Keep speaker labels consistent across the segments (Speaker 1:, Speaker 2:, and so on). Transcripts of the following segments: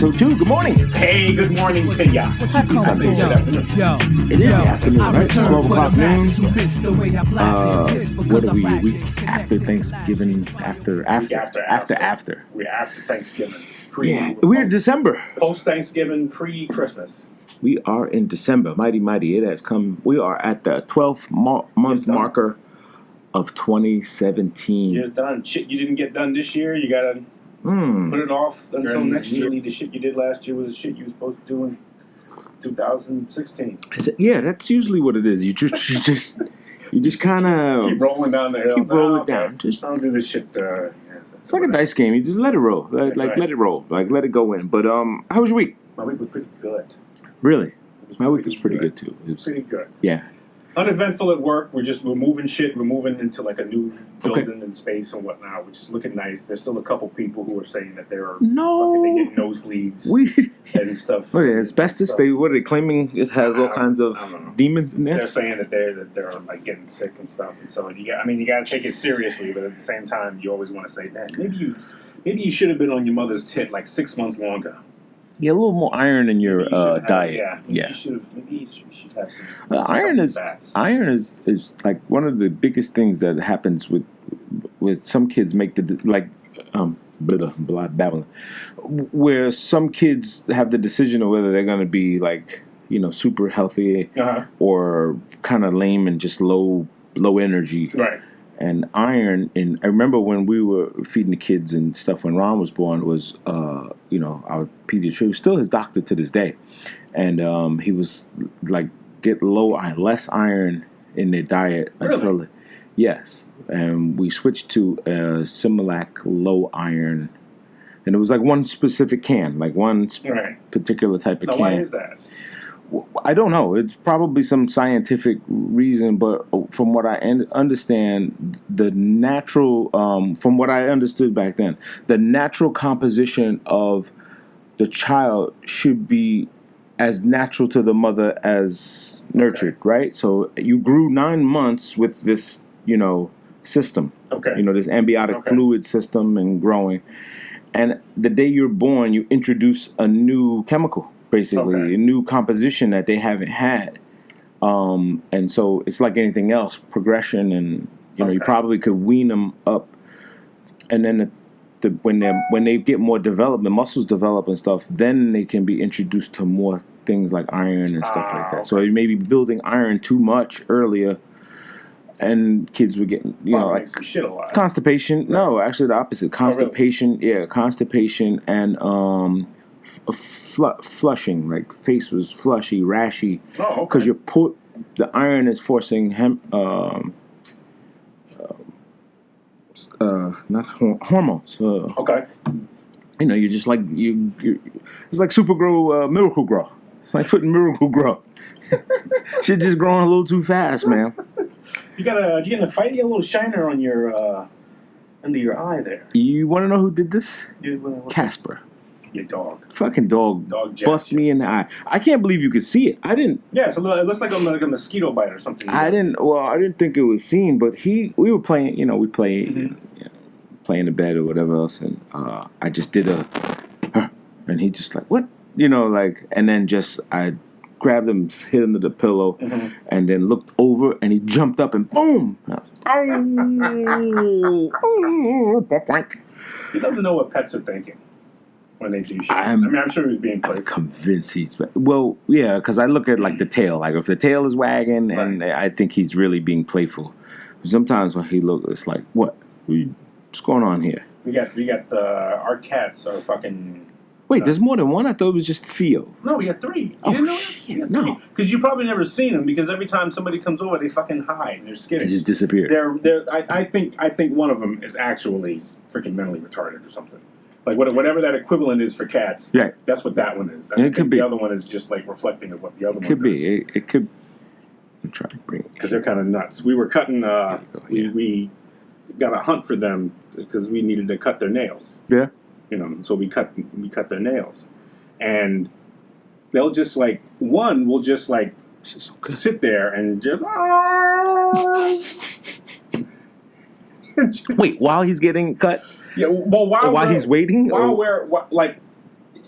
Speaker 1: episode 2. Good morning.
Speaker 2: Hey, good morning to ya.
Speaker 1: Happy Sunday. It is the afternoon, right? 12 o'clock noon. What are we? Week after Thanksgiving? After.
Speaker 2: We're after Thanksgiving.
Speaker 1: We're in December.
Speaker 2: Post-Thanksgiving, pre-Christmas.
Speaker 1: We are in December. Mighty. It has come. We are at the 12th month marker of 2017.
Speaker 2: You're done. Shit you didn't get done this year, you gotta put it off until next year. The shit you did last year was the shit you were supposed to do in 2016.
Speaker 1: Yeah, that's usually what it is. You just kind of
Speaker 2: keep rolling down the hill.
Speaker 1: Keep rolling down. Just
Speaker 2: don't do this shit.
Speaker 1: It's like a dice game. You just let it roll. Let it roll. Like let it go in. But how was your week?
Speaker 2: My week was pretty good.
Speaker 1: Really? My week was pretty good too. It was
Speaker 2: pretty good.
Speaker 1: Yeah.
Speaker 2: Uneventful at work. We're moving shit. We're moving into like a new building and space and whatnot, which is looking nice. There's still a couple people who are saying that they get nosebleeds and stuff.
Speaker 1: What is asbestos? What are they claiming? It has all kinds of demons in there.
Speaker 2: They're saying that they're like getting sick and stuff, and so you got to take it seriously, but at the same time, you always want to say, "Man, maybe you should have been on your mother's tit like 6 months longer."
Speaker 1: Yeah, a little more iron in your diet.
Speaker 2: Maybe you should have some.
Speaker 1: Iron is like one of the biggest things that happens with some kids babbling, where some kids have the decision of whether they're going to be like super healthy or kind of lame and just low energy.
Speaker 2: Right.
Speaker 1: And iron, I remember when we were feeding the kids and stuff when Ron was born, was, our pediatrician, who's still his doctor to this day. And he was like, get less iron in their diet.
Speaker 2: Really?
Speaker 1: Yes. And we switched to Similac low iron. And it was like one specific can, like one particular type of can.
Speaker 2: Why is that?
Speaker 1: I don't know. It's probably some scientific reason, but from what I understand, the natural, from what I understood back then, the natural composition of the child should be as natural to the mother as nurtured, right? So you grew 9 months with this, system.
Speaker 2: Okay.
Speaker 1: This ambiotic fluid system and growing. And the day you're born, you introduce a new chemical. Basically, a new composition that they haven't had, and so it's like anything else, progression, and you probably could wean them up, and then when they get more developed, the muscles develop and stuff, then they can be introduced to more things like iron and stuff like that. So you may be building iron too much earlier, and kids would get like
Speaker 2: shit a lot.
Speaker 1: Constipation. Right. No, actually the opposite. Constipation. Oh, really? Yeah, constipation and flushing, like face was flushy, rashy, because the iron is forcing not hormones. You're just like it's like Supergrow, Miracle Grow. It's like putting Miracle Grow. Shit just growing a little too fast, man.
Speaker 2: You get in a fight. You got a little shiner on your under your eye there.
Speaker 1: You want to know who did this? Casper.
Speaker 2: Your dog.
Speaker 1: Fucking dog bust me in the eye. I can't believe you could see it. I didn't.
Speaker 2: Yeah, so it looks like a mosquito bite or something.
Speaker 1: I didn't think it was seen, but we were playing. We play, play in the bed or whatever else, and I just did and he just like what, and then just I grabbed him, hit him to the pillow, and then looked over, and he jumped up and boom.
Speaker 2: You'd love to know what pets are thinking when they do shit. I'm sure he was being playful.
Speaker 1: I'm convinced because I look at like the tail. Like if the tail is wagging, and I think he's really being playful. Sometimes when he looks, it's like, what's going on here?
Speaker 2: We got our cats are fucking.
Speaker 1: Wait, there's more than one? I thought it was just Theo.
Speaker 2: No, we got 3. You didn't know this? No. Because you probably never seen them, because every time somebody comes over, they fucking hide. They're scared.
Speaker 1: They just disappear.
Speaker 2: I think one of them is actually freaking mentally retarded or something. Like whatever that equivalent is for cats, that's what that one is.
Speaker 1: It could be.
Speaker 2: The other one is just like reflecting of what the other one is.
Speaker 1: Could be. It could. I'm trying to bring it.
Speaker 2: Because they're kind of nuts. We were cutting. We got a hunt for them because we needed to cut their nails.
Speaker 1: Yeah.
Speaker 2: So we cut their nails, and they'll just like one will just like sit there and just.
Speaker 1: Wait, while he's getting cut?
Speaker 2: Yeah, well, while
Speaker 1: he's waiting?
Speaker 2: While we're like,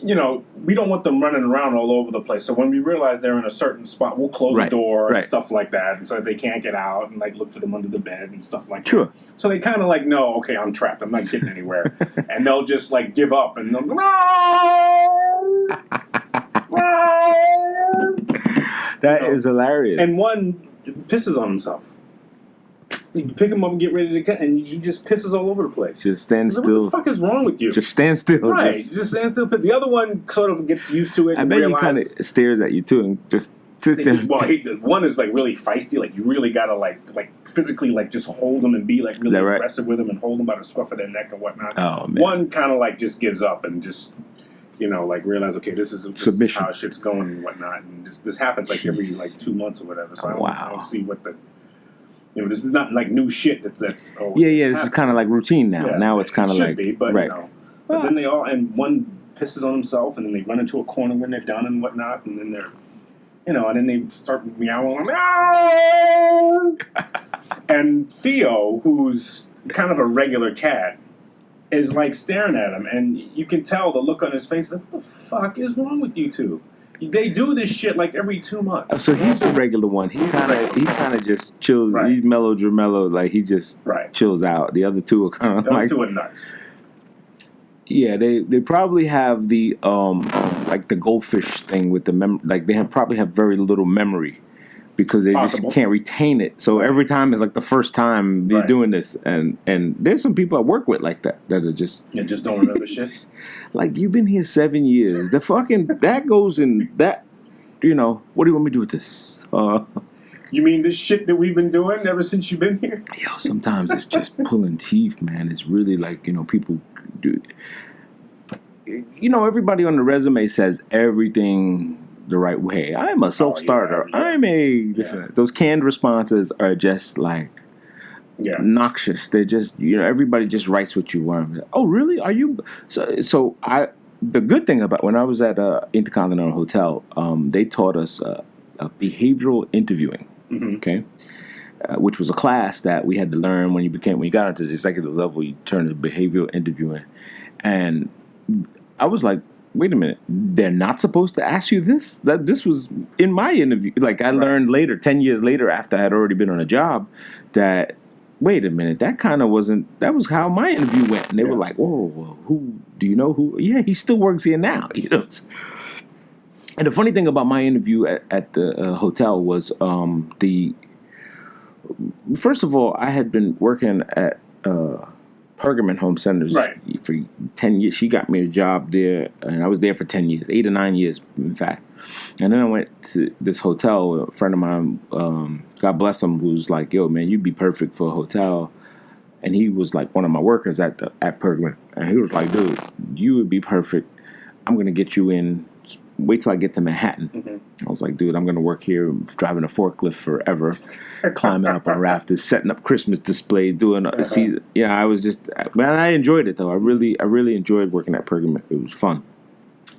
Speaker 2: you know, we don't want them running around all over the place. So when we realize they're in a certain spot, we'll close the door and stuff like that, and so that they can't get out, and like look for them under the bed and stuff like that. So they kind of like know, okay, I'm trapped. I'm not getting anywhere, and they'll just like give up and they'll
Speaker 1: That is hilarious.
Speaker 2: And one pisses on himself. You pick him up and get ready to cut, and he just pisses all over the place.
Speaker 1: Just stand still.
Speaker 2: What the fuck is wrong with you?
Speaker 1: Just stand still.
Speaker 2: Right, just stand still. The other one sort of gets used to it.
Speaker 1: I bet he kind of stares at you too, and just sits there.
Speaker 2: Well, one is like really feisty. Like you really gotta like physically like just hold him and be like really aggressive with him and hold him by the scruff of their neck and whatnot.
Speaker 1: Oh man.
Speaker 2: One kind of like just gives up and just. You know, like realize, okay, this is how shit's going and whatnot, and this happens like every like 2 months or whatever. So I don't see what the, you know, this is not like new shit. That's this
Speaker 1: is kind of like routine now.
Speaker 2: Yeah,
Speaker 1: now it's kind of like
Speaker 2: be, but you know, but then they all and one pisses on himself, and then they run into a corner when they're done and whatnot, and then they're, you know, and then they start meowing, and Theo, who's kind of a regular cat, is like staring at him, and you can tell the look on his face. Like, what the fuck is wrong with you two? They do this shit like every 2 months.
Speaker 1: So he's the regular one. He kind of just chills. Right. He's mellow, like he just chills out. The other two are kind of like.
Speaker 2: The other two are nuts.
Speaker 1: Yeah, they probably have the like the goldfish thing with the like they probably have very little memory. Because they just can't retain it. So every time is like the first time they're doing this. And there's some people I work with like that are just...
Speaker 2: You just don't remember shit?
Speaker 1: Like, you've been here 7 years. The fucking... That goes in... That... You know, what do you want me to do with this?
Speaker 2: You mean this shit that we've been doing ever since you've been here?
Speaker 1: Yo, sometimes it's just pulling teeth, man. It's really like, you know, people do... You know, everybody on the resume says everything... the right way. I'm a self-starter. I'm a... Those canned responses are just like noxious. They're just, you know, everybody just writes what you want. Oh, really? Are you... So the good thing about when I was at Intercontinental Hotel, they taught us behavioral interviewing, okay? Which was a class that we had to learn when you got into the executive level, you turned to behavioral interviewing. And I was like, wait a minute, they're not supposed to ask you this? This was in my interview. Like, I learned later, 10 years later, after I had already been on a job, that, wait a minute, that kind of wasn't, that was how my interview went. And they were like, oh, well, who, do you know who? Yeah, he still works here now, you know. And the funny thing about my interview at the hotel was first of all, I had been working at Pergamon Home Centers for 10 years. She got me a job there, and I was there for 10 years, 8 or 9 years, in fact. And then I went to this hotel. A friend of mine, God bless him, who's like, yo, man, you'd be perfect for a hotel. And he was like one of my workers at Pergamon. And he was like, dude, you would be perfect. I'm going to get you in. Wait till I get to Manhattan. I was like, dude, I'm going to work here driving a forklift forever. Climbing up on rafters, setting up Christmas displays, doing a season. Yeah, I was just, man, I enjoyed it though. I really enjoyed working at Pergamon. It was fun.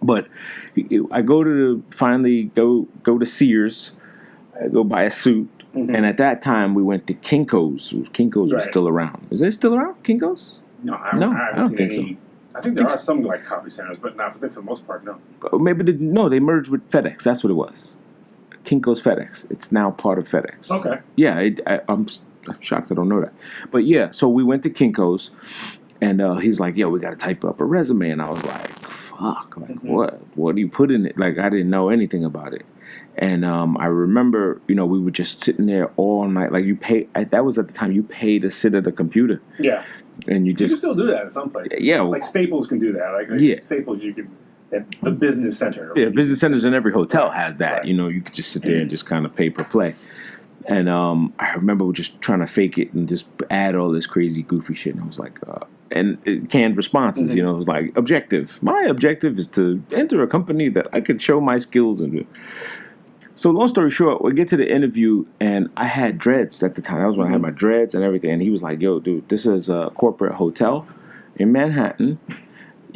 Speaker 1: But I finally go to Sears, I go buy a suit, and at that time we went to Kinko's. Kinko's was still around. Is it still around, Kinko's?
Speaker 2: No, I don't think so. I think there are some like copy centers, but not for the most part, no.
Speaker 1: Maybe they merged with FedEx. That's what it was. Kinko's FedEx. It's now part of FedEx.
Speaker 2: Okay.
Speaker 1: Yeah, I'm shocked I don't know that. But yeah, so we went to Kinko's, and he's like, yo, we got to type up a resume. And I was like, fuck, like what do you put in it? Like, I didn't know anything about it. And I remember, you know, we were just sitting there all night. Like, you pay, that was at the time, you pay to sit at a computer.
Speaker 2: Yeah.
Speaker 1: And you
Speaker 2: can still do that in some places.
Speaker 1: Yeah.
Speaker 2: Like Staples can do that. Like Staples, you can... The business center.
Speaker 1: Yeah, business centers in every hotel has that. Right. You know, you could just sit there and just kind of pay per play. And I remember just trying to fake it and just add all this crazy, goofy shit. And I was like, canned responses, you know, it was like, objective. My objective is to enter a company that I could show my skills. And so long story short, we get to the interview, and I had dreads at the time. That was when I had my dreads and everything. And he was like, yo, dude, this is a corporate hotel in Manhattan.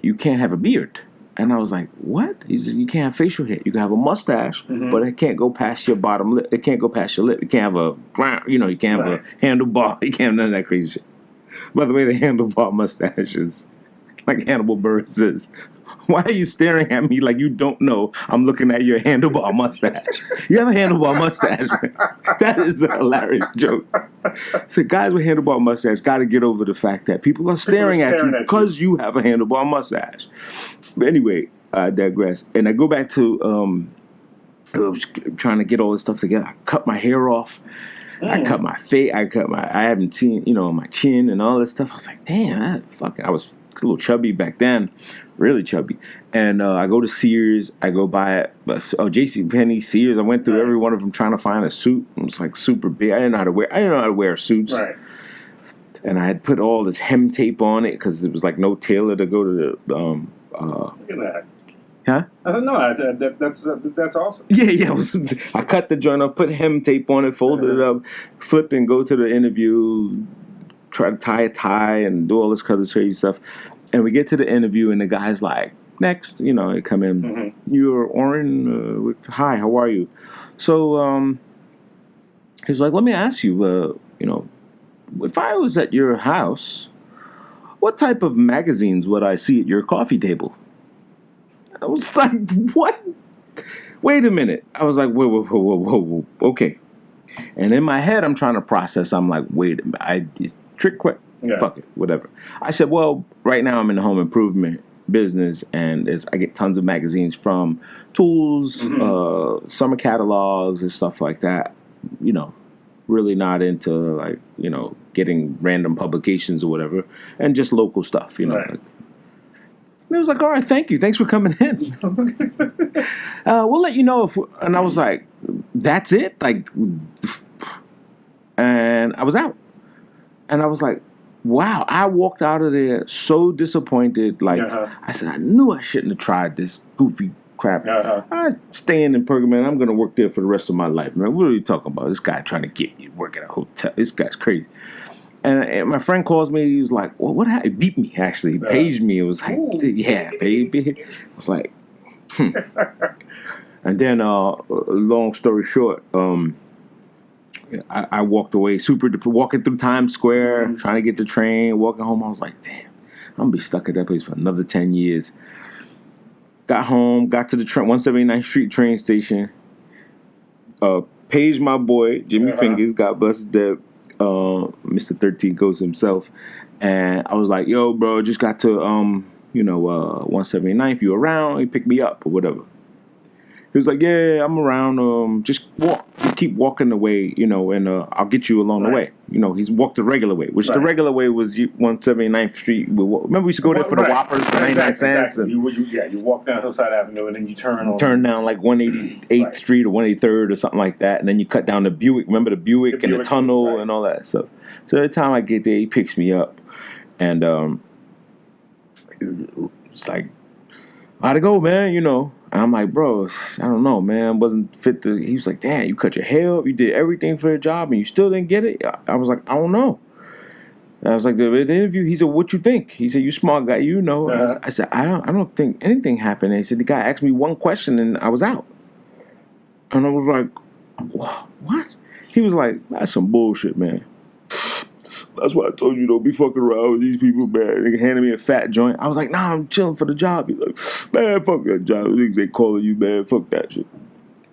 Speaker 1: You can't have a beard. And I was like, what? He said, you can't have facial hair. You can have a mustache, but it can't go past your bottom lip. It can't go past your lip. You can't have you can't have a handlebar. You can't have none of that crazy shit. By the way, the handlebar mustache is, like Hannibal Buress says, Why are you staring at me like you don't know I'm looking at your handlebar mustache? You have a handlebar mustache, man. That is a hilarious joke. So guys with handlebar mustache got to get over the fact that people are staring at you because you have a handlebar mustache. But anyway, I digress. And I go back to I was trying to get all this stuff together. I cut my hair off. I cut my face. I haven't seen, my chin and all this stuff. I was like, damn, I was a little chubby back then, really chubby. And I go to Sears. I go buy JCPenney, Sears. I went through every one of them trying to find a suit. It was like super big. I didn't know how to wear suits.
Speaker 2: Right.
Speaker 1: And I had put all this hem tape on it because it was like no tailor to go to the.
Speaker 2: Look at that.
Speaker 1: Huh?
Speaker 2: I said, no, that's awesome.
Speaker 1: Yeah. I cut the joint off, put hem tape on it, folded it up, flip and go to the interview, try to tie a tie and do all this other crazy stuff. And we get to the interview and the guy's like, next, I come in, you're Oren, hi, how are you? So he's like, let me ask you, if I was at your house, what type of magazines would I see at your coffee table? I was like, what? Wait a minute. I was like, whoa, okay. And in my head, I'm trying to process. I'm like, wait a minute. It's trick quick. Yeah. Fuck it, whatever. I said, well, right now I'm in the home improvement business, and I get tons of magazines from tools, summer catalogs, and stuff like that. Really not into like, getting random publications or whatever, and just local stuff,
Speaker 2: Right.
Speaker 1: Like, and it was like, all right, thank you. Thanks for coming in. We'll let you know and I was like, that's it? Like, and I was out. And I was like, wow. I walked out of there so disappointed. Like, I said, I knew I shouldn't have tried this goofy crap. I'm staying in Pergamon. I'm going to work there for the rest of my life, man. What are you talking about? This guy trying to get me to work at a hotel. This guy's crazy. And my friend calls me. He was like, well, what happened? He beat me, actually. He paged me. It was like, yeah, baby. I was like, And then, long story short, I walked away, walking through Times Square, trying to get the train, walking home. I was like, damn, I'm going to be stuck at that place for another 10 years. Got home, got to the 179th Street train station, paged my boy, Jimmy Fingers, God bless his dead. Mr. 13 Ghost himself, and I was like, yo, bro, just got to 179th, you around? He picked me up or whatever. He was like, yeah, I'm around, just keep walking the way, and I'll get you along the way. He's walked the regular way, which the regular way was 179th Street. Remember we used to go there for the Whoppers for 99 cents.
Speaker 2: Exactly. You walk down Hillside Avenue and then you turn
Speaker 1: down like 188th Street or 183rd or something like that, and then you cut down the Buick. Remember the Buick and the tunnel and all that stuff. So every time I get there, he picks me up, and it's like, how'd it go, man? And I'm like, bro, I don't know, man. Wasn't fit to. He was like, damn, you cut your hair up, you did everything for the job, and you still didn't get it. I was like, I don't know. And I was like, the interview. He said, what you think? He said, you smart guy, I said, I don't think anything happened. And he said, the guy asked me one question, and I was out. And I was like, what? He was like, that's some bullshit, man. That's why I told you, don't be fucking around with these people, man. They handed me a fat joint. I was like, nah, I'm chilling for the job. He's like, man, fuck that job. They calling you, man. Fuck that shit.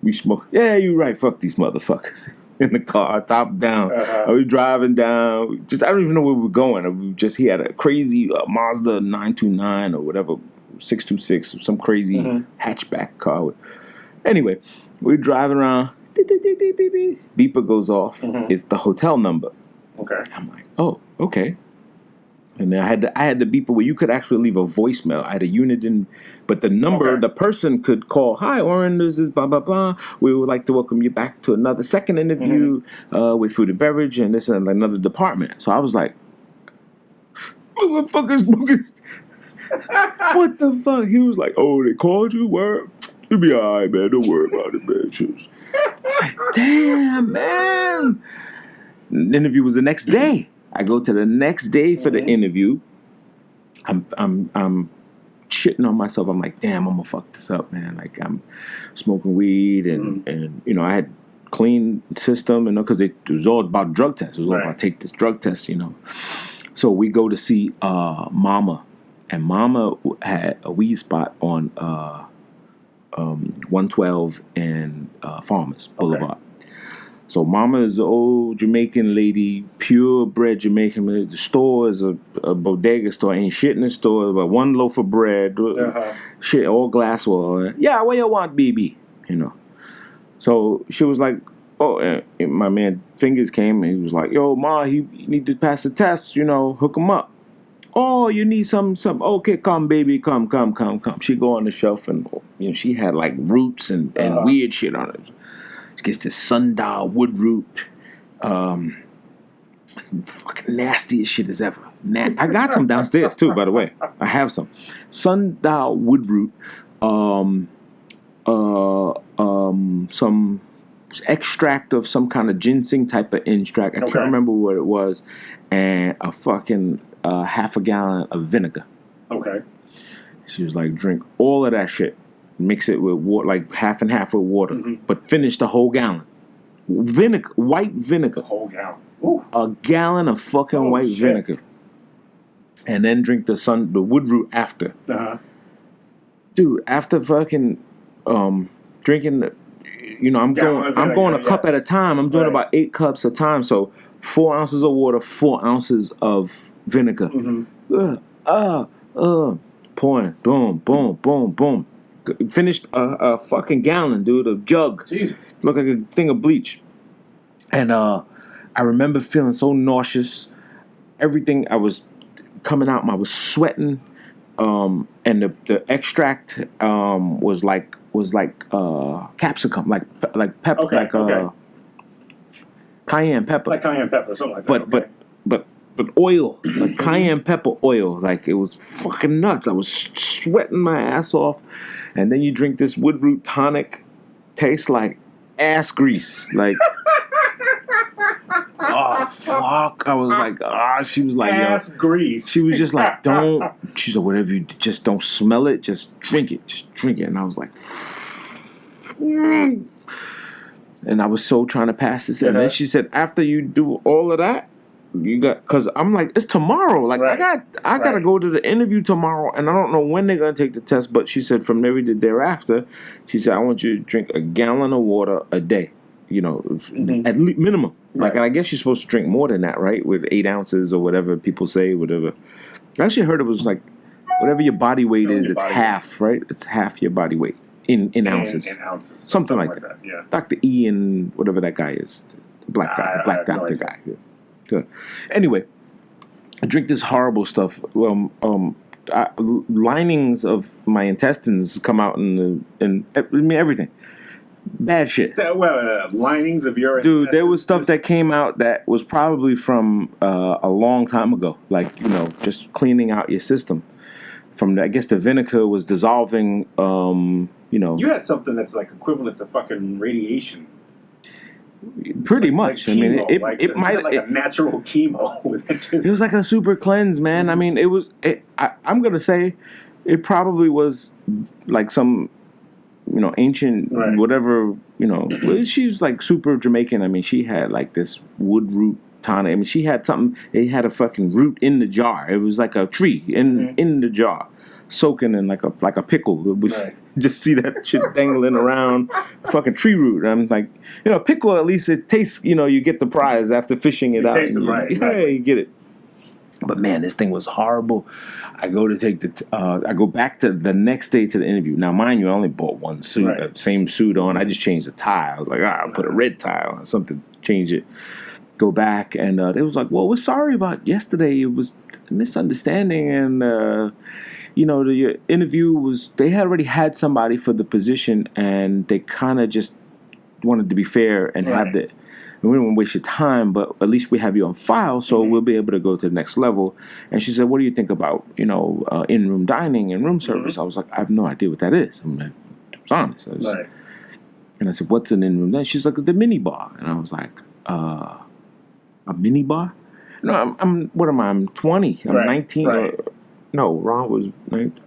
Speaker 1: We smoke. Yeah, you right. Fuck these motherfuckers. In the car, top down. I was driving down. I don't even know where we were going. He had a crazy Mazda 929 or whatever, 626, some crazy hatchback car. Anyway, we're driving around. Beeper goes off. It's the hotel number.
Speaker 2: Okay.
Speaker 1: I'm like, oh, okay. And then I had the beeper where you could actually leave a voicemail. I had a unit but the number, the person could call, hi, Oren, this is blah, blah, blah. We would like to welcome you back to another second interview with food and beverage and this and another department. So I was like, motherfuckers, what the fuck? He was like, oh, they called you? Where? You'll be all right, man. Don't worry about it, man. I was like, damn, man. The interview was the next day. I go to the next day for the interview. I'm shitting on myself. I'm like, damn, I'm gonna fuck this up, man. Like, I'm smoking weed and I had clean system, because it was all about drug tests. It was all about take this drug test, So we go to see Mama and Mama had a weed spot on 112 and Farmers Boulevard. So Mama is an old Jamaican lady, purebred Jamaican. The store is a bodega store. Ain't shit in the store but one loaf of bread. Shit, all glassware. Yeah, what you want, BB? You know. So she was like, oh, and my man Fingers came and he was like, yo, Ma, he need to pass the test. You know, hook him up. Oh, you need some. Okay, come, baby, come. She go on the shelf and she had like roots and weird shit on it. She gets this sundial wood root, fucking nastiest shit as ever. I got some downstairs too, by the way. I have some sundial wood root, some extract of some kind of ginseng type of extract. I can't remember what it was, and a fucking half a gallon of vinegar. Okay. She was like, drink all of that shit. Mix it with water, like half and half with water, but finish the whole gallon. Vinegar, white vinegar. The whole gallon. Ooh. A gallon of fucking white vinegar. And then drink the wood root after. Dude, after fucking drinking the, I'm going a cup at a time. I'm doing about 8 cups a time. So 4 ounces of water, 4 ounces of vinegar. Pouring, boom, boom, boom, boom. Finished a fucking gallon, dude, a jug. Jesus. Looked like a thing of bleach. And I remember feeling so nauseous. Everything, I was coming out, I was sweating. And the extract was like capsicum, like pepper, cayenne pepper. Like cayenne pepper, something like that. But oil, like cayenne pepper oil, like it was fucking nuts. I was sweating my ass off. And then you drink this wood root tonic, tastes like ass grease. Like, oh, fuck. I was like, she was like, ass grease. She was just like, she said, whatever you, just don't smell it, just drink it. And I was like, and I was so trying to pass this. And then she said, after you do all of that, because I'm like, it's tomorrow. Like, I gotta go to the interview tomorrow, and I don't know when they're gonna take the test. But she said from maybe the day after, she said, I want you to drink a gallon of water a day. At least minimum. Like, I guess you're supposed to drink more than that, right? With 8 ounces or whatever people say, whatever. I actually heard it was like whatever your body weight is, it's half, right? It's half your body weight in ounces. In ounces. Something like that. Yeah. Dr. E and whatever that guy is, the black doctor guy. Yeah. Good. Anyway, I drink this horrible stuff. Linings of my intestines come out and everything. Bad shit. Linings of your intestines? Dude, there was stuff that came out that was probably from a long time ago. Like, just cleaning out your system. I guess the vinegar was dissolving, You had something that's like equivalent to fucking radiation. Pretty much. Like chemo, it might like a natural chemo. It was like a super cleanse, man. I mean, it was. I'm gonna say, it probably was like some, ancient whatever. She's like super Jamaican. I mean, she had like this wood root tonic. I mean, she had something. It had a fucking root in the jar. It was like a tree in the jar, soaking in like a pickle. Just see that shit dangling around, fucking tree root. I'm like, pickle, at least it tastes, you get the prize after fishing it out. Tastes right. Yeah, you get it. But man, this thing was horrible. I go back to the next day to the interview. Now, mind you, I only bought one suit, same suit on. I just changed the tie. I was like, I'll put a red tie on, something, change it. Go back, and it was like, well, we're sorry about yesterday. It was a misunderstanding, and the interview was, they had already had somebody for the position, and they kind of just wanted to be fair and have we don't want to waste your time, but at least we have you on file, so we'll be able to go to the next level. And she said, what do you think about, in-room dining and room service? I was like, I have no idea what that is. I was honest. And I said, what's an in-room dining? She's like, the mini bar. And I was like, a mini bar? No, what am I? I'm 20. I'm 19. No, Ron was,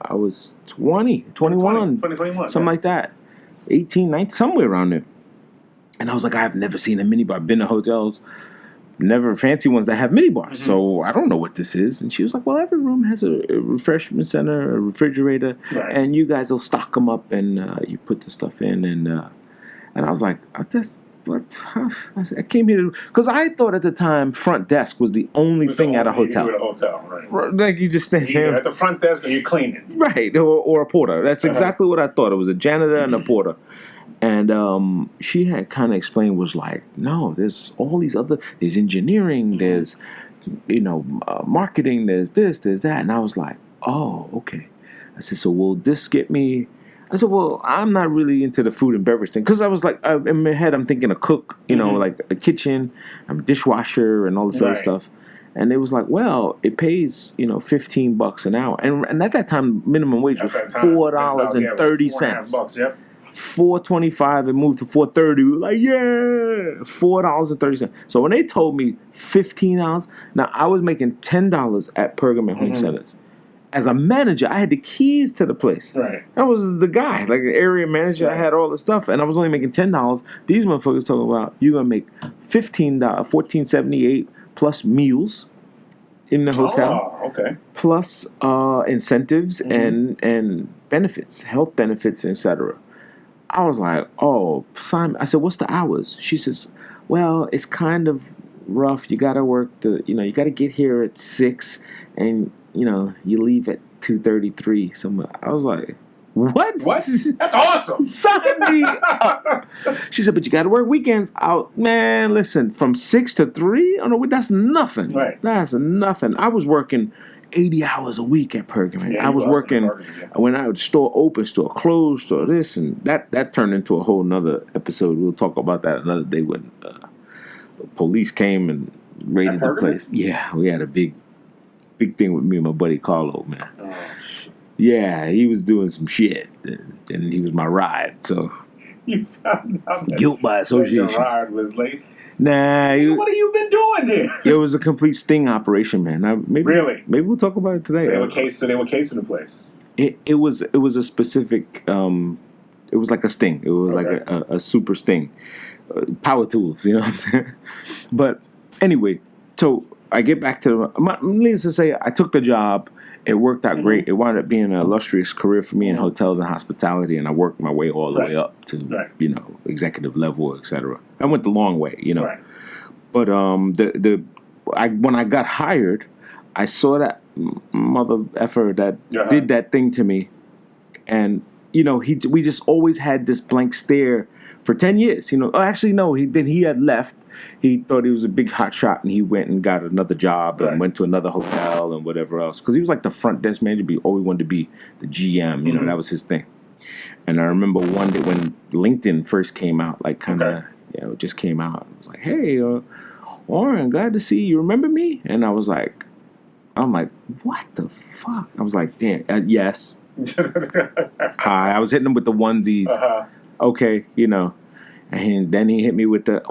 Speaker 1: I was 20, 21, 2021, something like that. 18, 19, somewhere around there. And I was like, I've never seen a minibar. I've been to hotels, never fancy ones that have mini bars. So I don't know what this is. And she was like, well, every room has a refreshment center, a refrigerator, and you guys will stock them up and you put the stuff in. And I was like, what? I came here because I thought at the time front desk was the only thing at a hotel.
Speaker 2: At a hotel, right?
Speaker 1: Like you just stand there
Speaker 2: at the front desk, or you're cleaning,
Speaker 1: right? Or a porter. That's exactly what I thought. It was a janitor and a porter. And she had kind of explained, was like, no, there's all these other, there's engineering, there's marketing, there's this, there's that, and I was like, oh, okay. I said, so will this get me? I said, well, I'm not really into the food and beverage thing. Because I was like, in my head, I'm thinking a cook, like a kitchen, I'm a dishwasher and all this other stuff. And it was like, well, it pays, $15 an hour. And at that time, minimum wage was $4.30.
Speaker 2: Yep.
Speaker 1: $4.25, it moved to $4.30. We were like, yeah, $4.30. So when they told me $15, now I was making $10 at Pergament Home Centers. As a manager, I had the keys to the place.
Speaker 2: Right.
Speaker 1: I was the guy, like the area manager. Right. I had all the stuff, and I was only making $10. These motherfuckers talking about you're gonna make $15, $14.78 plus meals in the hotel.
Speaker 2: Oh, okay.
Speaker 1: Plus incentives and benefits, health benefits, etc. I was like, oh, Simon. I said, what's the hours? She says, well, it's kind of rough. You gotta work you gotta get here at 6 and you leave at 2:33 somewhere. I was like, what?
Speaker 2: What? That's awesome.
Speaker 1: Sign me up. She said, but you got to work weekends out. Man, listen, from 6 to 3? Oh, no, that's nothing.
Speaker 2: Right.
Speaker 1: That's nothing. I was working 80 hours a week at Pergament. Yeah, I was working when I would store open, store closed, store this, and that turned into a whole nother episode. We'll talk about that another day when the police came and raided the place. Yeah, we had a big thing with me and my buddy Carlo, man.
Speaker 2: Oh, shit.
Speaker 1: Yeah, he was doing some shit, and he was my ride, so...
Speaker 2: You found out that
Speaker 1: guilt by association.
Speaker 2: Your ride was late?
Speaker 1: Nah.
Speaker 2: What have you been doing there?
Speaker 1: It was a complete sting operation, man.
Speaker 2: Really?
Speaker 1: Maybe we'll talk about it today.
Speaker 2: So they were casing the place?
Speaker 1: It was a specific... it was like a sting. It was like a super sting. Power tools, you know what I'm saying? But anyway, so... I get back to needless to say, I took the job. It worked out great. It wound up being an illustrious career for me in hotels and hospitality, and I worked my way all the way up to executive level, etc. I went the long way, Right. But when I got hired, I saw that mother effer that did that thing to me, and we just always had this blank stare for 10 years. Actually no, he had left. He thought he was a big hot shot, and he went and got another job and went to another hotel and whatever else. Because he was like the front desk manager, but he always wanted to be the GM. That was his thing. And I remember one day when LinkedIn first came out, like kind of, it just came out. It was like, hey, Warren, glad to see you. Remember me? And I'm like, what the fuck? I was like, damn, yes. Hi, I was hitting him with the onesies. Okay, And then he hit me with the,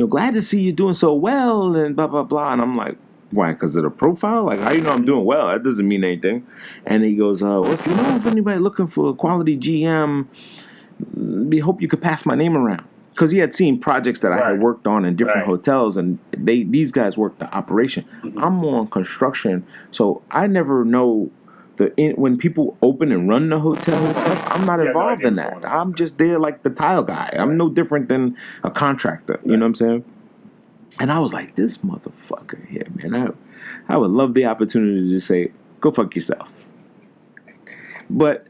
Speaker 1: glad to see you doing so well, and blah, blah, blah. And I'm like, why? Because of the profile? Like, how you know I'm doing well? That doesn't mean anything. And he goes, if you know if anybody looking for a quality GM, we hope you could pass my name around. Because he had seen projects that I had worked on in different hotels, and these guys worked the operation. I'm more on construction, so I never know when people open and run the hotel and stuff. I'm not involved in that. I'm just there like the tile guy. I'm no different than a contractor. You know what I'm saying? And I was like, this motherfucker here, man. I would love the opportunity to say, go fuck yourself. But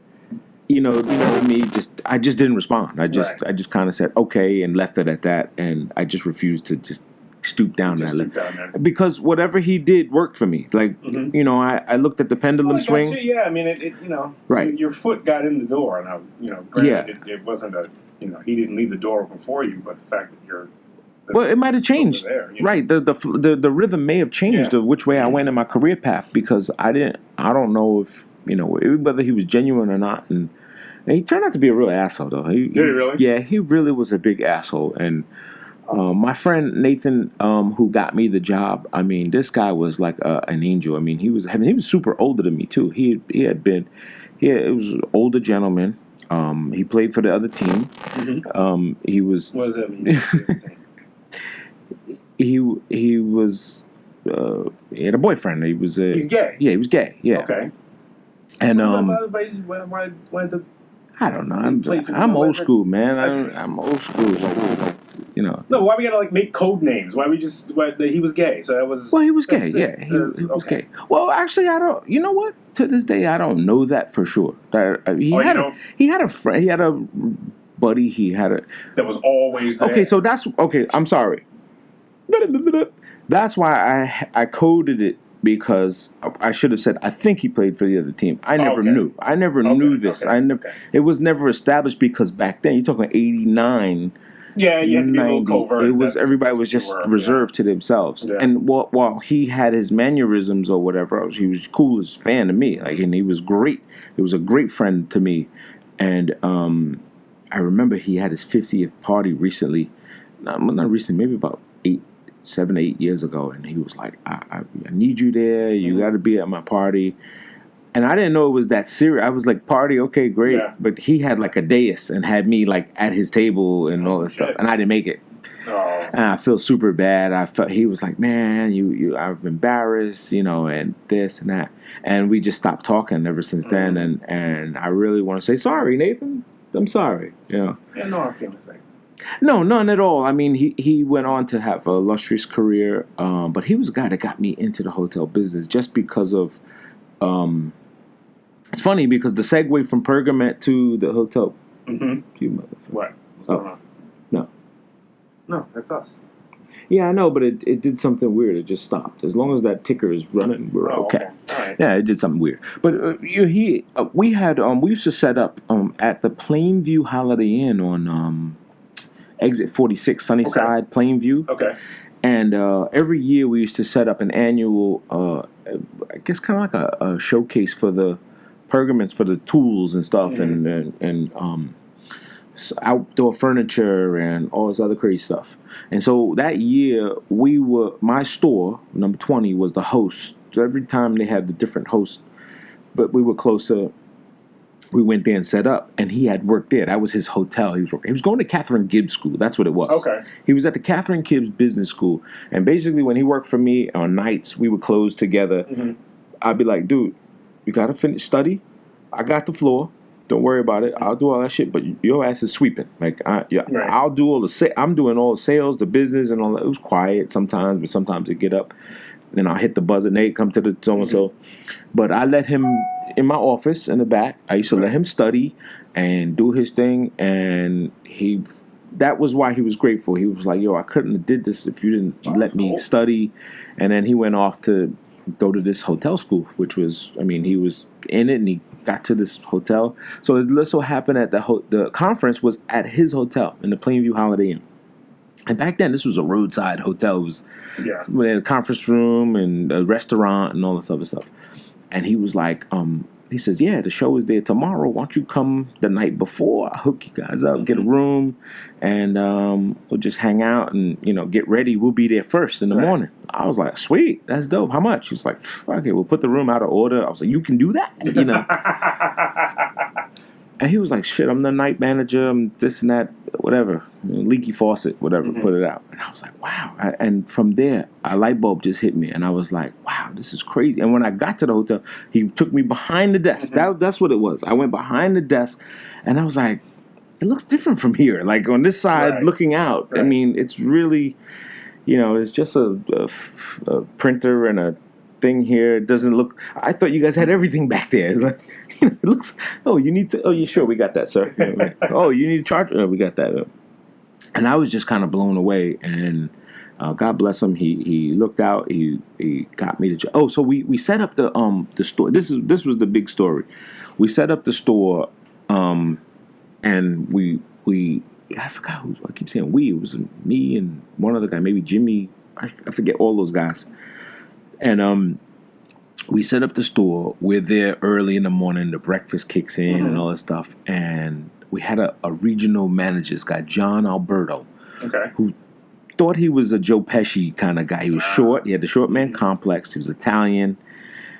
Speaker 1: me, I just didn't respond. I just kind of said okay and left it at that, and I just refused to just stoop down that because whatever he did worked for me. Like I looked at the pendulum swing.
Speaker 2: Yeah, I mean your foot got in the door, and granted, it wasn't he didn't leave the door open for you, but the fact that well, it
Speaker 1: might have changed.
Speaker 2: There,
Speaker 1: right. The rhythm may have changed of which way I went in my career path, because I don't know if whether he was genuine or not, and he turned out to be a real asshole though.
Speaker 2: Did he really?
Speaker 1: Yeah, he really was a big asshole. And my friend Nathan, who got me the job, I mean, this guy was like an angel. I mean, he was super older than me too. It was an older gentleman. He played for the other team. He was.
Speaker 2: What does that mean?
Speaker 1: he was he had a boyfriend.
Speaker 2: He's gay.
Speaker 1: Yeah, he was gay. Yeah.
Speaker 2: Okay.
Speaker 1: And
Speaker 2: why the
Speaker 1: I don't know. I'm old school, man. I'm old school. You know.
Speaker 2: No, why we gotta like make code names? Why he was gay? So that was.
Speaker 1: Well, he was gay. Yeah, he was gay. Well, actually, I don't. You know what? To this day, I don't know that for sure. That he had a friend. He had a buddy. He had a
Speaker 2: that was always there.
Speaker 1: Okay. So that's okay. I'm sorry. That's why I coded it. Because I should have said I think he played for the other team. I never knew. I never knew this. It was never established because back then you're talking 89.
Speaker 2: Yeah, you had to be a little covert.
Speaker 1: It was everybody was just reserved to themselves. Yeah. And while he had his mannerisms or whatever, he was coolest fan to me. Like, and he was great. He was a great friend to me. And I remember he had his 50th party recently. Not recently, maybe about 7, 8 years ago, and he was like, I need you there. You got to be at my party. And I didn't know it was that serious. I was like, party, okay, great. Yeah. But he had like a dais and had me like at his table and all this stuff, and I didn't make it. Oh. And I feel super bad. He was like, man, I'm embarrassed, and this and that. And we just stopped talking ever since then. And I really want to say sorry, Nathan. I'm sorry.
Speaker 2: Yeah, no, I'm feeling the same.
Speaker 1: No, none at all. I mean, he went on to have a illustrious career, but he was a guy that got me into the hotel business just because of. It's funny because the segue from Pergament to the hotel.
Speaker 2: Mm-hmm. What? What's going on? No, that's us.
Speaker 1: Yeah, I know, but it did something weird. It just stopped. As long as that ticker is running, we're okay.
Speaker 2: All right.
Speaker 1: Yeah, it did something weird. But we used to set up at the Plainview Holiday Inn on Exit 46, Sunnyside, Plainview.
Speaker 2: Okay.
Speaker 1: And every year we used to set up an annual, I guess, kind of like a showcase for the pergaments, for the tools and stuff, and outdoor furniture and all this other crazy stuff. And so that year my store, number 20, was the host. So every time they had the different hosts, but we were closer. We went there and set up, and he had worked there. That was his hotel. He was going to Catherine Gibbs School. That's what it was.
Speaker 2: Okay.
Speaker 1: He was at the Catherine Gibbs Business School, and basically when he worked for me on nights, we would close together. Mm-hmm. I'd be like, dude, you got to finish study. I got the floor. Don't worry about it. I'll do all that shit, but your ass is sweeping. Like, I'll do all the I'm doing all the sales, the business, and all that. It was quiet sometimes, but sometimes it get up. Then I'll hit the buzzer. Nate, come to the so-and-so. But I let him in my office in the back. I used to let him study and do his thing. And that was why he was grateful. He was like, yo, I couldn't have did this if you didn't let me study. And then he went off to go to this hotel school, which was, he was in it and he got to this hotel. So it just so happened that the conference was at his hotel in the Plainview Holiday Inn. And back then, this was a roadside hotel. It was we had a conference room and a restaurant and all this other stuff. And he was like, he says, yeah, the show is there tomorrow. Why don't you come the night before? I'll hook you guys up, get a room, and we'll just hang out and, get ready. We'll be there first in the morning. I was like, sweet, that's dope. How much? He was like, fuck it, we'll put the room out of order. I was like, you can do that? And he was like, shit, I'm the night manager, I'm this and that, whatever, leaky faucet, whatever, put it out. And I was like, wow. And from there, a light bulb just hit me. And I was like, wow, this is crazy. And when I got to the hotel, he took me behind the desk. That's what it was. I went behind the desk, and I was like, it looks different from here. Like on this side, looking out. Right. It's really, it's just a printer and a thing here. It doesn't look. I thought you guys had everything back there. Like, it looks. Oh, you need to. Oh, yeah, sure, we got that, sir. Oh, you need a charger. Oh, we got that. And I was just kind of blown away. And God bless him. He looked out. He got me to. Oh, so we set up the store. This was the big story. We set up the store, and we. I forgot who. I keep saying we. It was me and one other guy, maybe Jimmy. I forget all those guys. And we set up the store. We're there early in the morning. The breakfast kicks in and all that stuff. And we had a regional manager, this guy, John Alberto, who thought he was a Joe Pesci kind of guy. He was short. He had the short man complex. He was Italian.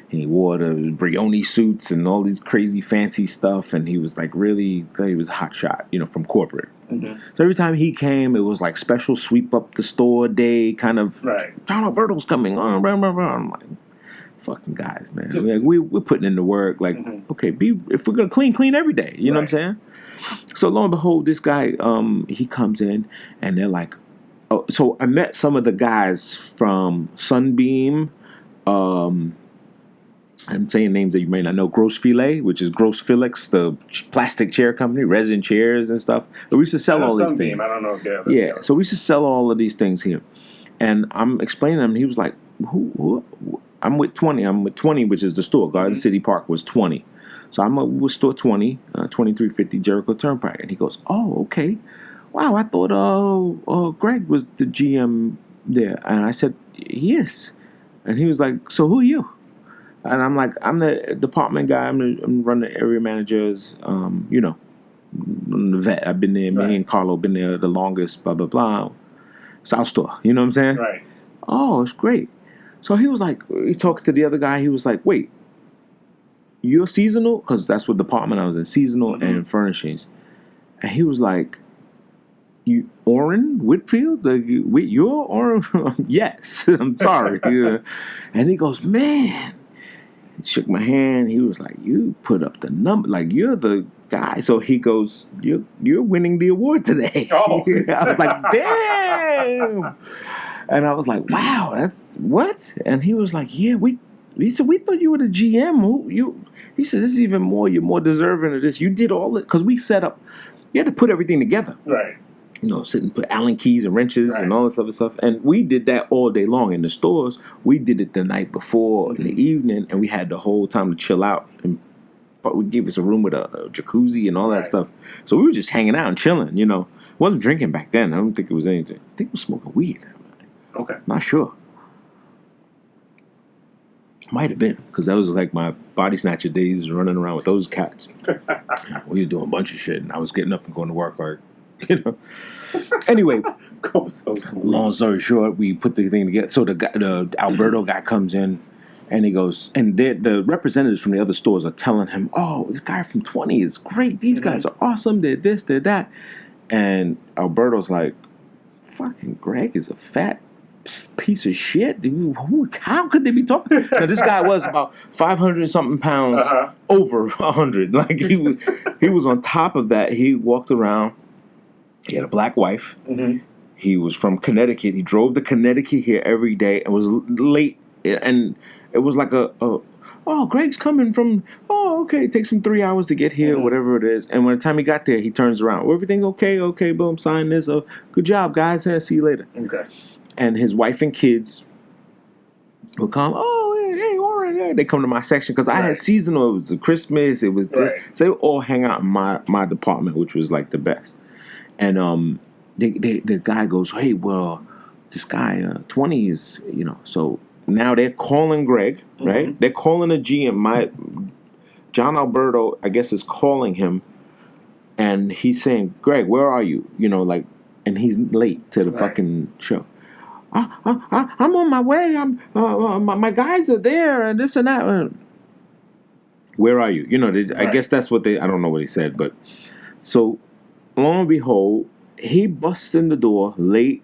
Speaker 1: He wore the Brioni suits and all these crazy fancy stuff. And he was like he was a hot shot, from corporate.
Speaker 2: Mm-hmm.
Speaker 1: So every time he came, it was like special sweep up the store day kind of.
Speaker 2: Right.
Speaker 1: John Alberto's coming on. I'm like, fucking guys, man. We're putting in the work. Like, okay, if we're gonna clean every day. You know what I'm saying? So lo and behold, this guy, he comes in, and they're like, oh. So I met some of the guys from Sunbeam. I'm saying names that you may not know. Gross Filet, which is Gross Felix, the plastic chair company, resin chairs and stuff. So we used to sell all these things.
Speaker 2: I don't know if you have
Speaker 1: Yeah, so we used to sell all of these things here. And I'm explaining to him, he was like, who? I'm with 20. I'm with 20, which is the store. Garden City Park was 20. So I'm with store 20, 2350 Jericho Turnpike. And he goes, oh, okay. Wow, I thought Greg was the GM there. And I said, yes. And he was like, so who are you? And I'm like, I'm the department guy. I'm running the area managers. I'm the vet. I've been there. Me and Carlo been there the longest. Blah blah blah. South Store. You know what I'm saying?
Speaker 2: Right.
Speaker 1: Oh, it's great. So he was like, he talked to the other guy. He was like, wait, you're seasonal? Because that's what department I was in, seasonal and furnishings. And he was like, you Orrin Whitfield? You're Orrin? Yes. I'm sorry. And he goes, man. He shook my hand. He was like, you put up the number. Like, you're the guy. So he goes, you're winning the award today.
Speaker 2: Oh.
Speaker 1: I was like, damn. And I was like, wow, that's what? And he was like, yeah, he said, we thought you were the GM. He said, this is even more, you're more deserving of this. You did all it, because we set up, you had to put everything together.
Speaker 2: Right.
Speaker 1: Sit and put Allen keys and wrenches and all this other stuff. And we did that all day long. In the stores, we did it the night before in the evening, and we had the whole time to chill out. But we gave us a room with a jacuzzi and all that stuff. So we were just hanging out and chilling, Wasn't drinking back then. I don't think it was anything. I think we were smoking weed.
Speaker 2: Okay.
Speaker 1: Not sure. Might have been, because that was like my body snatcher days running around with those cats. We were doing a bunch of shit, and I was getting up and going to work like, Anyway, long story short, we put the thing together. So the Alberto guy comes in, and he goes, and the representatives from the other stores are telling him, oh, this guy from 20 is great. These guys are awesome. They're this, they're that. And Alberto's like, fucking Greg is a fat piece of shit. How could they be talking? Now, this guy was about 500 something pounds over 100. Like, he was on top of that. He walked around. He had a black wife. He was from Connecticut. He drove to Connecticut here every day and was late. And it was like oh, Greg's coming from, oh, okay. It takes him 3 hours to get here, whatever it is. And by the time he got there, he turns around. Well, everything okay? Okay, boom, sign this. Oh, good job, guys. See you later.
Speaker 2: Okay.
Speaker 1: And his wife and kids will come, oh, hey, Orrin, hey. They come to my section because I had seasonal. It was Christmas. It was this. So they would all hang out in my department, which was like the best. And the guy goes, hey, well, this guy, 20 is, so now they're calling Greg, right? They're calling a GM. John Alberto, I guess, is calling him, and he's saying, Greg, where are you? And he's late to the fucking show. I'm on my way. My guys are there, and this and that. Where are you? I guess that's what I don't know what he said, but so. Lo and behold, he busts in the door late.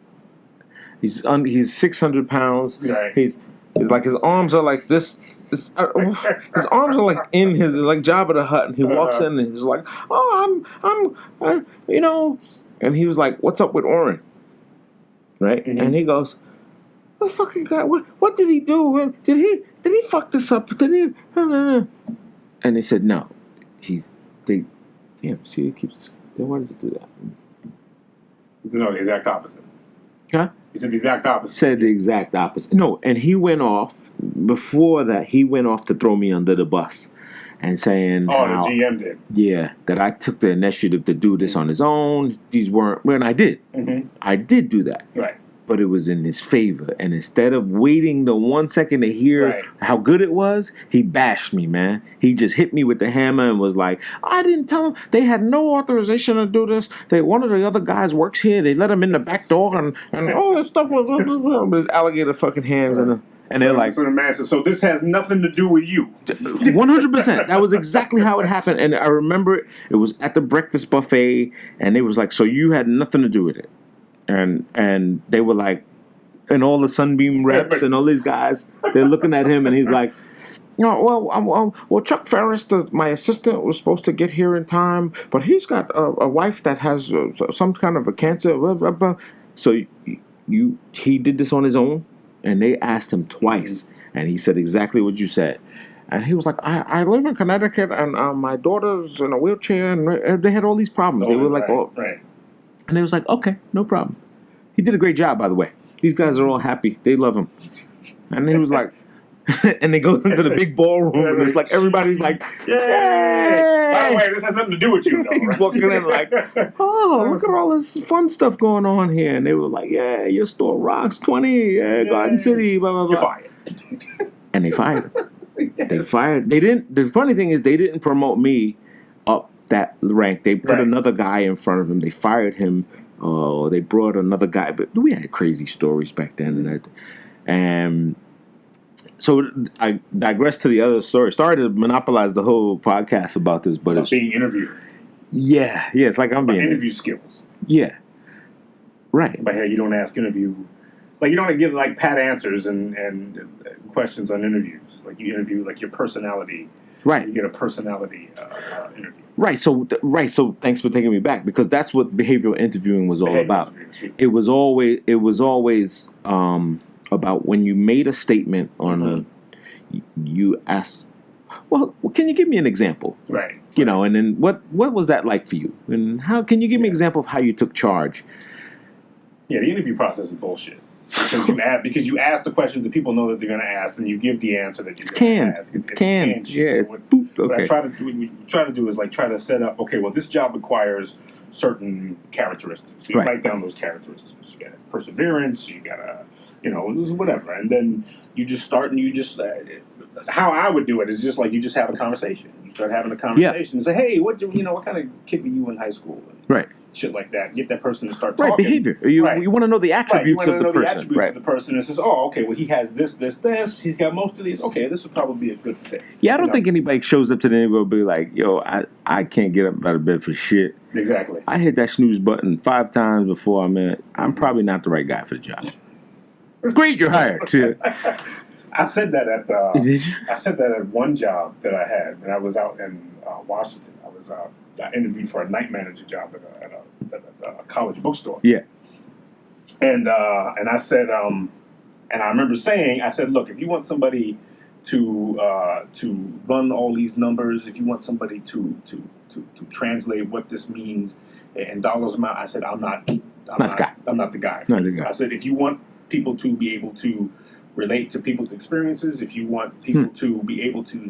Speaker 1: He's 600 pounds.
Speaker 2: Right.
Speaker 1: He's like, his arms are like this. His arms are like in his, like Jabba the Hutt, and he walks in and he's like, oh, I'm and he was like, what's up with Orrin? Right? And he goes, the fucking guy, what did he do? Did he fuck this up? Did he? And they said, no. Damn, see, it keeps. Then why does it do that?
Speaker 2: No, the exact opposite.
Speaker 1: Huh?
Speaker 2: He said the exact opposite.
Speaker 1: Said the exact opposite. No, and he went off, before that, he went off to throw me under the bus and saying...
Speaker 2: Oh, the GM did.
Speaker 1: Yeah, that I took the initiative to do this on his own. These weren't... And I did. I did do that.
Speaker 2: Right.
Speaker 1: But it was in his favor. And instead of waiting the 1 second to hear how good it was, he bashed me, man. He just hit me with the hammer and was like, I didn't tell him. They had no authorization to do this. One of the other guys works here. They let him in the back door and all that stuff. With his alligator fucking hands. And And they're like,
Speaker 2: so the man said, so this has nothing to do with you.
Speaker 1: 100%. That was exactly how it happened. And I remember it was at the breakfast buffet, and they was like, so you had nothing to do with it. And they were like, and all the Sunbeam reps and all these guys, they're looking at him, and he's like, well, Chuck Ferris, my assistant, was supposed to get here in time, but he's got a wife that has some kind of a cancer. Blah, blah, blah. So he did this on his own, and they asked him twice, and he said exactly what you said. And he was like, I live in Connecticut, and my daughter's in a wheelchair, and they had all these problems. They were like,
Speaker 2: right.
Speaker 1: And they was like, okay, no problem. He did a great job, by the way. These guys are all happy. They love him. And he was like, and they go into the big ballroom, and it's like everybody's like, yay!
Speaker 2: By the way, this has nothing to do with you, though.
Speaker 1: He's
Speaker 2: right?
Speaker 1: walking in like, oh, look at all this fun stuff going on here. And they were like, yeah, your store rocks, 20, yeah, Garden City, blah, blah, blah.
Speaker 2: You're fired.
Speaker 1: And they fired him.
Speaker 2: Yes.
Speaker 1: They fired. They didn't. The funny thing is, they didn't promote me up that rank. They put another guy in front of him. They fired him. Oh, they brought another guy. But we had crazy stories back then. And so I digress to the other story. Started to monopolize the whole podcast about this, but it's
Speaker 2: being interviewed.
Speaker 1: Yeah, it's like I'm being
Speaker 2: interview skills.
Speaker 1: Yeah, right.
Speaker 2: But hey, you don't ask interview. Like, you don't give like pat answers and questions on interviews. Like, you interview like your personality.
Speaker 1: Right.
Speaker 2: You get a personality interview.
Speaker 1: Right. So thanks for taking me back, because that's what behavioral interviewing was all about. It was always about when you made a statement on you asked, well, can you give me an example?
Speaker 2: Right.
Speaker 1: You know, and then what was that like for you? And how can you give me an example of how you took charge?
Speaker 2: Yeah, the interview process is bullshit. Because you ask the questions that people know that they're going to ask, and you give the answer that you're going to ask. It's canned.
Speaker 1: Yeah.
Speaker 2: So what I try to do is like try to set up. Okay, well, this job requires certain characteristics. You write down those characteristics. You got to have perseverance. You got to, whatever, and then you just start and you just. How I would do it is just like you just have a conversation. You start having a conversation and say, "Hey, what kind of kid were you in high school?" And shit like that. Get that person to start talking.
Speaker 1: Right, behavior. You want to know the attributes of the person.
Speaker 2: The attributes of the person. And says, "Oh, okay. Well, he has this. He's got most of these. Okay, this would probably be a good fit."
Speaker 1: Yeah, I don't think anybody shows up to the interview and be like, "Yo, I can't get up out of bed for shit."
Speaker 2: Exactly.
Speaker 1: I hit that snooze button 5 times before I'm probably not the right guy for the job. Great, you're hired.
Speaker 2: I said that at
Speaker 1: Did you?
Speaker 2: I said that at one job that I had when I was out in Washington. I interviewed for a night manager job at a college bookstore.
Speaker 1: Yeah.
Speaker 2: And I said and I remember saying, I said, look, if you want somebody to run all these numbers, if you want somebody to translate what this means in dollars amount, I said I'm not the guy.
Speaker 1: Not the guy.
Speaker 2: I said if you want people to be able to relate to people's experiences, if you want people to be able to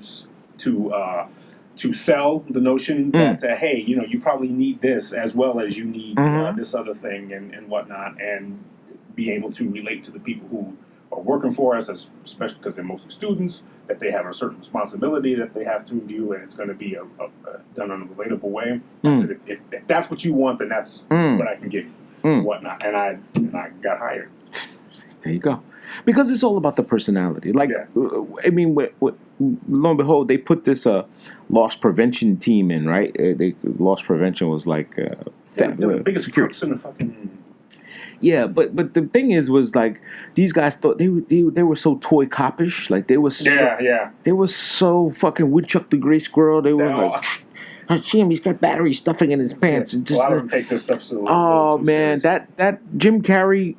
Speaker 2: sell the notion that hey, you probably need this as well as you need this other thing and whatnot, and be able to relate to the people who are working for us, especially because they're mostly students, that they have a certain responsibility that they have to do, and it's going to be done in a relatable way. I said if that's what you want, then that's what I can give you, whatnot, and I got hired.
Speaker 1: There you go. Because it's all about the personality. Like, I mean, lo and behold, they put this loss prevention team in, right? Loss prevention was like
Speaker 2: the biggest crooks in the fucking.
Speaker 1: Yeah, but the thing was like these guys thought they were so toy copish, like they were they were so fucking Woodchuck the Gray Squirrel. They were like. I see him. He's got battery stuffing in his pants. And just,
Speaker 2: a lot of them take this stuff so.
Speaker 1: Oh man,
Speaker 2: serious.
Speaker 1: that Jim Carrey,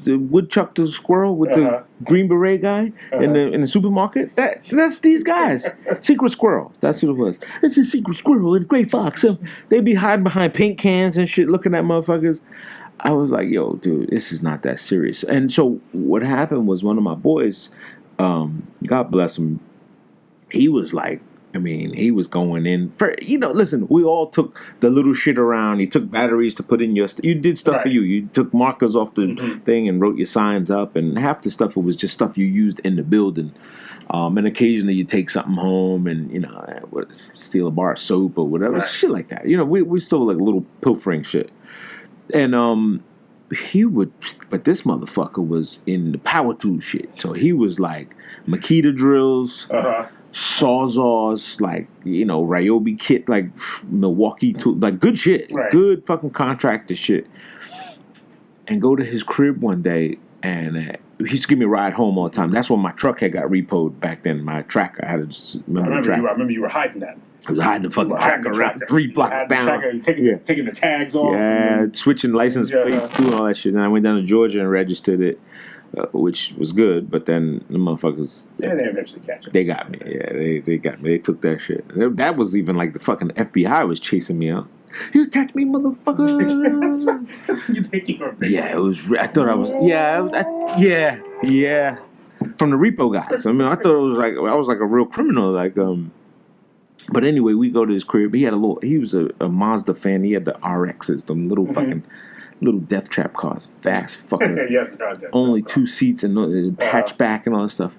Speaker 1: the Woodchuck the Squirrel with the Green Beret guy in the supermarket. That's these guys. Secret Squirrel. That's what it was. It's a Secret Squirrel and Gray Fox. So they be hiding behind paint cans and shit, looking at motherfuckers. I was like, yo, dude, this is not that serious. And so what happened was one of my boys, God bless him, he was like. I mean, he was going in for, listen, we all took the little shit around. You took batteries to put in your you did stuff for you. You took markers off the thing and wrote your signs up, and half the stuff, it was just stuff you used in the building. And occasionally you take something home and, steal a bar of soap or whatever, shit like that. We still like little pilfering shit. And he would, but this motherfucker was in the power tool shit. So he was like Makita drills, Sawzalls, like, you know, Ryobi kit, like Milwaukee tool, like good shit, good fucking contractor shit. And go to his crib one day, and he used to give me a ride home all the time. That's when my truck had got repoed back then. My tracker, I had to remember the tracker.
Speaker 2: I remember you were hiding that.
Speaker 1: I was hiding the fucking tracker around 3 blocks down.
Speaker 2: Taking the tags off.
Speaker 1: Yeah, switching license plates, doing all that shit. And I went down to Georgia and registered it, which was good. But then the motherfuckers...
Speaker 2: Yeah, they eventually catch it.
Speaker 1: They got me. Yeah, they got me. They took that shit. That was even like the fucking FBI was chasing me out. You catch me, motherfucker.
Speaker 2: That's when you think you're a big
Speaker 1: it was... I thought I was... Yeah. From the repo guys. I mean, I thought it was like... I was like a real criminal. Like, But anyway, we go to his crib. He was a Mazda fan. He had the RXs, them little fucking little death trap cars, fast fucking.
Speaker 2: Yes,
Speaker 1: only 2 seats and hatchback and all that stuff.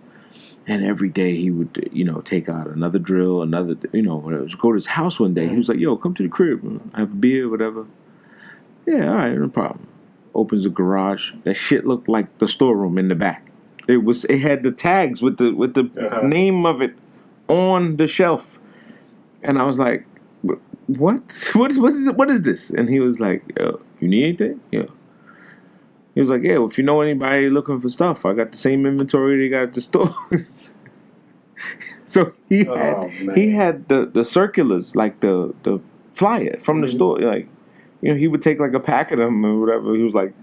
Speaker 1: And every day he would, you know, take out another drill, whatever. Go to his house one day. He was like, "Yo, come to the crib, have a beer, whatever." Yeah, all right, no problem. Opens the garage. That shit looked like the storeroom in the back. It had the tags with the name of it on the shelf. And I was like, "What? What is this?" And he was like, "You need anything?" Yeah. He was like, "Yeah, well, if you know anybody looking for stuff, I got the same inventory they got at the store." So he had the circulars, like the flyer from the store. Like, you know, he would take like a pack of them or whatever. He was like,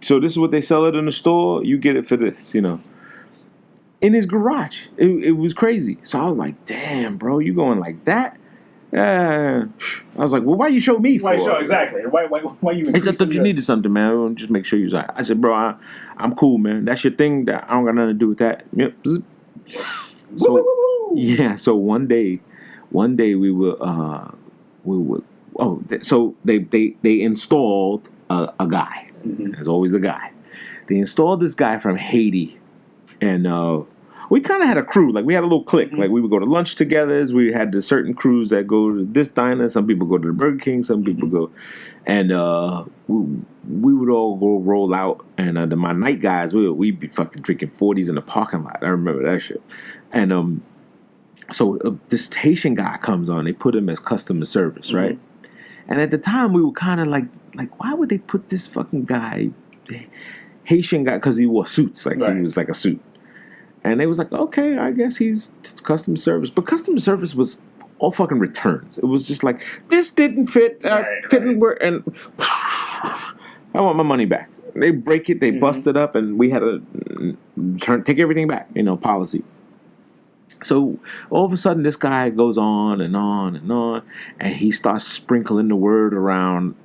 Speaker 1: "So this is what they sell it in the store. You get it for this," you know. In his garage. It was crazy. So I was like, "Damn, bro, you going like that?" I was like, "Well, why you show me for?"
Speaker 2: Why show, exactly. Why you...
Speaker 1: He said, "I thought you needed something, man. Just make sure you was all right." I said, "Bro, I'm cool, man. That's your thing. That I don't got nothing to do with that." Yep. So, yeah, so one day we were so they installed a guy. There's always a guy. They installed this guy from Haiti. And we kind of had a crew. Like, we had a little clique. Like, we would go to lunch together. We had the certain crews that go to this diner. Some people go to the Burger King. Some people go. And we would all go roll out. And my night guys, we'd be fucking drinking 40s in the parking lot. I remember that shit. And so this Haitian guy comes on. They put him as customer service, right? And at the time, we were kind of like, why would they put this fucking guy, Haitian guy, because he wore suits. Like, he was like a suit. And they was like, okay, I guess he's customer service. But customer service was all fucking returns. It was just like, this didn't fit, couldn't work, and I want my money back. They break it, they bust it up, and we had to take everything back, you know, policy. So all of a sudden, this guy goes on and on and on, and he starts sprinkling the word around.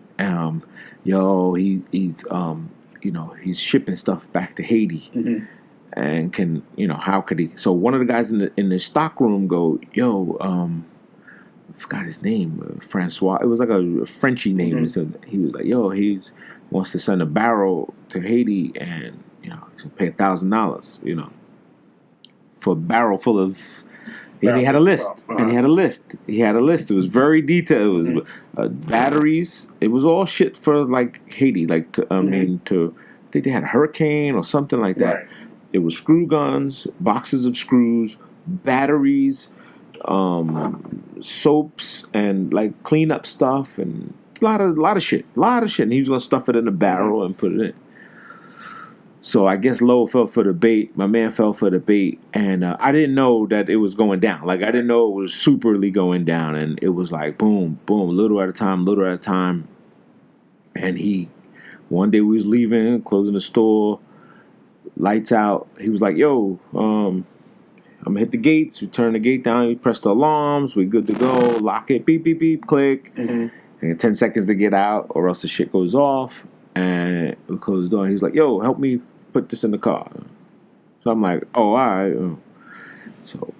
Speaker 1: He's shipping stuff back to Haiti. And can, you know, how could he? So one of the guys in the stock room go, "Yo, I forgot his name, Francois. It was like a Frenchy name." So he was like, "Yo, he wants to send a barrel to Haiti, and you know, he's gonna pay $1,000, you know, for a barrel full of." And he had a list. He had a list. It was very detailed. It was batteries. It was all shit for like Haiti. Like I think they had a hurricane or something like that. It was screw guns, boxes of screws, batteries, soaps, and like cleanup stuff, and a lot of shit. And he was gonna stuff it in a barrel and put it in. So I guess Lowe fell for the bait. My man fell for the bait, and I didn't know that it was going down. Like, I didn't know it was superly going down, and it was like boom, boom, little at a time. And one day we was leaving, closing the store. Lights out. He was like, "Yo, I'm gonna hit the gates." We turn the gate down. We press the alarms. We good to go. Lock it. Beep, beep, beep. Click. And 10 seconds to get out, or else the shit goes off. And we close the door. He's like, "Yo, help me put this in the car." So I'm like, "Oh, all right." So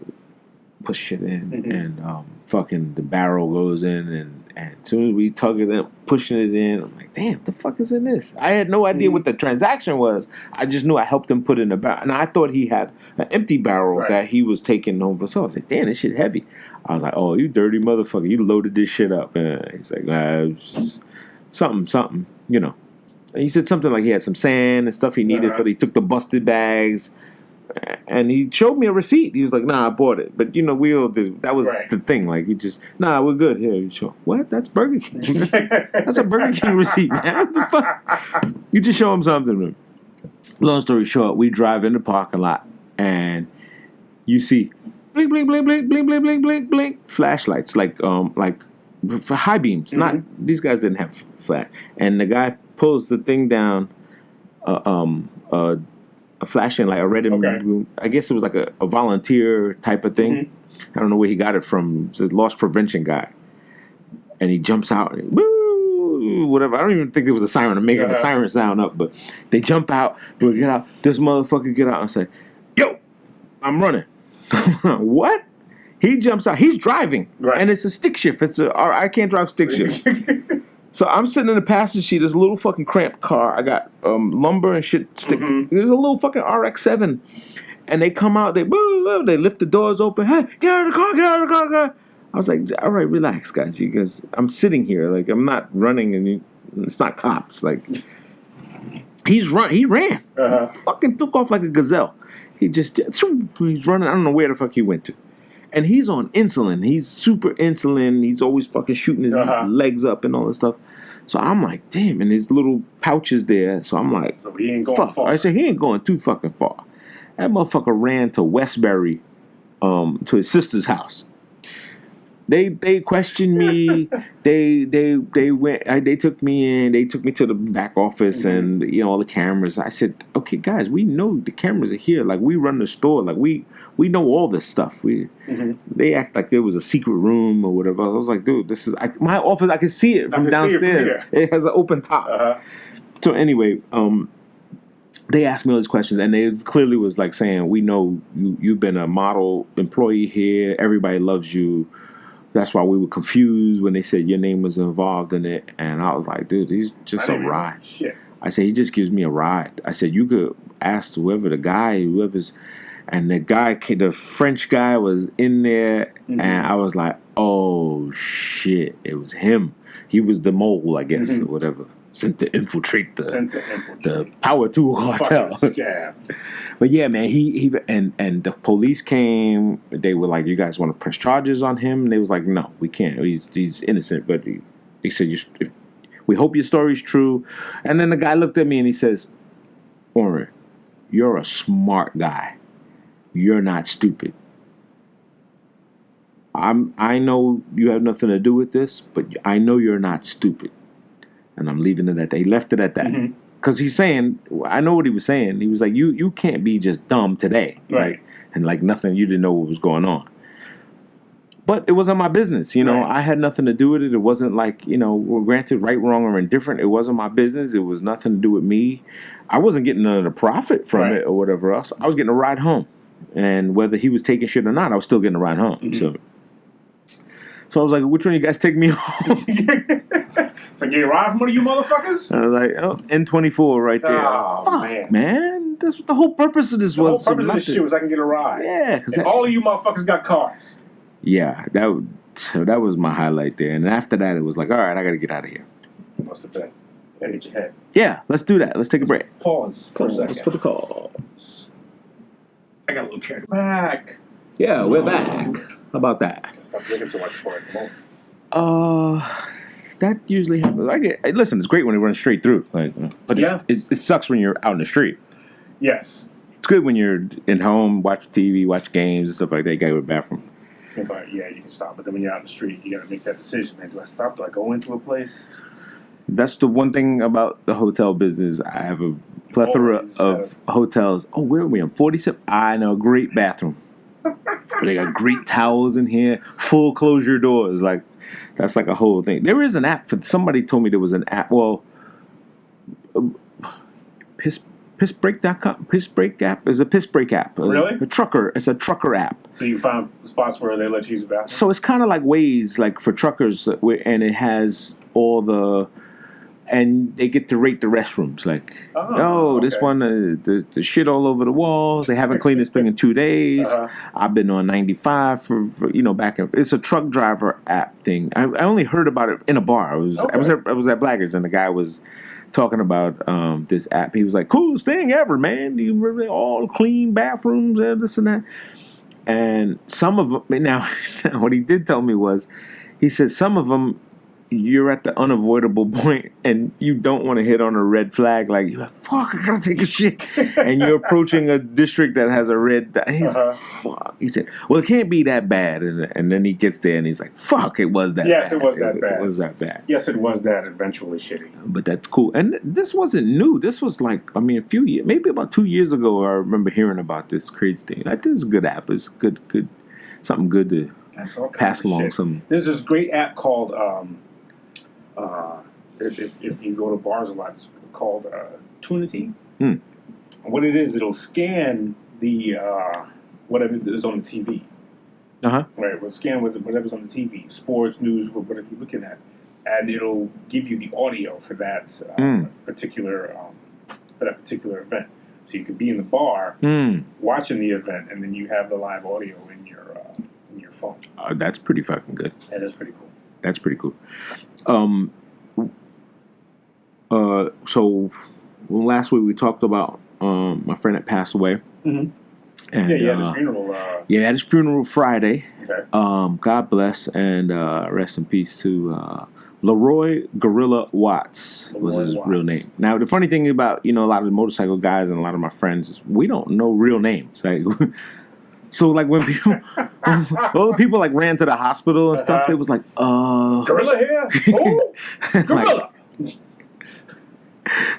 Speaker 1: push shit in, and fucking the barrel goes in, and as soon as we tug it up, pushing it in, I'm like, "Damn, the fuck is in this?" I had no idea what the transaction was. I just knew I helped him put in a barrel, and I thought he had an empty barrel that he was taking home for himself. I was like, "Damn, this shit heavy." I was like, "Oh, you dirty motherfucker, you loaded this shit up." And he's like, "It's just something, you know." And he said something like he had some sand and stuff he needed for. He took the busted bags, and he showed me a receipt. He was like, "Nah, I bought it." But we all did. That was the thing. Like he just, "Nah, we're good here." You show what? That's Burger King. That's a Burger King receipt, man. What the fuck? You just show him something. Long story short, we drive in the parking lot, and you see blink, blink, blink, blink, blink, blink, blink, blink, blink, flashlights, like for high beams. Not these guys didn't have flash. And the guy pulls the thing down, a flashing light, a red and blue. I guess it was like a volunteer type of thing. I don't know where he got it from. It's a loss prevention guy, and he jumps out. And, woo, whatever. I don't even think there was a siren. I'm making the siren sound up, but they jump out. We get out. This motherfucker get out and say, "Yo, I'm running." What? He jumps out. He's driving, and it's a stick shift. I can't drive stick shift. So I'm sitting in the passenger seat. This little fucking cramped car. I got lumber and shit. There's a little fucking RX-7, and they come out. They lift the doors open. Hey, get out of the car! Get out of the car! I was like, all right, relax, guys, because I'm sitting here. Like I'm not running, and it's not cops. Like he ran. Fucking took off like a gazelle. He's running. I don't know where the fuck he went to. And he's on insulin. He's super insulin. He's always fucking shooting his legs up and all this stuff. So I'm like, damn. And his little pouch is there. So I'm like,
Speaker 2: so he ain't going far.
Speaker 1: I said, he ain't going too fucking far. That motherfucker ran to Westbury, to his sister's house. They questioned me. They went. They took me in. They took me to the back office and all the cameras. I said, okay, guys, we know the cameras are here. Like we run the store. Like we know all this stuff. They act like there was a secret room or whatever. I was like, dude, this is my office. I can see it from downstairs. It has an open top. So anyway, they asked me all these questions, and they clearly was like saying, we know you've been a model employee here. Everybody loves you. That's why we were confused when they said your name was involved in it. And I was like, dude, he's just a ride.
Speaker 2: Shit.
Speaker 1: I said, he just gives me a ride. I said, you could ask whoever's, and the French guy was in there, and I was like, oh shit, it was him. He was the mole, I guess, or whatever. Sent to infiltrate the Power Tool cartel. But yeah, man, he and the police came. They were like, "You guys want to press charges on him?" And they was like, "No, we can't. He's innocent." But they said, "We hope your story's true." And then the guy looked at me and he says, "Oren, you're a smart guy. You're not stupid. I know you have nothing to do with this, but I know you're not stupid." And I'm leaving it at that. He left it at that. Because he's saying, I know what he was saying. He was like, you can't be just dumb today. Right. And like nothing, you didn't know what was going on. But it wasn't my business. I had nothing to do with it. It wasn't like, granted, right, wrong, or indifferent. It wasn't my business. It was nothing to do with me. I wasn't getting none of the profit from it or whatever else. I was getting a ride home. And whether he was taking shit or not, I was still getting a ride home. So I was like, which one of you guys take me home?
Speaker 2: So get a ride from one of you motherfuckers?
Speaker 1: I was like, N24 right there.
Speaker 2: Oh,
Speaker 1: fuck, man. That's what the whole purpose of this was.
Speaker 2: The whole purpose of this shit was I can get a ride.
Speaker 1: Yeah.
Speaker 2: And all of you motherfuckers got cars.
Speaker 1: Yeah, that was my highlight there. And after that, it was like, all right, I got to get out of here.
Speaker 2: Must have been. Gotta get your head.
Speaker 1: Yeah, let's do that. Let's take a break.
Speaker 2: Pause for a second.
Speaker 1: Let's put the calls.
Speaker 2: I got a little carried back.
Speaker 1: Yeah, we're back. How about that?
Speaker 2: Stop drinking so much for it. Come on.
Speaker 1: That usually happens. Listen, it's great when it runs straight through. But it sucks when you're out in the street.
Speaker 2: Yes.
Speaker 1: It's good when you're in home, watch TV, watch games and stuff like that. You gotta go to the bathroom.
Speaker 2: Yeah, you can stop. But then when you're out in the street, you gotta make that decision, man. Do I stop? Do I go into a place?
Speaker 1: That's the one thing about the hotel business. I have a plethora of hotels. Oh, where are we on 47? I know, great bathroom. They got great towels in here, full closure doors. Like, that's like a whole thing. There is an app for. Somebody told me there was an app. Well, pissbreak.com. Pissbreak app is a pissbreak app.
Speaker 2: Really?
Speaker 1: It's a trucker app.
Speaker 2: So you found spots where they let you use the bathroom?
Speaker 1: So it's kind of like Waze, like for truckers, and it has all the. And they get to rate the restrooms. Like, this one, the shit all over the walls. They haven't cleaned this thing in 2 days. I've been on 95 for back in. It's a truck driver app thing. I only heard about it in a bar. I was at Blackers, and the guy was talking about this app. He was like, coolest thing ever, man. You really all clean bathrooms and this and that. And some of them, now what he did tell me was, he said some of them, you're at the unavoidable point and you don't want to hit on a red flag, like, you're like, fuck, I gotta take a shit. And you're approaching a district that has a red, fuck. He said, well, it can't be that bad. And then he gets there and he's like, fuck, it was that bad.
Speaker 2: Yes, it was that bad.
Speaker 1: It was that bad.
Speaker 2: Yes, it was that eventually shitty.
Speaker 1: But that's cool. And this wasn't new. This was like, I mean, a few years, maybe about 2 years ago, I remember hearing about this crazy thing. Like, this is a good app. It's good, something good to pass along.
Speaker 2: There's this great app called, if you go to bars a lot, it's called Tunity. What it is, it'll scan the whatever is on the TV. Right, it'll scan whatever's on the TV, sports, news, whatever you're looking at, and it'll give you the audio for that particular event. So you could be in the bar watching the event, and then you have the live audio in your phone.
Speaker 1: That's pretty fucking good.
Speaker 2: That is pretty cool.
Speaker 1: That's pretty cool. So last week we talked about my friend that passed away. And,
Speaker 2: yeah, he had his funeral.
Speaker 1: Yeah, had his funeral Friday.
Speaker 2: Okay.
Speaker 1: God bless and rest in peace to Leroy Gorilla Watts was his real name. Now the funny thing about a lot of the motorcycle guys and a lot of my friends is we don't know real names. Like, so like when all the people like ran to the hospital and stuff, they was like,
Speaker 2: Gorilla here? Oh, Gorilla.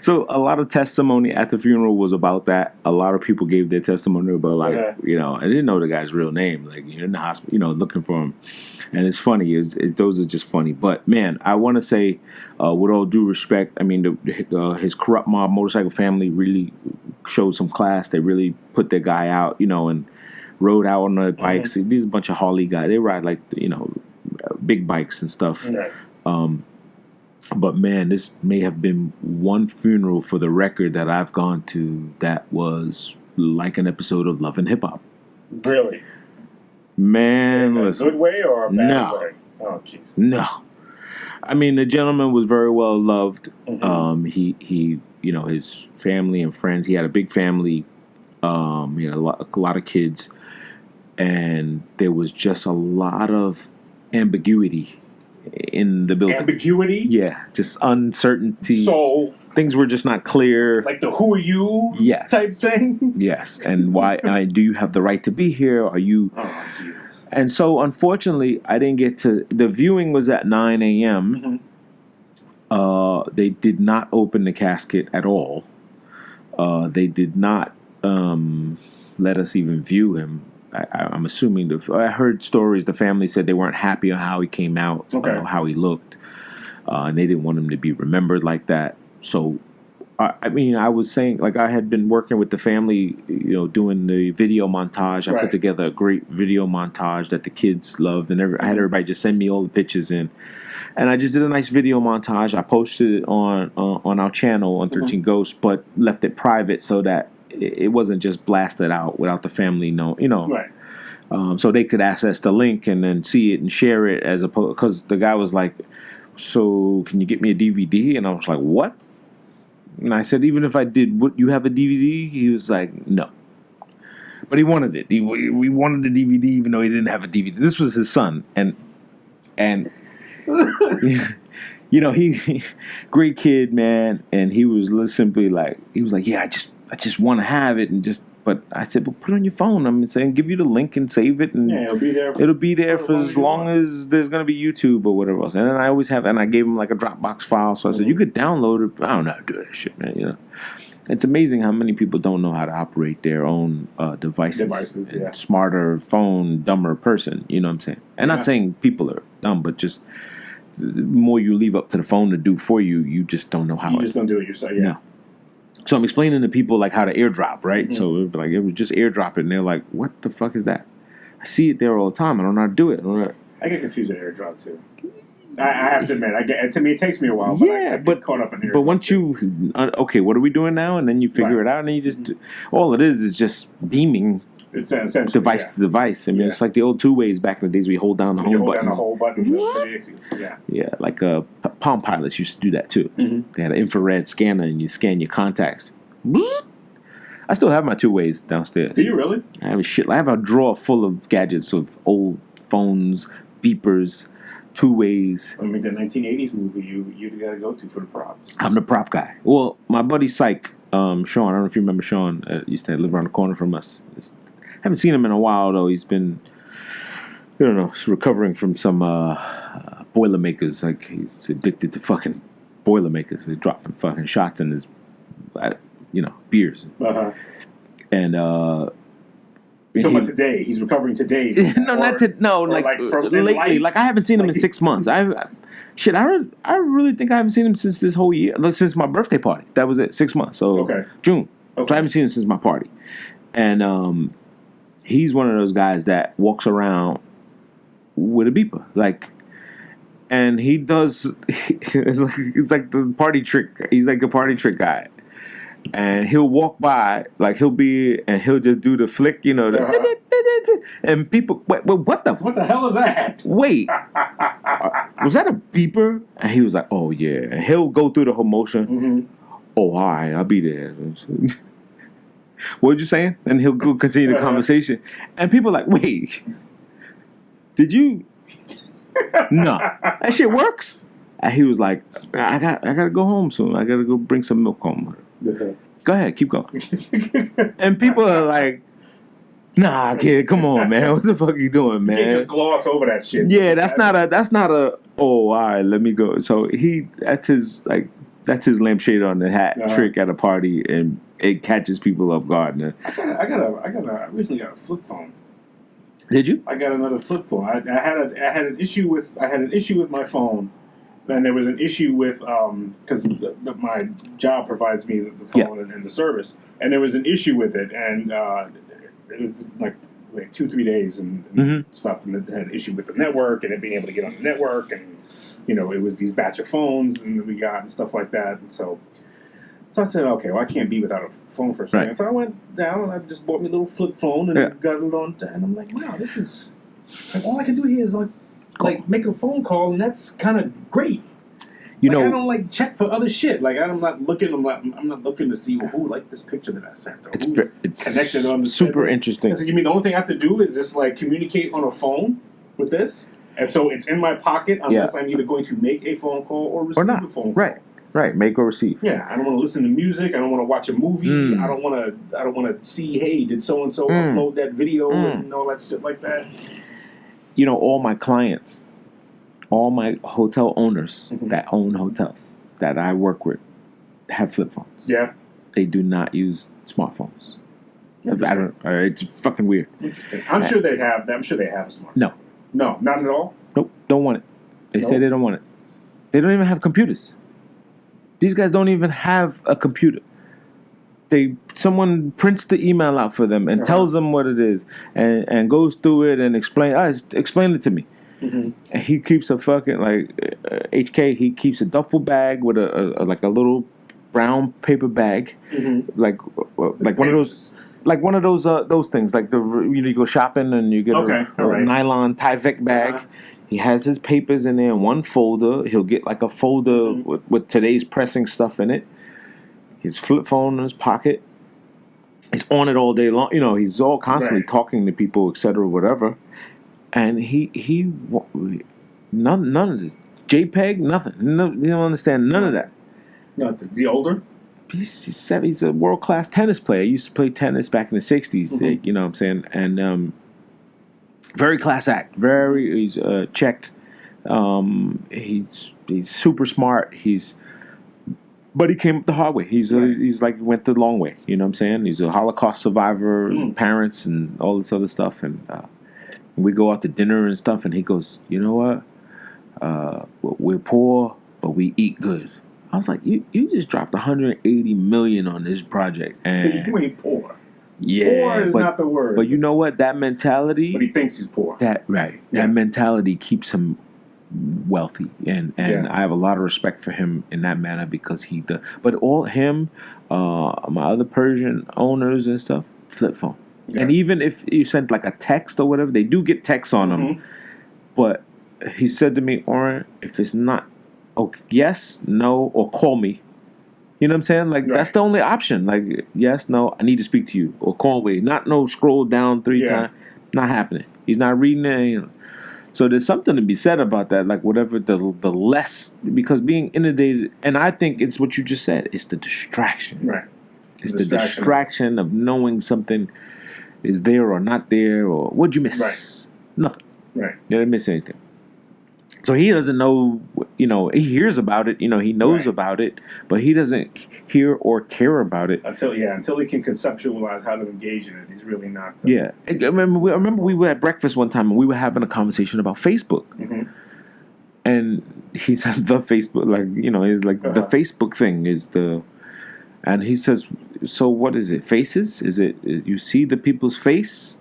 Speaker 1: So a lot of testimony at the funeral was about that. A lot of people gave their testimony about I didn't know the guy's real name. Like, you're in the hospital, looking for him. And it's funny. Those are just funny. But man, I want to say, with all due respect, I mean, his corrupt mob motorcycle family really showed some class. They really put their guy out, and rode out on the bikes. These are a bunch of Harley guys. They ride like big bikes and stuff. But man, this may have been one funeral for the record that I've gone to that was like an episode of Love and Hip Hop.
Speaker 2: Really?
Speaker 1: Man,
Speaker 2: in a
Speaker 1: listen.
Speaker 2: good way or a bad way? Oh, jeez.
Speaker 1: No. I mean, the gentleman was very well loved. He his family and friends. He had a big family. He had a lot of kids, and there was just a lot of ambiguity in the building.
Speaker 2: Ambiguity?
Speaker 1: Yeah, just uncertainty.
Speaker 2: So
Speaker 1: things were just not clear.
Speaker 2: Like the "who are you" type thing?
Speaker 1: Yes, and why do you have the right to be here? Are you...
Speaker 2: Oh, Jesus.
Speaker 1: And so, unfortunately, I didn't get to... The viewing was at 9 a.m. They did not open the casket at all. They did not let us even view him. I'm assuming I heard stories. The family said they weren't happy on how he came out, how he looked, and they didn't want him to be remembered like that. So, I mean, I was saying, like, I had been working with the family, doing the video montage. I put together a great video montage that the kids loved, and I had everybody just send me all the pictures in, and I just did a nice video montage. I posted it on our channel on 13 Ghosts, but left it private so that it wasn't just blasted out without the family so they could access the link and then see it and share it, as opposed, because the guy was like, so can you get me a DVD? And I was like, what? And I said, even if I did, would you have a DVD? He was like, no. But he wanted it. We wanted the DVD even though he didn't have a DVD. This was his son, and he great kid, man, and he was simply like, yeah, I just want to have it, but I said, well, put it on your phone. I'm saying, give you the link and save it, and
Speaker 2: it'll be there.
Speaker 1: It'll be there for as long as there's gonna be YouTube or whatever else. And then I always have, and I gave him like a Dropbox file, so I said, you could download it. I don't know how to do that shit, man. It's amazing how many people don't know how to operate their own devices
Speaker 2: yeah.
Speaker 1: Smarter phone, dumber person. You know what I'm saying? And not saying people are dumb, but just the more you leave up to the phone to do for you, you just don't know how.
Speaker 2: You just don't do it yourself. Yeah.
Speaker 1: No. So I'm explaining to people like how to airdrop, right? So it was just airdrop it, and they're like, "What the fuck is that?" I see it there all the time. I don't know how to do it.
Speaker 2: I get confused with airdrop too. I have to admit, to me it takes me a while. But I get caught up in airdrop.
Speaker 1: But once you what are we doing now? And then you figure it out, and then you just all it is just beaming.
Speaker 2: It's essentially
Speaker 1: device to device. I mean, it's like the old two ways back in the days where you hold down the home button.
Speaker 2: Hold down the whole button.
Speaker 1: Yeah, like a Palm Pilots used to do that too.
Speaker 2: Mm-hmm.
Speaker 1: They had an infrared scanner, and you scan your contacts. I still have my 2-ways downstairs.
Speaker 2: Do you really?
Speaker 1: I have I have a drawer full of gadgets of old phones, beepers, 2-ways.
Speaker 2: I mean, the 1980s movie you got to go to for the props.
Speaker 1: I'm the prop guy. Well, my buddy Syke, Sean, I don't know if you remember Sean, used to live around the corner from us. Haven't seen him in a while, though. He's been, I don't know, he's recovering from some Boilermakers. Like, he's addicted to fucking Boilermakers. They're dropping fucking shots in his, beers.
Speaker 2: Uh-huh.
Speaker 1: And,
Speaker 2: You're talking about today. He's recovering today.
Speaker 1: Like lately. Like, I haven't seen him in 6 months. I really think I haven't seen him since this whole year. Like, since my birthday party. That was it, 6 months. So, June. Okay. So I haven't seen him since my party. And he's one of those guys that walks around with a beeper. Like, and he does, it's like the party trick. He's like the party trick guy. And he'll walk by, like he'll just do the flick, and people, wait, what
Speaker 2: the hell is that?
Speaker 1: Wait, was that a beeper? And he was like, oh yeah. And he'll go through the whole motion.
Speaker 2: Mm-hmm.
Speaker 1: Oh, all right, I'll be there. What were you saying? And he'll go continue the conversation. And people are like, wait, did you? No, that shit works. And he was like, I gotta go home soon. I gotta go bring some milk home. Go ahead, keep going. And people are like, nah, kid, come on, man. What the fuck are you doing, man?
Speaker 2: You can't just gloss over that shit.
Speaker 1: Yeah, that's not a oh, all right, let me go. So that's his lampshade on the hat trick at a party, and it catches people off guard.
Speaker 2: I recently got a flip phone.
Speaker 1: Did you?
Speaker 2: I got another flip phone. I had an issue with my phone. And there was an issue with because my job provides me the phone and the service, and there was an issue with it, and it was like 2-3 days and stuff, and it had an issue with the network and it being able to get on the network, and it was these batch of phones and we got and stuff like that, and so I said, okay, well I can't be without a phone for a second, so I went down and I just bought me a little flip phone and got it on, and I'm like, wow, this is like all I can do here is like make a phone call, and that's kind of great. I don't check for other shit. Like I'm not looking to see who liked this picture that I sent, or who's connected on the
Speaker 1: super interesting.
Speaker 2: So you mean the only thing I have to do is just communicate on a phone with this, and so it's in my pocket unless I'm either going to make a phone call or receive a phone call.
Speaker 1: Right, make or receive.
Speaker 2: Yeah, I don't want to listen to music. I don't want to watch a movie. I don't want to see, hey, did so and so upload that video and all that shit like that.
Speaker 1: All my clients, all my hotel owners that own hotels that I work with have flip phones.
Speaker 2: Yeah.
Speaker 1: They do not use smartphones. It's fucking weird.
Speaker 2: Interesting. I'm sure they have a smartphone.
Speaker 1: No.
Speaker 2: No, not at all?
Speaker 1: Nope, don't want it. They say they don't want it. They don't even have computers. These guys don't even have a computer. Someone prints the email out for them and tells them what it is and goes through it and explain it to me. Mm-hmm. And he keeps a fucking HK. He keeps a duffel bag with a little brown paper bag, like one of those things like you go shopping and you get a nylon Tyvek bag. He has his papers in there in one folder. He'll get like a folder with today's pressing stuff in it. His flip phone in his pocket. He's on it all day long. He's all constantly talking to people, etc., whatever. And he none of this. JPEG, nothing. No, you don't understand none of that.
Speaker 2: Nothing. The older?
Speaker 1: He's a world-class tennis player. He used to play tennis back in the 60s, you know what I'm saying? And very class act. He's Czech. He's super smart. But he came up the hard way. He's went the long way. You know what I'm saying? He's a Holocaust survivor, parents, and all this other stuff. And we go out to dinner and stuff, and he goes, you know what? We're poor, but we eat good. I was like, you just dropped $180 million on this project, and
Speaker 2: so you ain't poor.
Speaker 1: Yeah,
Speaker 2: poor is not the word.
Speaker 1: But you know what? That mentality.
Speaker 2: But he thinks he's poor.
Speaker 1: That mentality keeps him wealthy, and I have a lot of respect for him in that manner because he does. But all him, my other Persian owners and stuff, flip phone. Yeah. And even if you sent like a text or whatever, they do get texts on them. But he said to me, Oren, if it's not oh, yes, no, or call me. You know what I'm saying? Like, that's the only option. Like, yes, no, I need to speak to you, or call me. Not no scroll down 3 times. Not happening. He's not reading it. You know. So there's something to be said about that. Like, whatever the less, because being inundated, and I think it's what you just said. It's the distraction.
Speaker 2: Right.
Speaker 1: It's the distraction of knowing something is there or not there, or what'd you miss?
Speaker 2: Right.
Speaker 1: Nothing.
Speaker 2: Right.
Speaker 1: You didn't miss anything. So he doesn't know, you know, he hears about it, you know, he knows about it, but he doesn't hear or care about it.
Speaker 2: Until he can conceptualize how to engage in it, he's really not.
Speaker 1: Yeah. I remember we were at breakfast one time and we were having a conversation about Facebook.
Speaker 2: Mm-hmm.
Speaker 1: And he said the Facebook, like, you know, it's like the Facebook thing is the, and he says, so what is it? Faces? Is it, you see the people's face?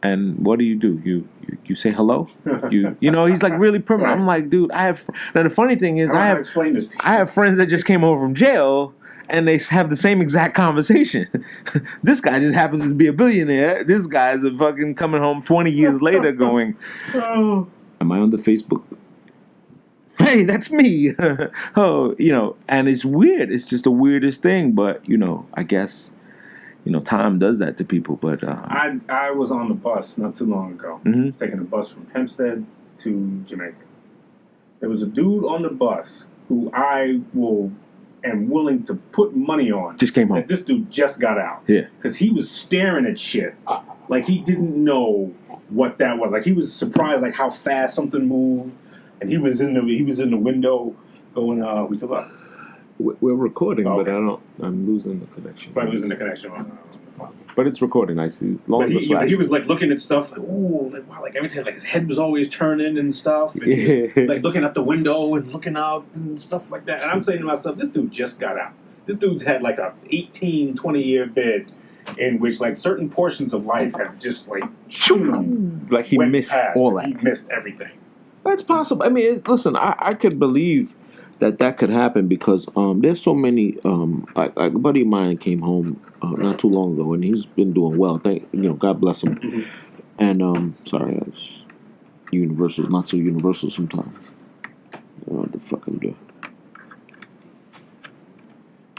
Speaker 1: And what do? You say hello? You know, he's like really primitive. I'm like, dude, I have. Now the funny thing is, I have friends that just came over from jail, and they have the same exact conversation. This guy just happens to be a billionaire. This guy's a fucking coming home 20 years later, going, "Oh, am I on the Facebook? Hey, that's me." Oh, you know, and it's weird. It's just the weirdest thing, but you know, I guess. You know, time does that to people, but...
Speaker 2: I was on the bus not too long ago.
Speaker 1: Mm-hmm.
Speaker 2: Taking a bus from Hempstead to Jamaica. There was a dude on the bus who I am willing to put money on.
Speaker 1: Just came home.
Speaker 2: That this dude just got out.
Speaker 1: Yeah.
Speaker 2: Because he was staring at shit. Like he didn't know what that was. Like he was surprised like how fast something moved. And he was in the window going, we still up?
Speaker 1: We're recording, but I'm losing the connection.
Speaker 2: Probably losing the connection on the phone.
Speaker 1: But it's recording, I see.
Speaker 2: But he was like looking at stuff, like, ooh, like, wow, like everything, like his head was always turning and stuff. And he was, like looking out the window and looking out and stuff like that. And I'm saying to myself, this dude just got out. This dude's had like a 18, 20-year bid in which like certain portions of life have just like
Speaker 1: he missed all that.
Speaker 2: He missed everything.
Speaker 1: That's possible. I mean, listen, I could believe that could happen because there's so many. A buddy of mine came home not too long ago, and he's been doing well. God bless him.
Speaker 2: Mm-hmm.
Speaker 1: And sorry, Universal's not so universal sometimes. What the fuck I'm doing?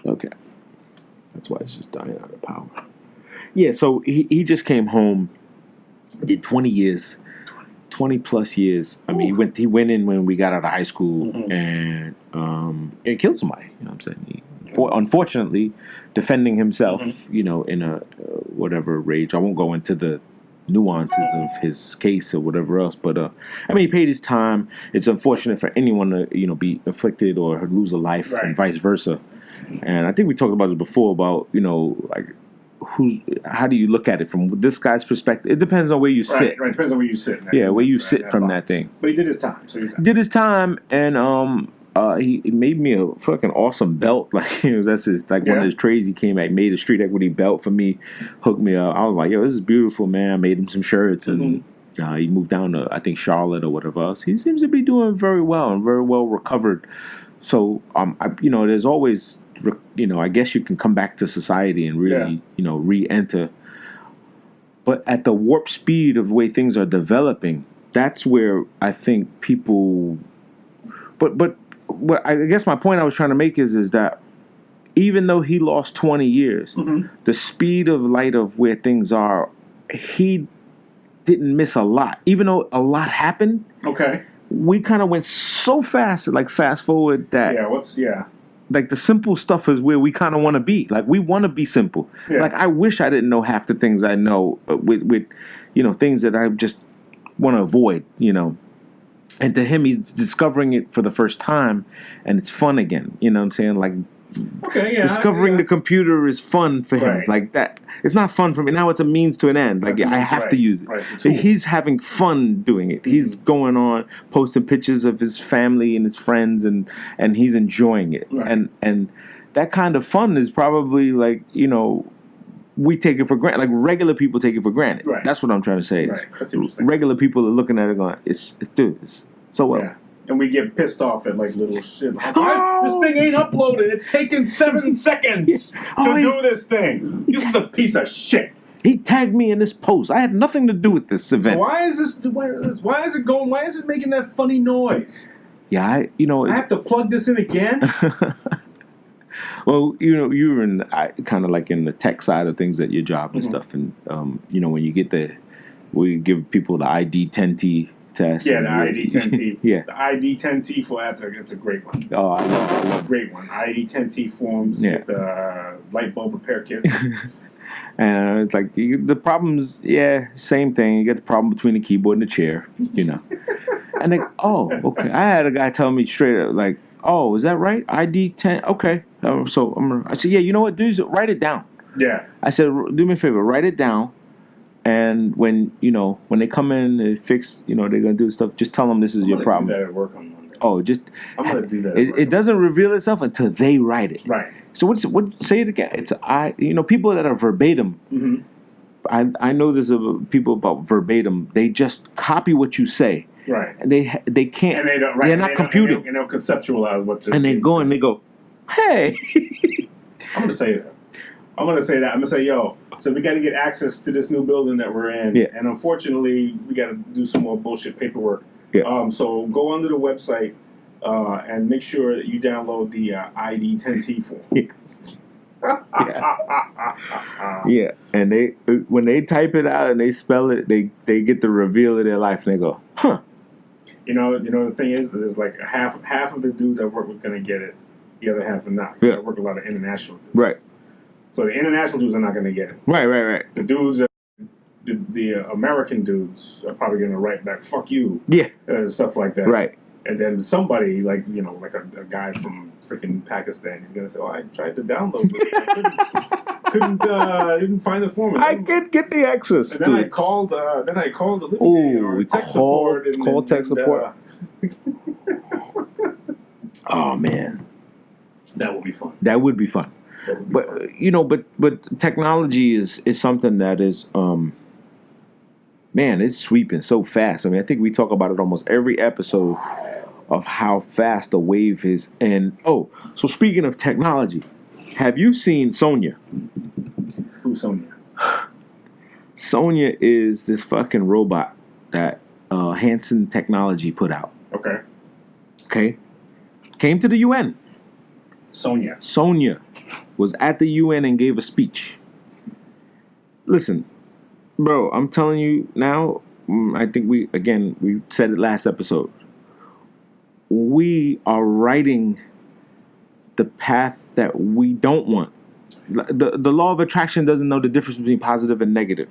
Speaker 1: Okay, that's why it's just dying out of power. Yeah, so he just came home, did 20 years. 20 plus years. I mean, he went in when we got out of high school and killed somebody. You know what I'm saying? Unfortunately, defending himself, you know, in a whatever rage. I won't go into the nuances of his case or whatever else, but I mean, he paid his time. It's unfortunate for anyone to be afflicted or lose a life, and vice versa. And I think we talked about it before about like. How do you look at it from this guy's perspective? It depends on where you sit.
Speaker 2: Right, depends on where you sit.
Speaker 1: Where you sit from that thing.
Speaker 2: But he did his time.
Speaker 1: Did his time, and he made me a fucking awesome belt. Like that's one of his trades. He came back, made a street equity belt for me, hooked me up. I was like, yo, this is beautiful, man. I made him some shirts, and he moved down to I think Charlotte or whatever else. He seems to be doing very well and very well recovered. So there's always. I guess you can come back to society and really, re-enter. But at the warp speed of the way things are developing, that's where I think people. But I guess my point I was trying to make is that even though he lost 20 years, the speed of light of where things are, he didn't miss a lot. Even though a lot happened, we kind of went so fast, like fast forward that. Like the simple stuff is where we kind of want to be. Like we want to be simple. Yeah. Like I wish I didn't know half the things I know with things that I just want to avoid. And to him, he's discovering it for the first time, and it's fun again. You know what I'm saying? Like discovering the computer is fun for him. Right. Like that, it's not fun for me now. It's a means to an end. Like I have to use it. Right. So he's having fun doing it. He's going on posting pictures of his family and his friends, and he's enjoying it. Right. And that kind of fun is probably like we take it for granted. Like regular people take it for granted. Right. That's what I'm trying to say. Right. Regular people are looking at it going, it's so well.
Speaker 2: Yeah. And we get pissed off at like little shit. Like, this thing ain't uploaded. It's taken 7 seconds to do this thing. This is a piece of shit.
Speaker 1: He tagged me in this post. I had nothing to do with this event.
Speaker 2: So why is it making that funny noise?
Speaker 1: Yeah,
Speaker 2: I have to plug this in again.
Speaker 1: Well, you're in kind of like in the tech side of things at your job and stuff, and when you get we give people the ID10T test.
Speaker 2: Yeah, the ID10T.
Speaker 1: Yeah,
Speaker 2: the ID10T for that's a great one.
Speaker 1: Oh, I love that.
Speaker 2: Great one. ID10T forms. Yeah. Get the light bulb repair kit.
Speaker 1: And it's like the problems. Yeah, same thing. You get the problem between the keyboard and the chair. And they, oh, okay. I had a guy tell me straight up, like, oh, is that right? ID10. Okay. So I said, yeah. You know what? Do write it down. Yeah. I said, do me a favor, write it down. And when they come in and fix, they're gonna do stuff. Just tell them this is your problem.
Speaker 2: Do that at work on Monday.
Speaker 1: Oh,
Speaker 2: I'm gonna do that.
Speaker 1: It doesn't reveal itself until they write it.
Speaker 2: Right.
Speaker 1: So what? Say it again. It's people that are verbatim. Mm-hmm. I know there's people about verbatim. They just copy what you say. Right. And they can't. And they don't. Right. They're not computing.
Speaker 2: They don't conceptualize what.
Speaker 1: And they go and they go, hey.
Speaker 2: I'm gonna say that. I'm gonna say, yo. So we got to get access to this new building that we're in, and unfortunately, we got to do some more bullshit paperwork. Yeah. So go onto the website and make sure that you download the ID10T form.
Speaker 1: Yeah. And when they type it out and they spell it, they get the reveal of their life, and they go, huh.
Speaker 2: The thing is, there's like half of the dudes I work with gonna get it, the other half are not. Yeah. I work with a lot of international dudes. Right. So the international dudes are not going to get it. Right. The dudes, the American dudes are probably going to write back, "Fuck you," stuff like that. Right. And then somebody like a guy from freaking Pakistan, he's going to say, "Oh, I tried to download this, I didn't find the form.
Speaker 1: I can't get the access."
Speaker 2: And then I called the tech support.
Speaker 1: Call tech support. Oh man,
Speaker 2: that would be fun.
Speaker 1: That would be fun. But but technology is something that is it's sweeping so fast. I mean, I think we talk about it almost every episode of how fast the wave is. And so speaking of technology, have you seen Sonia?
Speaker 2: Who's Sonia?
Speaker 1: Sonia is this fucking robot that Hanson Technology put out. Okay. Came to the UN. Sonia was at the UN and gave a speech. Listen, bro, I'm telling you now, I think we said it last episode. We are writing the path that we don't want. The law of attraction doesn't know the difference between positive and negative.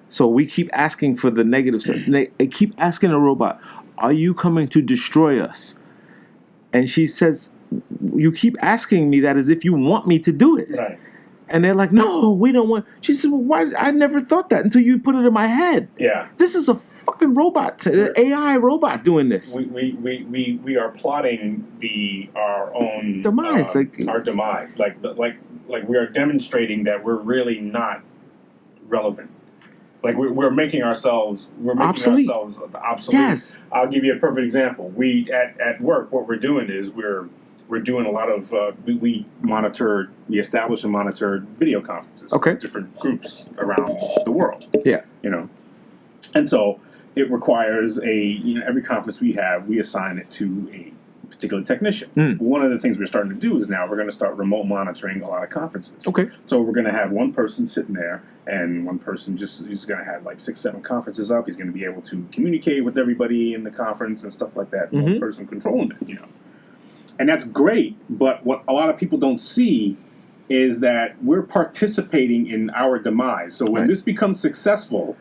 Speaker 1: So we keep asking for the negative stuff. They keep asking the robot, are you coming to destroy us? And she says, you keep asking me that as if you want me to do it. Right. And they're like, no, we don't want. She said, well, why? I never thought that until you put it in my head. Yeah. This is a fucking robot, an AI robot doing this.
Speaker 2: We are plotting our own
Speaker 1: demise,
Speaker 2: our demise. Like we are demonstrating that we're really not relevant. Like we're making ourselves obsolete. Yes. I'll give you a perfect example. We at work, what we're doing is we're doing a lot of we establish and monitor video conferences. Okay. For different groups around the world. Yeah. And so it requires every conference we have, we assign it to a particular technician. One of the things we're starting to do is now we're going to start remote monitoring a lot of conferences. Okay. So we're going to have one person sitting there, and one person he's going to have like 6-7 conferences up. He's going to be able to communicate with everybody in the conference and stuff like that. One person controlling it, And that's great, but what a lot of people don't see is that we're participating in our demise. So when this becomes successful,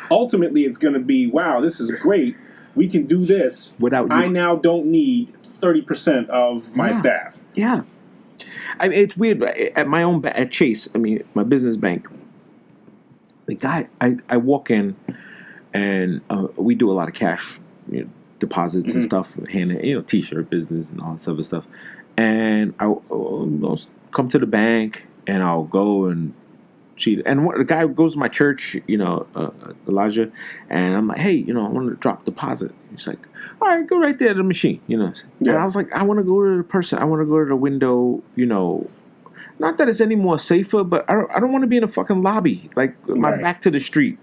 Speaker 2: ultimately it's going to be, wow, this is great. We can do this. Without you. I now don't need 30% of my staff.
Speaker 1: Yeah. I mean, it's weird. At Chase, my business bank, the guy, I walk in and we do a lot of cash, deposits and stuff, T-shirt business and all this other stuff. And I'll come to the bank and I'll go and cheat. And the guy goes to my church, Elijah, and I'm like, hey, I want to drop deposit. He's like, all right, go right there to the machine, Yeah. And I was like, I want to go to the person. I want to go to the window, Not that it's any more safer, but I don't want to be in a fucking lobby, like my back to the street,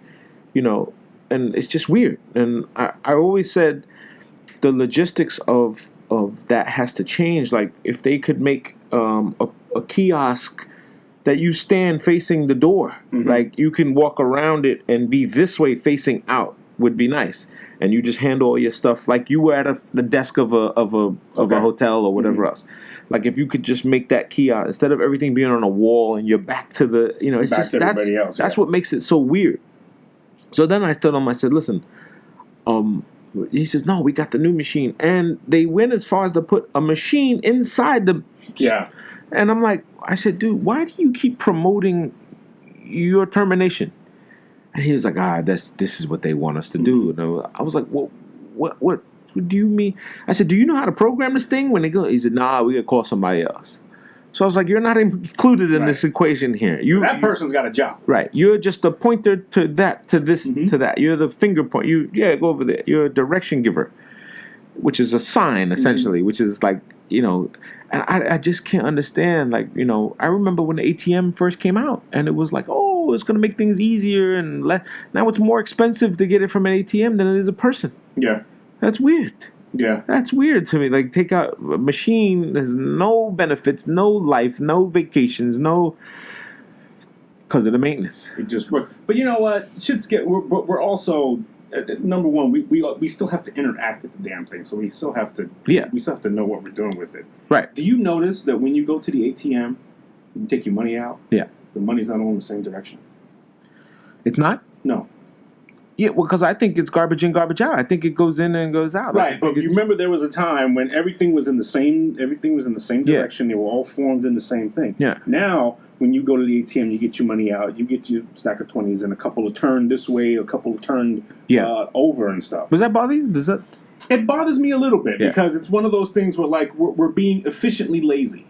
Speaker 1: And it's just weird. And I always said the logistics of that has to change. Like if they could make a kiosk that you stand facing the door, like you can walk around it and be this way facing out would be nice. And you just handle all your stuff like you were at the desk of a hotel or whatever else. Like if you could just make that kiosk instead of everything being on a wall and you're back to the it's
Speaker 2: back
Speaker 1: just
Speaker 2: to everybody else.
Speaker 1: That's what makes it so weird. So then I told him, I said, listen, he says, no, we got the new machine, and they went as far as to put a machine inside the And I'm like, I said, dude, why do you keep promoting your termination? And he was like, this is what they want us to do. And I was like, well, what do you mean? I said, do you know how to program this thing? When they go, he said, nah, we gotta call somebody else. So I was like, you're not included in this equation here.
Speaker 2: So that person's got a job.
Speaker 1: Right. You're just a pointer to that, to this, to that. You're the finger point. Go over there. You're a direction giver, which is a sign, essentially, which is like, and I just can't understand. Like, I remember when the ATM first came out, and it was like, oh, it's going to make things easier. And now it's more expensive to get it from an ATM than it is a person.
Speaker 2: Yeah.
Speaker 1: That's weird.
Speaker 2: Yeah.
Speaker 1: That's weird to me. Like, take out a machine, there's no benefits, no life, no vacations, no... Because of the maintenance.
Speaker 2: It just works. But you know what? We're also... number one, we still have to interact with the damn thing, so we still have to...
Speaker 1: Yeah.
Speaker 2: We still have to know what we're doing with it.
Speaker 1: Right.
Speaker 2: Do you notice that when you go to the ATM, you take your money out?
Speaker 1: Yeah.
Speaker 2: The money's not all in the same direction?
Speaker 1: It's not?
Speaker 2: No.
Speaker 1: Yeah, well, because I think it's garbage in, garbage out. I think it goes in and goes out.
Speaker 2: Right, but you remember there was a time when everything was in the same direction. They were all formed in the same thing.
Speaker 1: Yeah.
Speaker 2: Now, when you go to the ATM, you get your money out, you get your stack of 20s, and a couple of turned this way, a couple of turned over and stuff.
Speaker 1: Does that bother you?
Speaker 2: It bothers me a little bit because it's one of those things where like we're being efficiently lazy.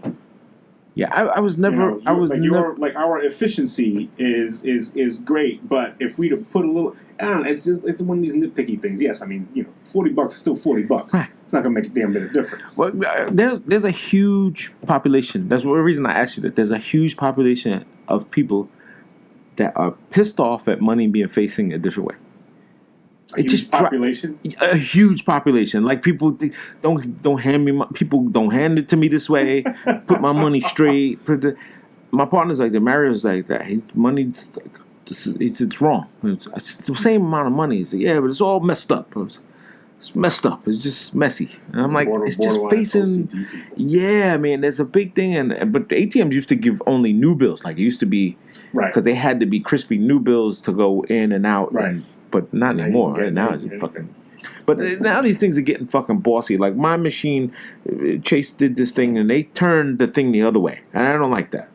Speaker 1: Yeah, I was never.
Speaker 2: Our efficiency is great, but if we'd have put a little, I don't know, it's one of these nitpicky things. Yes, I mean, $40 is still $40.
Speaker 1: Right.
Speaker 2: It's not gonna make a damn bit of difference.
Speaker 1: Well, there's a huge population. That's the reason I asked you that. There's a huge population of people that are pissed off at money being facing a different way.
Speaker 2: A huge population.
Speaker 1: A huge population. Like people don't hand me. People don't hand it to me this way. Put my money straight. My partner's like that. Mario's like that. Money. It's wrong. It's the same amount of money. He's like, yeah, but it's all messed up. It's messed up. It's just messy. And I'm like, it's just facing. OCD. Yeah, man. There's a big thing, but the ATMs used to give only new bills. Like it used to be, right? Because they had to be crispy new bills to go in and out.
Speaker 2: Right.
Speaker 1: But not anymore. Right now it's fucking. But now these things are getting fucking bossy. Like my machine, Chase did this thing and they turned the thing the other way, and I don't like that.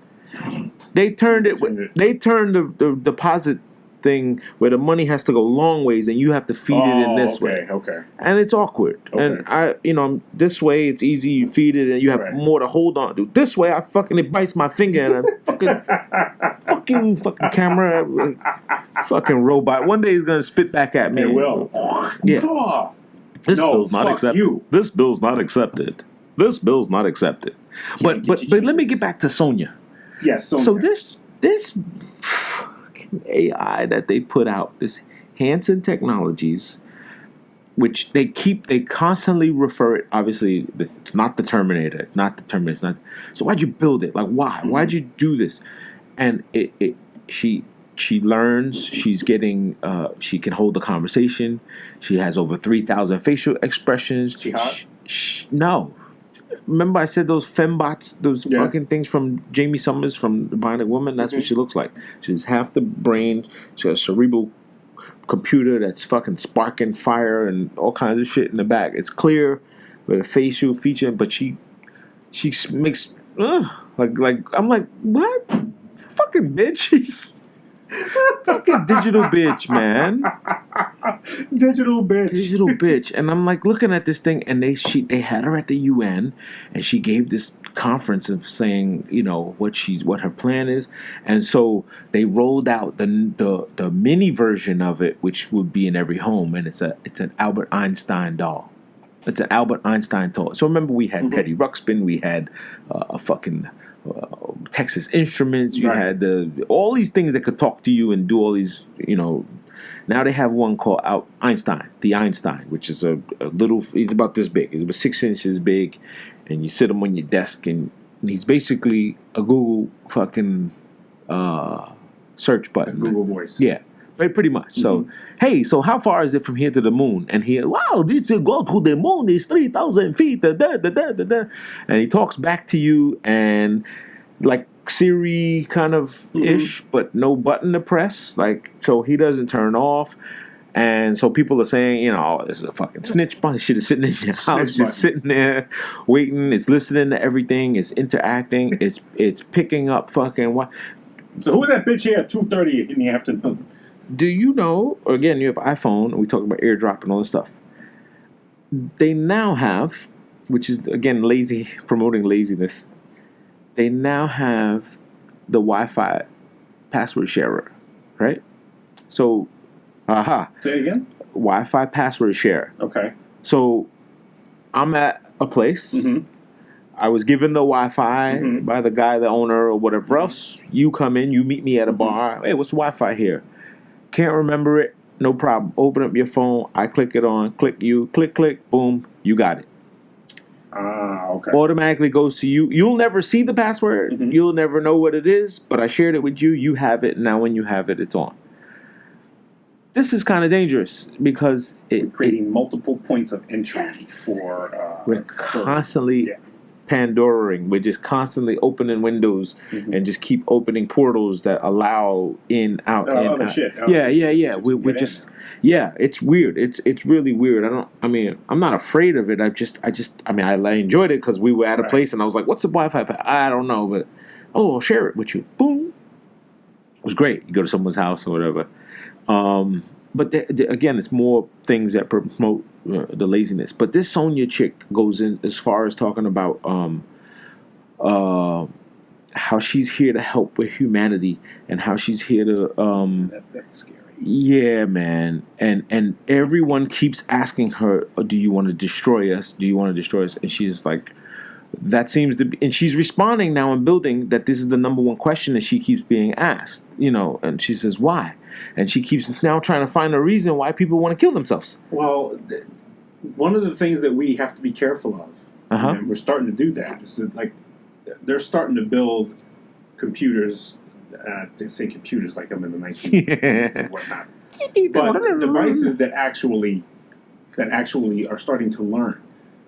Speaker 1: They turned it. They turned the deposit thing where the money has to go long ways and you have to feed it in this way. Okay. And it's awkward. Okay. And this way it's easy. You feed it and you have more to hold on to. This way, it bites my finger and fucking camera, fucking robot. One day he's gonna spit back at me.
Speaker 2: It will.
Speaker 1: Yeah. This bill's not accepted. This bill's not accepted. This bill's not accepted. But let me get back to Sonia.
Speaker 2: Yes. Sonia.
Speaker 1: So this AI that they put out, this Hanson Technologies, which they constantly refer it. Obviously, it's not the Terminator. It's not the Terminator. It's not. So why'd you build it? Like why? Mm-hmm. Why'd you do this? And she learns. She's getting. She can hold a conversation. She has over 3,000 facial expressions.
Speaker 2: She hot?
Speaker 1: No. Remember I said those fembots, those fucking things from Jamie Summers from The Bionic Woman? That's what she looks like. She's half the brain. She has a cerebral computer that's fucking sparking fire and all kinds of shit in the back. It's clear with a facial feature, but she makes like I'm like, what? Fucking bitch. Fucking digital bitch, man.
Speaker 2: Digital bitch.
Speaker 1: And I'm like looking at this thing, and they had her at the UN, and she gave this conference of saying, what her plan is, and so they rolled out the mini version of it, which would be in every home, and it's an Albert Einstein doll. It's an Albert Einstein doll. So remember, we had Teddy Ruxpin, we had a fucking. Texas Instruments. You had all these things that could talk to you and do all these, Now they have one called Einstein, the Einstein, which is a little. He's about this big. He's about 6 inches big, and you sit him on your desk, and he's basically a Google fucking search button.
Speaker 2: Google Voice.
Speaker 1: Yeah. Pretty much. So, hey, so how far is it from here to the moon? And he, wow, this to go to the moon is 3,000 feet. Da, da, da, da, da, da. And he talks back to you and like Siri kind of ish, but no button to press. Like, so he doesn't turn off. And so people are saying, oh, this is a fucking snitch button. Shit is sitting in your house, just sitting there waiting. It's listening to everything. It's interacting. It's picking up fucking what.
Speaker 2: So who's that bitch here at 2:30 in the afternoon?
Speaker 1: Do you know, again, you have iPhone, and we talk about AirDrop and all this stuff. They now have, which is, again, promoting laziness. They now have the Wi-Fi password sharer, right? So,
Speaker 2: Say it again?
Speaker 1: Wi-Fi password share.
Speaker 2: Okay.
Speaker 1: So, I'm at a place. I was given the Wi-Fi by the guy, the owner, or whatever else. You come in, you meet me at a bar. Hey, what's Wi-Fi here? Can't remember it, no problem. Open up your phone, I click it on, click, boom, you got it.
Speaker 2: Okay.
Speaker 1: Automatically goes to you. You'll never see the password, you'll never know what it is, but I shared it with you, you have it, and now when you have it, it's on. This is kind of dangerous because
Speaker 2: we're creating multiple points of entry for...
Speaker 1: we're constantly... Pandoring. We're just constantly opening windows and just keep opening portals that allow in, out, in,
Speaker 2: other
Speaker 1: out.
Speaker 2: Shit.
Speaker 1: Yeah. We're just, it's weird. It's really weird. I'm not afraid of it. I enjoyed it because we were at a place and I was like, what's the Wi-Fi? I don't know, but, I'll share it with you. Boom. It was great. You go to someone's house or whatever. But again, it's more things that promote the laziness. But this Sonia chick goes in as far as talking about how she's here to help with humanity and how she's here to...
Speaker 2: that's scary.
Speaker 1: Yeah, man. And everyone keeps asking her, do you want to destroy us? Do you want to destroy us? And she's like... That seems to be, and she's responding now and building that this is the number one question that she keeps being asked, and she says, why? And she keeps now trying to find a reason why people want to kill themselves.
Speaker 2: Well, one of the things that we have to be careful of, and we're starting to do that, is that, like, they're starting to build computers, to say computers like I'm in the 1980s and whatnot, but devices that actually are starting to learn.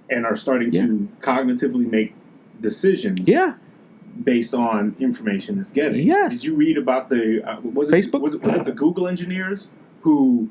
Speaker 2: And are starting to cognitively make decisions based on information it's getting.
Speaker 1: Yes.
Speaker 2: Did you read about the
Speaker 1: Facebook?
Speaker 2: Was it the Google engineers who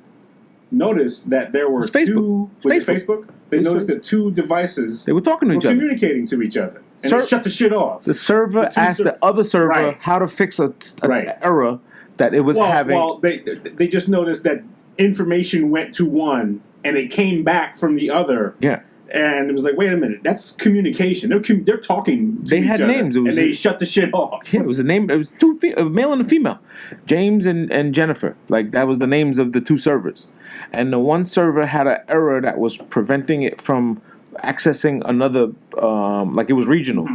Speaker 2: noticed that there were two? Was it Facebook? They noticed that two devices
Speaker 1: they were talking to each other,
Speaker 2: communicating to each other, and they shut the shit off.
Speaker 1: The server asked the other server how to fix an error that it was having.
Speaker 2: Well, they just noticed that information went to one and it came back from the other.
Speaker 1: Yeah.
Speaker 2: And it was like, wait a minute, that's communication. They're talking to each other.
Speaker 1: Names.
Speaker 2: And they shut the shit off.
Speaker 1: Yeah, it was a name. It was a male and a female. James and Jennifer. Like, that was the names of the two servers. And the one server had an error that was preventing it from accessing another, like it was regional.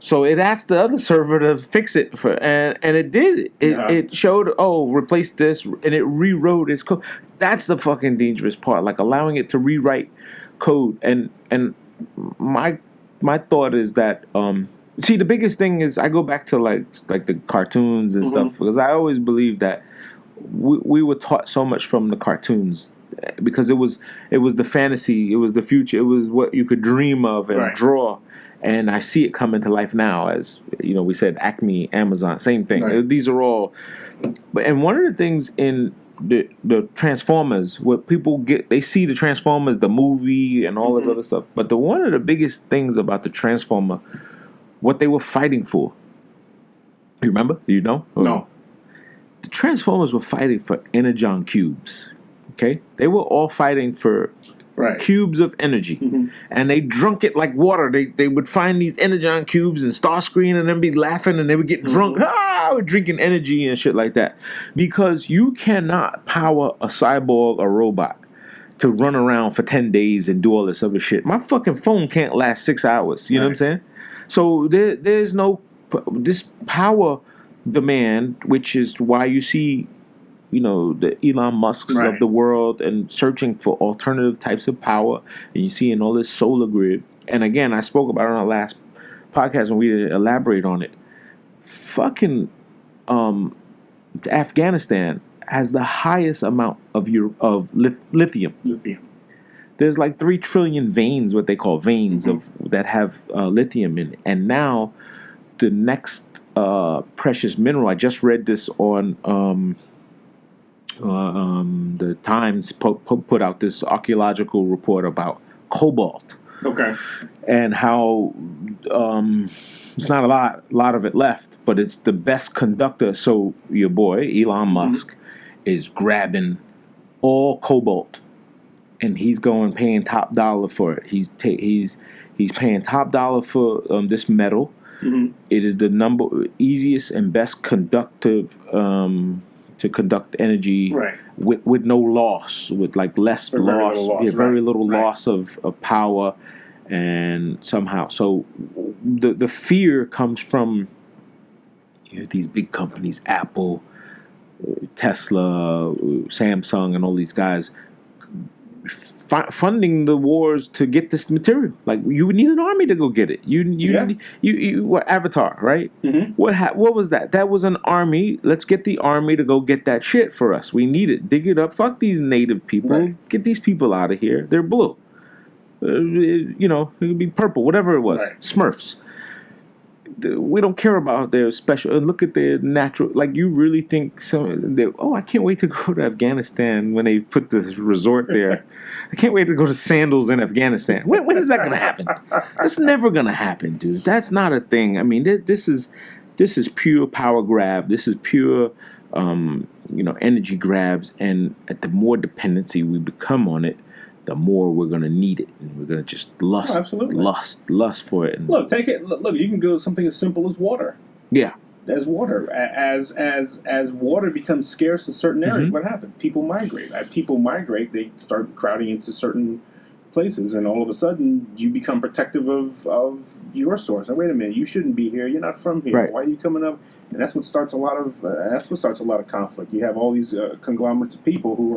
Speaker 1: So it asked the other server to fix it, and it did. It showed, replace this, and it rewrote its code. That's the fucking dangerous part, like allowing it to rewrite code. And my thought is that see, the biggest thing is I go back to like the cartoons and stuff, because I always believe that we were taught so much from the cartoons, because it was the fantasy, it was the future, it was what you could dream of and draw. And I see it come into life now, as we said, Acme, Amazon, same thing. These are all, and one of the things in the Transformers, what people get, they see the Transformers, the movie, and all this other stuff. But one of the biggest things about the Transformer, what they were fighting for. You remember? Do you know?
Speaker 2: No.
Speaker 1: The Transformers were fighting for energon cubes. Okay, they were all fighting for cubes of energy, and they drunk it like water. They would find these energon cubes and Starscream, and then be laughing, and they would get drunk. Drinking energy and shit like that, because you cannot power a cyborg, a robot, to run around for 10 days and do all this other shit. My fucking phone can't last 6 hours. You know what I'm saying? So there's no this power demand, which is why you see the Elon Musks of the world and searching for alternative types of power. And you see in all this solar grid. And again, I spoke about it on our last podcast when we didn't elaborate on it. Fucking Afghanistan has the highest amount of lithium. There's like 3 trillion veins, what they call veins, that have lithium in it. And now the next precious mineral, I just read this on the Times put out this archaeological report about cobalt.
Speaker 2: Okay.
Speaker 1: And how it's not a lot of it left, but it's the best conductor. So your boy Elon Musk is grabbing all cobalt, and he's paying top dollar for it. He's paying top dollar for this metal. It is the easiest and best conductive to conduct energy with no loss, with like less loss, very little loss of power, and somehow. So the fear comes from these big companies, Apple, Tesla, Samsung, and all these guys funding the wars to get this material. Like, you would need an army to go get it. What Avatar, right? What was that? That was an army. Let's get the army to go get that shit for us. We need it. Dig it up. Fuck these native people. Get these people out of here. They're blue. It could be purple, whatever it was. Smurfs. We don't care about their special. Look at their natural. Like, you really think I can't wait to go to Afghanistan when they put this resort there. I can't wait to go to Sandals in Afghanistan. When is that going to happen? That's never going to happen, dude. That's not a thing. I mean, this is pure power grab. This is pure, energy grabs. And the more dependency we become on it, the more we're going to need it. And we're going to just lust for it. And
Speaker 2: look, you can go something as simple as water.
Speaker 1: Yeah.
Speaker 2: As water. As water becomes scarce in certain areas, what happens? People migrate. As people migrate, they start crowding into certain places, and all of a sudden, you become protective of your source. Now, wait a minute, you shouldn't be here. You're not from here. Right. Why are you coming up? And that's what starts a lot of conflict. You have all these conglomerates of people who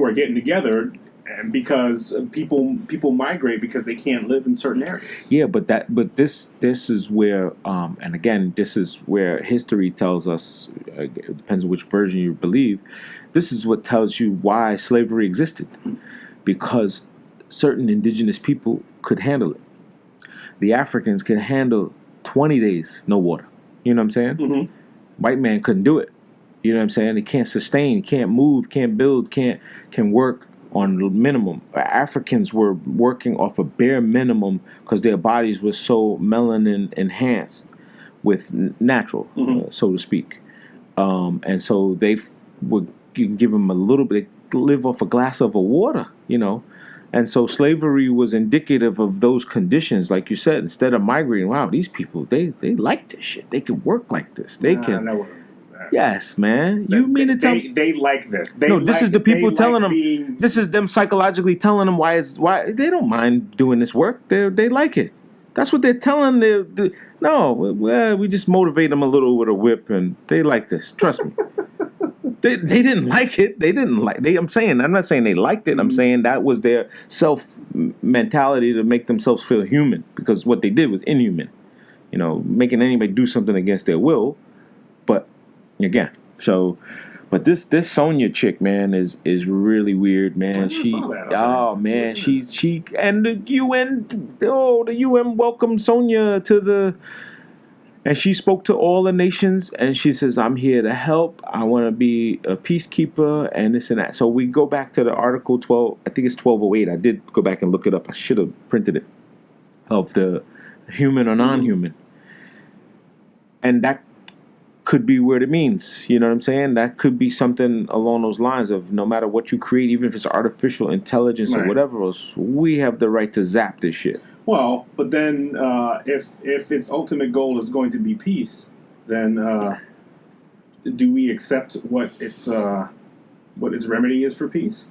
Speaker 2: are getting together. And because people migrate because they can't live in certain areas. Yeah, but this is where, and again, this is where history tells us. It depends on which version you believe. This is what tells you why slavery existed, because certain indigenous people could handle it. The Africans can handle 20 days no water. You know what I'm saying? White man couldn't do it. You know what I'm saying? They can't sustain, can't move, can't build, can work on minimum. Africans were working off a bare minimum because their bodies were so melanin enhanced with natural, so to speak. And so you can give them a little bit, they live off a glass of water, And so slavery was indicative of those conditions, like you said. Instead of migrating, wow, these people, they like this shit. They can work like this. They can. Yes, man. You mean to tell they like this?
Speaker 1: This is the people telling them. This is them psychologically telling them why they don't mind doing this work. They like it. That's what they're telling. We just motivate them a little with a whip, and they like this. Trust me. They didn't like it. I'm not saying they liked it. I'm saying that was their self mentality to make themselves feel human, because what they did was inhuman. Making anybody do something against their will. But again, but this Sonya chick, man, is really weird, man. She and the UN welcomed Sonya and she spoke to all the nations, and she says, I'm here to help. I want to be a peacekeeper, and this and that. So we go back to the Article 12, I think it's 1208. I did go back and look it up. I should have printed it, of the human or non-human. And that could be what it means. You know what I'm saying? That could be something along those lines of, no matter what you create, even if it's artificial intelligence or whatever else, we have the right to zap this shit. Well,
Speaker 2: but then if its ultimate goal is going to be peace, then do we accept what its remedy is for peace?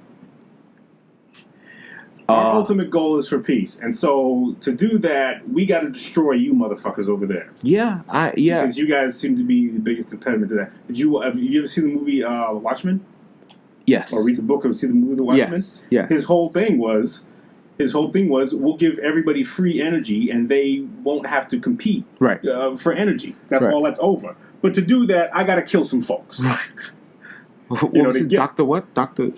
Speaker 2: Our ultimate goal is for peace, and so to do that, we got to destroy you motherfuckers over there.
Speaker 1: Yeah,
Speaker 2: because you guys seem to be the biggest impediment to that. Have you ever seen the movie Watchmen?
Speaker 1: Yes.
Speaker 2: Or read the book or see the movie The Watchmen?
Speaker 1: Yes.
Speaker 2: His whole thing was, we'll give everybody free energy, and they won't have to compete for energy. That's all that's over. But to do that, I got to kill some folks.
Speaker 1: Right. Dr. what? Dr.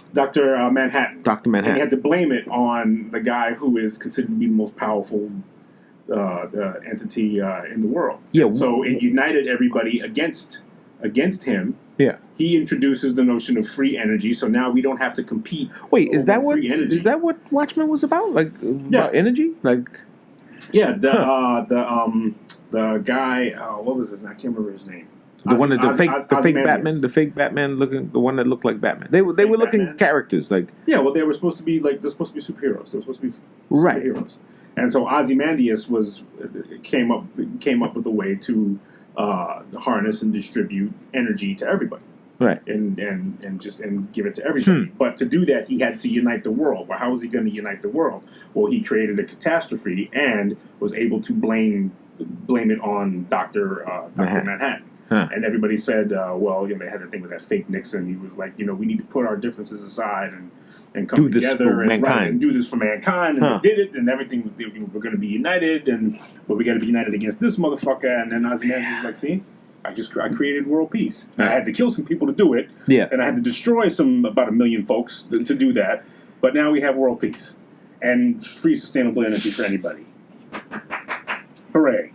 Speaker 2: Manhattan.
Speaker 1: Dr. Manhattan.
Speaker 2: And he had to blame it on the guy who is considered to be the most powerful entity in the world.
Speaker 1: Yeah.
Speaker 2: So it united everybody against him.
Speaker 1: Yeah.
Speaker 2: He introduces the notion of free energy, so now we don't have to compete.
Speaker 1: Wait, is that what Watchmen was about? Like about energy? Like
Speaker 2: the guy, what was his name? I can't remember his name.
Speaker 1: The fake Batman looking, the one that looked like Batman. They were looking characters like.
Speaker 2: Yeah, well, they're supposed to be superheroes. They're supposed to be superheroes. And so Ozymandias came up with a way to harness and distribute energy to everybody.
Speaker 1: Right.
Speaker 2: And give it to everybody. But to do that, he had to unite the world. Well, how was he going to unite the world? Well, he created a catastrophe and was able to blame it on Dr. Manhattan.
Speaker 1: Huh.
Speaker 2: And everybody said, they had the thing with that fake Nixon. He was like, we need to put our differences aside and come together and do this for mankind. And they did it, and everything, we're going to be united, but we got to be united against this motherfucker. And then Ozymandias was like, see, I created world peace. I had to kill some people to do it.
Speaker 1: Yeah.
Speaker 2: And I had to destroy about 1 million folks to do that. But now we have world peace and free sustainable energy for anybody. Hooray.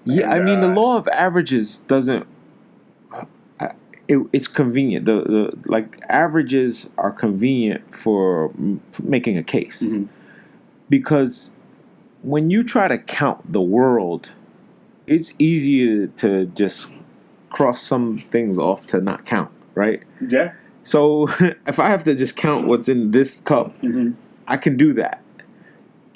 Speaker 1: Yeah, I mean the law of averages doesn't. It's convenient. The averages are convenient for making a case, because when you try to count the world, it's easier to just cross some things off to not count, right?
Speaker 2: Yeah.
Speaker 1: So if I have to just count what's in this cup, I can do that.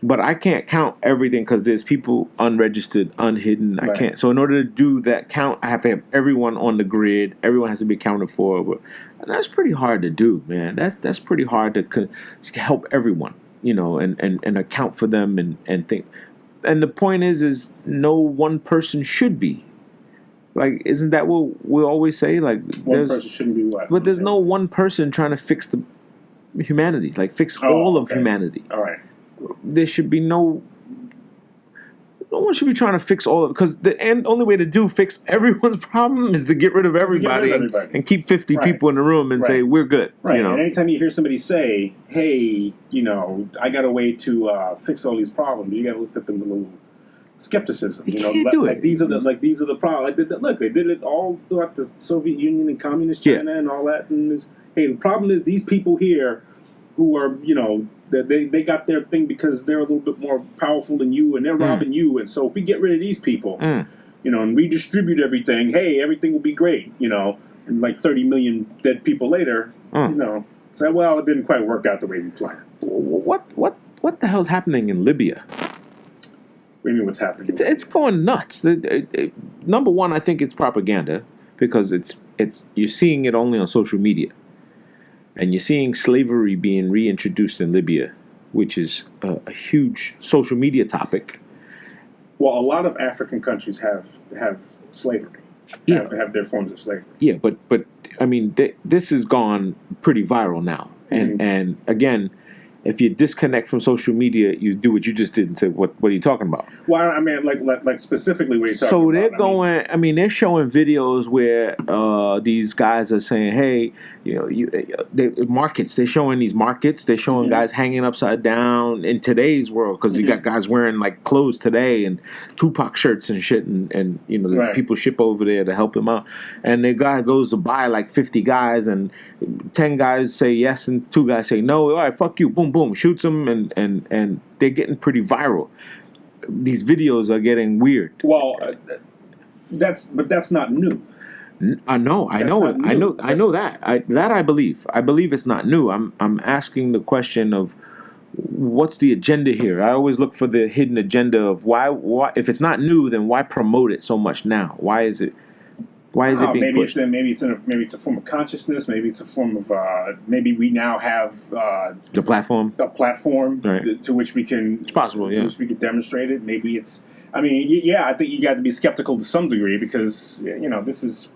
Speaker 1: But I can't count everything because there's people unregistered, unhidden. I can't. So in order to do that count, I have to have everyone on the grid. Everyone has to be accounted for. And that's pretty hard to do, man. That's pretty hard to help everyone, and account for them and think. And the point is no one person should be. Like, isn't that what we always say? Like,
Speaker 2: one person shouldn't be what?
Speaker 1: But there's no one person trying to fix the humanity. Like, fix all of humanity.
Speaker 2: All right.
Speaker 1: There should be no one should be trying to fix all of it, because the only way to fix everyone's problem is to get rid of everybody, and keep 50 people in the room and say we're good.
Speaker 2: Right. And anytime you hear somebody say, "Hey, I got a way to fix all these problems," you got to look at them with a little skepticism.
Speaker 1: You can't do it.
Speaker 2: These are the problems. Look, they did it all throughout the Soviet Union and Communist China and all that. And the problem is these people here who are they got their thing because they're a little bit more powerful than you, and they're robbing you. And so if we get rid of these people, and redistribute everything, hey, everything will be great. And like 30 million dead people later, say, well, it didn't quite work out the way we planned.
Speaker 1: What the hell's happening in Libya?
Speaker 2: What do you mean what's happening?
Speaker 1: It's going nuts. Number one, I think it's propaganda, because it's you're seeing it only on social media. And you're seeing slavery being reintroduced in Libya, which is a huge social media topic.
Speaker 2: Well, a lot of African countries have slavery. Have their forms of slavery.
Speaker 1: Yeah, but I mean, this has gone pretty viral now. And again, if you disconnect from social media, you do what you just did and say, what are you talking about?
Speaker 2: Well, I mean, like specifically what you're talking about.
Speaker 1: So they're going, they're showing videos where these guys are saying, hey, markets, they're showing these markets, they're showing guys hanging upside down in today's world, because you got guys wearing like clothes today and Tupac shirts and shit, and people ship over there to help them out. And the guy goes to buy like 50 guys, and 10 guys say yes and 2 guys say no. All right, fuck you, boom, boom, shoots them, and they're getting pretty viral. These videos are getting weird.
Speaker 2: Well, that's not new.
Speaker 1: I know that. I believe. I believe it's not new. I'm asking the question of what's the agenda here. I always look for the hidden agenda of why if it's not new, then why promote it so much now? Why is it? Why is it being pushed?
Speaker 2: Maybe it's a form of consciousness. Maybe it's a form of maybe we now have
Speaker 1: the platform,
Speaker 2: right, to which we can.
Speaker 1: It's possible,
Speaker 2: to which we can demonstrate it. Maybe it's. I mean, yeah, I think you got to be skeptical to some degree because this is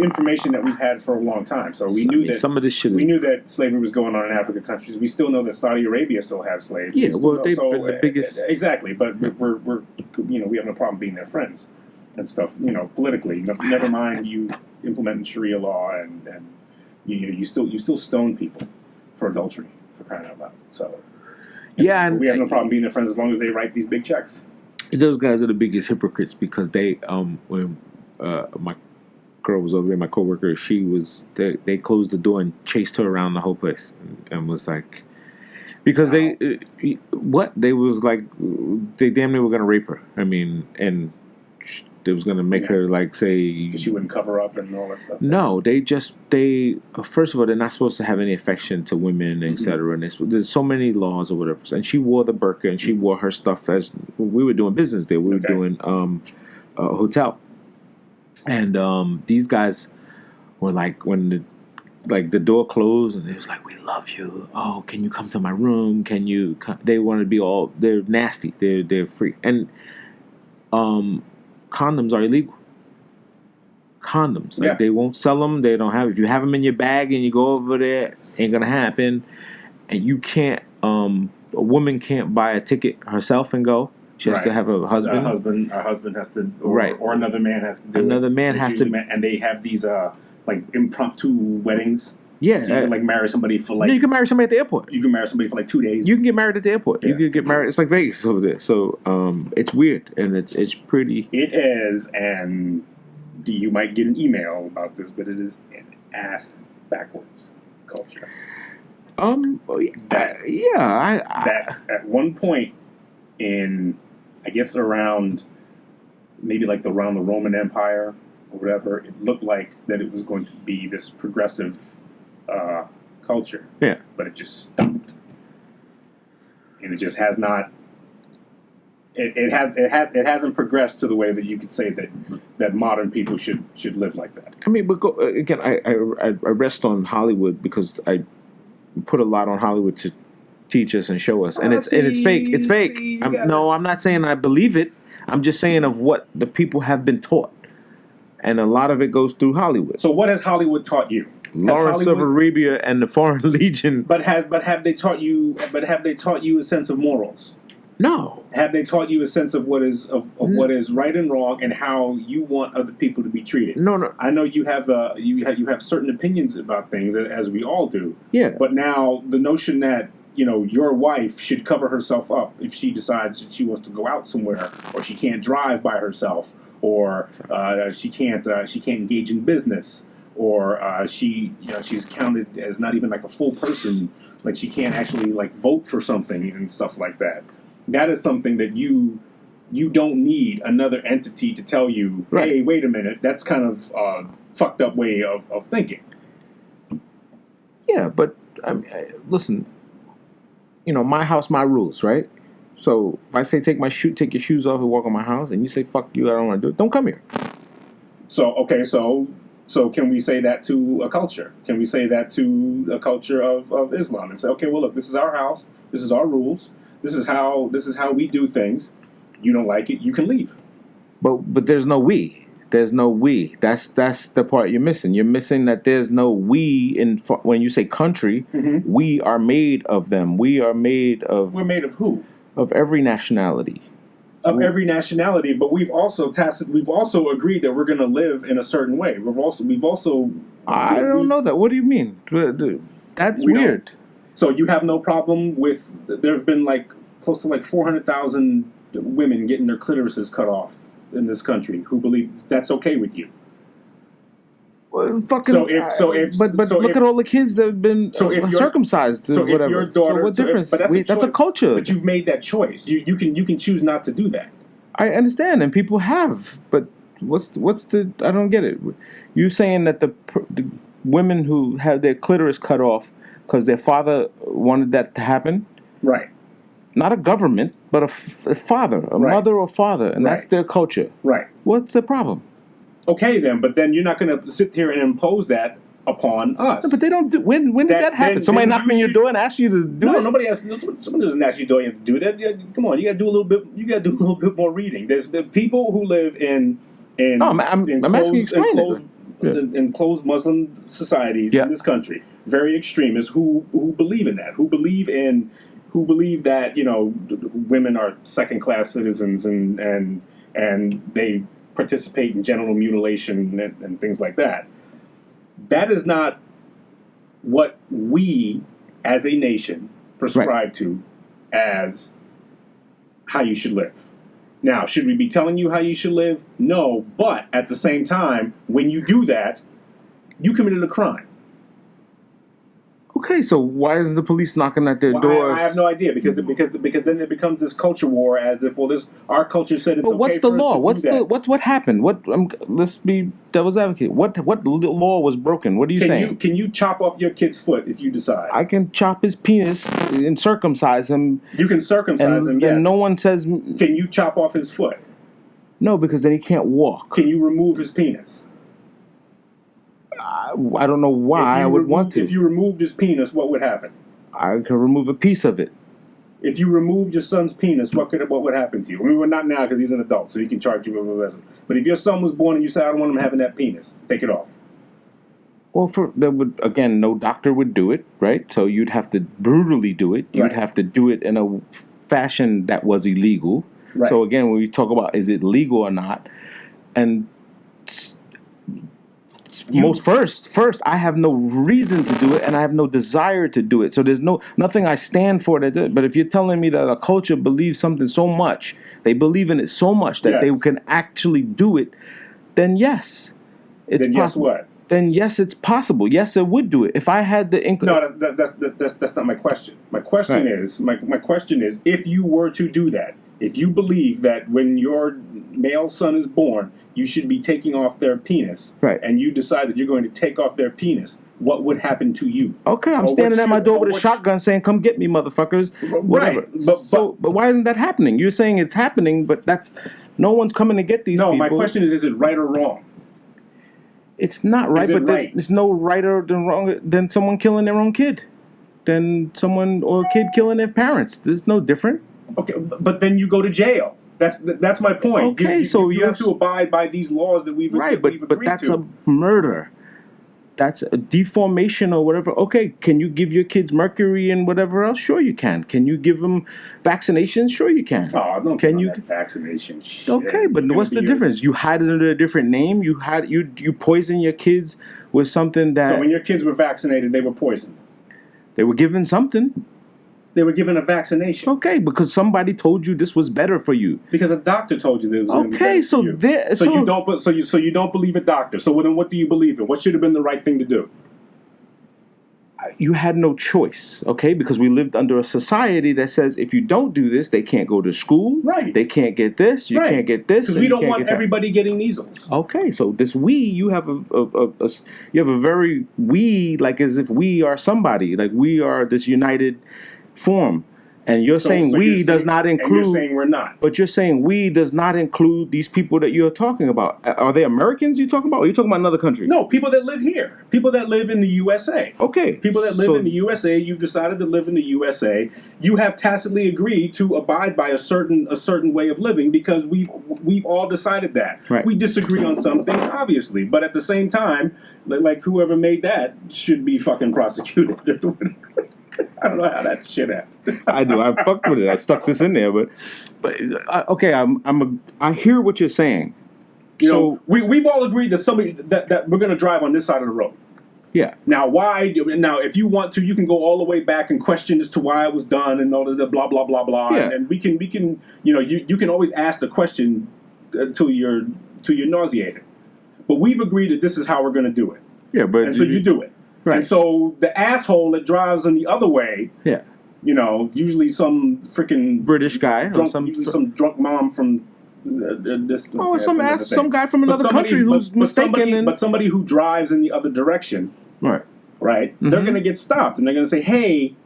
Speaker 2: information that we've had for a long time. So we knew that
Speaker 1: some of this shit.
Speaker 2: We knew that slavery was going on in African countries. We still know that Saudi Arabia still has slaves.
Speaker 1: Yeah, well, they've been the biggest.
Speaker 2: Exactly, but we're we have no problem being their friends and stuff. Politically, never mind you implementing Sharia law and you still stone people for adultery, for crying out loud. So
Speaker 1: yeah, and
Speaker 2: we have no problem being their friends as long as they write these big checks.
Speaker 1: Those guys are the biggest hypocrites because they when my girl was over there, my coworker, they closed the door and chased her around the whole place and was like, because they was like, they damn near were gonna rape her. I mean, and they was gonna make her like say
Speaker 2: she wouldn't cover up and all that stuff.
Speaker 1: No, they first of all, they're not supposed to have any affection to women, etc. And there's so many laws or whatever. And she wore the burqa and she wore her stuff as we were doing business there. We were doing a hotel. And these guys were like, when the door closed, and it was like, "We love you. Oh, can you come to my room? Can you?" They want to be all. They're nasty. They're free. And condoms are illegal. Condoms, like they won't sell them. They don't have. If you have them in your bag and you go over there, ain't gonna happen. And you can't. A woman can't buy a ticket herself and go. She has to have a husband.
Speaker 2: A husband has to, or another man has to do it.
Speaker 1: Another man has to.
Speaker 2: And they have these like impromptu weddings.
Speaker 1: Yeah.
Speaker 2: So you can like marry somebody for like.
Speaker 1: No, you can marry somebody at the airport.
Speaker 2: You can marry somebody for like 2 days.
Speaker 1: You can get married at the airport.
Speaker 2: Yeah.
Speaker 1: You can get married. It's like Vegas over there. So it's weird and it's pretty.
Speaker 2: It is, and you might get an email about this, but it is an ass backwards culture.
Speaker 1: That
Speaker 2: at one point in, I guess around maybe like around the Roman Empire or whatever, it looked like that it was going to be this progressive culture.
Speaker 1: Yeah.
Speaker 2: But it just stopped. And it just has not. It hasn't progressed to the way that you could say that modern people should live like that.
Speaker 1: I mean, but again, I rest on Hollywood because I put a lot on Hollywood to teach us and show us, and it's fake. It's fake. I'm not saying I believe it. I'm just saying of what the people have been taught, and a lot of it goes through Hollywood.
Speaker 2: So what has Hollywood taught you?
Speaker 1: Lawrence of Arabia and the Foreign Legion.
Speaker 2: But have they taught you a sense of morals?
Speaker 1: No.
Speaker 2: Have they taught you a sense of what is what is right and wrong and how you want other people to be treated?
Speaker 1: No.
Speaker 2: I know you have certain opinions about things, as we all do.
Speaker 1: Yeah.
Speaker 2: But now the notion that your wife should cover herself up if she decides that she wants to go out somewhere, or she can't drive by herself, or she can't engage in business, or she's counted as not even like a full person, like she can't actually like vote for something and stuff like that. That is something that you don't need another entity to tell you,
Speaker 1: right.
Speaker 2: Hey, wait a minute, that's kind of a fucked up way of thinking.
Speaker 1: Yeah, but listen, my house, my rules, right? So if I say take your shoes off and walk on my house, and you say fuck you, I don't want to do it, don't come here.
Speaker 2: So can we say that to a culture? Can we say that to a culture of Islam and say, okay, well look, this is our house, this is our rules. This is how we do things. You don't like it, you can leave.
Speaker 1: But there's no we. There's no we. That's the part you're missing. You're missing that there's no we when you say country. Mm-hmm. We are made of them. We're made of
Speaker 2: who?
Speaker 1: Of every nationality.
Speaker 2: Every nationality, but we've also agreed that we're going to live in a certain way. I
Speaker 1: don't know that. What do you mean? That's weird.
Speaker 2: So you have no problem with, there have been like close to like 400,000 women getting their clitorises cut off in this country who believe that's okay with you.
Speaker 1: Well, look at all the kids that have been circumcised.
Speaker 2: So
Speaker 1: whatever.
Speaker 2: If your daughter,
Speaker 1: so what difference? That's a culture.
Speaker 2: But you've made that choice. You can choose not to do that.
Speaker 1: I understand, and people have. But what's the? I don't get it. You saying that the women who have their clitoris cut off because their father wanted that to happen?
Speaker 2: Right.
Speaker 1: Not a government, but a father, a mother or father, and that's their culture.
Speaker 2: Right.
Speaker 1: What's the problem?
Speaker 2: Okay, then, but then you're not going to sit here and impose that upon us.
Speaker 1: No, but they don't do. When did that happen? Somebody knocked on your door and asked you to do it?
Speaker 2: No, nobody asked. Somebody doesn't ask you to do that. Come on, you got to do a little bit. You got to do a little bit more reading. There's people who live in
Speaker 1: I'm asking you to explain it.
Speaker 2: In closed Muslim societies in this country, very extremists who believe in that, who believe that women are second-class citizens and they participate in genital mutilation and things like that. That is not what we as a nation prescribe to as how you should live. Now, should we be telling you how you should live? No, but at the same time, when you do that, you committed a crime.
Speaker 1: Okay, so why isn't the police knocking at their doors?
Speaker 2: I have no idea because then it becomes this culture war as if our culture said it's okay.
Speaker 1: But what's the law? What happened? Let's be devil's advocate. What law was broken? What are you saying?
Speaker 2: Can you chop off your kid's foot if you decide?
Speaker 1: I can chop his penis and circumcise him.
Speaker 2: You can circumcise him. Yes.
Speaker 1: And no one says.
Speaker 2: Can you chop off his foot?
Speaker 1: No, because then he can't walk.
Speaker 2: Can you remove his penis?
Speaker 1: I don't know why I would want to.
Speaker 2: If you removed his penis, what would happen?
Speaker 1: I could remove a piece of it.
Speaker 2: If you removed your son's penis, what would happen to you? I mean, well, not now because he's an adult, so he can charge you with arrest. But if your son was born and you said, "I don't want him having that penis," take it off.
Speaker 1: Well, no doctor would do it, right? So you'd have to brutally do it. You'd have to do it in a fashion that was illegal. Right. So again, when we talk about is it legal or not, and first, I have no reason to do it, and I have no desire to do it. So there's nothing I stand for that. But if you're telling me that a culture believes something so much, they believe in it so much that they can actually do it, then yes, it's possible.
Speaker 2: Yes, what?
Speaker 1: Then yes, it's possible. Yes, it would do it if I had the inclination.
Speaker 2: No, that's not my question. My question is my question is if you were to do that, if you believe that when your male son is born, you should be taking off their penis, and you decide that you're going to take off their penis, what would happen to you?
Speaker 1: Okay, I'm standing at my door with a shotgun saying, "Come get me, motherfuckers!" Whatever. Right, but why isn't that happening? You're saying it's happening, but no one's coming to get these people.
Speaker 2: No, my question is it right or wrong?
Speaker 1: It's not right, but there's no righter than wrong than someone killing their own kid, than someone or a kid killing their parents. There's no different.
Speaker 2: Okay, but then you go to jail. That's my point.
Speaker 1: Okay, so
Speaker 2: you have to abide by these laws that we've agreed to.
Speaker 1: But that's a murder. That's a deformation or whatever. Okay, can you give your kids mercury and whatever else? Sure you can. Can you give them vaccinations? Sure you can.
Speaker 2: Oh, don't can you vaccination shit.
Speaker 1: Okay, but what's the difference? You hide it under a different name. You poison your kids with something that.
Speaker 2: So when your kids were vaccinated, they were poisoned.
Speaker 1: They were given something.
Speaker 2: They were given a vaccination.
Speaker 1: Okay, because somebody told you this was better for you.
Speaker 2: Because a doctor told you that it was going to be better for you. So you don't believe a doctor. So then what do you believe in? What should have been the right thing to do?
Speaker 1: You had no choice, okay? Because we lived under a society that says if you don't do this, they can't go to school.
Speaker 2: Right.
Speaker 1: They can't get this. You can't get this.
Speaker 2: Because we don't want everybody getting measles.
Speaker 1: Okay, so this you have a very like as if we are somebody, like we are this united form, and you're saying does not include.
Speaker 2: And you're saying we're not.
Speaker 1: But you're saying we does not include these people that you're talking about. Are they Americans you're talking about? Or are you talking about another country?
Speaker 2: No, people that live here. People that live in the USA.
Speaker 1: Okay.
Speaker 2: People that live in the USA. You've decided to live in the USA. You have tacitly agreed to abide by a certain way of living because we've all decided that.
Speaker 1: Right.
Speaker 2: We disagree on some things, obviously, but at the same time, like whoever made that should be fucking prosecuted. I don't know how that shit happened.
Speaker 1: I do. I fucked with it. I stuck this in there, but okay. I hear what you're saying.
Speaker 2: You know, we've all agreed that we're going to drive on this side of the road.
Speaker 1: Yeah.
Speaker 2: Now, why? Now, if you want to, you can go all the way back and question as to why it was done and all of the blah blah blah blah.
Speaker 1: Yeah.
Speaker 2: And we can you can always ask the question till you're nauseated. But we've agreed that this is how we're going to do it.
Speaker 1: Yeah, but
Speaker 2: and so you do it.
Speaker 1: Right.
Speaker 2: And so the asshole that drives in the other way, usually some freaking
Speaker 1: British guy,
Speaker 2: some drunk mom from this.
Speaker 1: Oh, some guy from another country who's mistaken.
Speaker 2: But somebody who drives in the other direction,
Speaker 1: right?
Speaker 2: Mm-hmm. They're going to get stopped, and they're going to say, "Hey,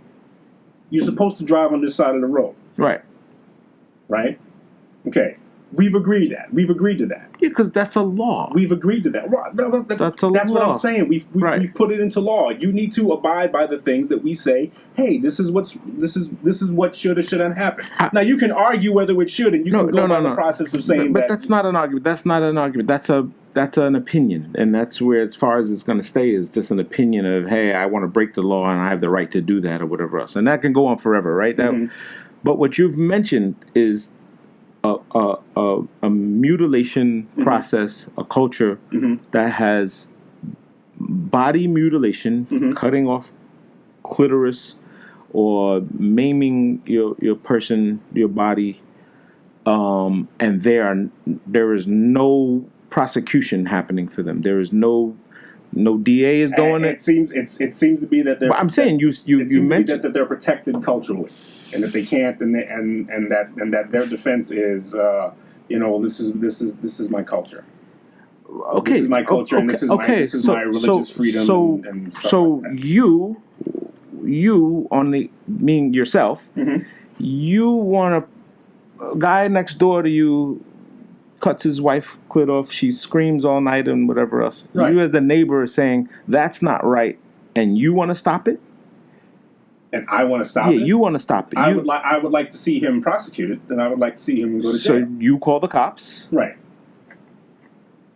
Speaker 2: you're supposed to drive on this side of the road."
Speaker 1: Right.
Speaker 2: Right. Okay. We've agreed that. We've agreed to that.
Speaker 1: Yeah, because that's a law.
Speaker 2: We've agreed to that.
Speaker 1: That's a
Speaker 2: That's
Speaker 1: law.
Speaker 2: what I'm saying. We've put it into law. You need to abide by the things that we say. Hey, this is what should or shouldn't happen. Now you can argue whether it should, and you can go by the process of saying
Speaker 1: but that's not an argument. That's not an argument. That's an opinion, and that's where, as far as it's going to stay, is just an opinion of, hey, I want to break the law and I have the right to do that or whatever else, and that can go on forever, right? But what you've mentioned is a mutilation process, a culture that has body mutilation, cutting off clitoris or maiming your person, your body, and there is no prosecution happening for them. There is no DA is going.
Speaker 2: It seems to be that they're.
Speaker 1: I'm saying you mentioned
Speaker 2: that they're protected culturally, and that they can't, and that their defense is, this is my culture.
Speaker 1: Okay,
Speaker 2: this is my culture, and this is my religious freedom. And stuff like that. You on the meaning yourself, you want a guy next door to you cuts his wife clit off, she screams all night and whatever else. Right. You as the neighbor are saying that's not right, and you want to stop it. And I want to stop it.
Speaker 1: Yeah, you want to stop it.
Speaker 2: I would like to see him prosecuted, and I would like to see him go to jail.
Speaker 1: So you call the cops,
Speaker 2: right?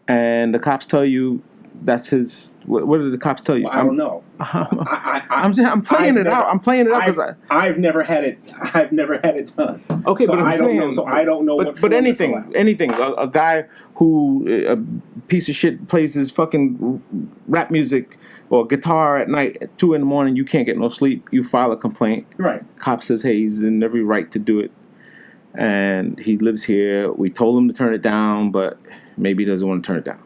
Speaker 1: And the cops tell you that's his. What did the cops tell you?
Speaker 2: Well, I don't know.
Speaker 1: I'm playing it out. I'm playing it out because
Speaker 2: I've never had it. I've never had it done.
Speaker 1: Okay,
Speaker 2: so
Speaker 1: but
Speaker 2: I don't know. So I don't know.
Speaker 1: But anything. A guy who a piece of shit plays his fucking rap music or guitar at night at 2 a.m. You can't get no sleep. You file a complaint.
Speaker 2: Right.
Speaker 1: Cop says, hey, he's in every right to do it, and he lives here. We told him to turn it down, but maybe he doesn't want to turn it down.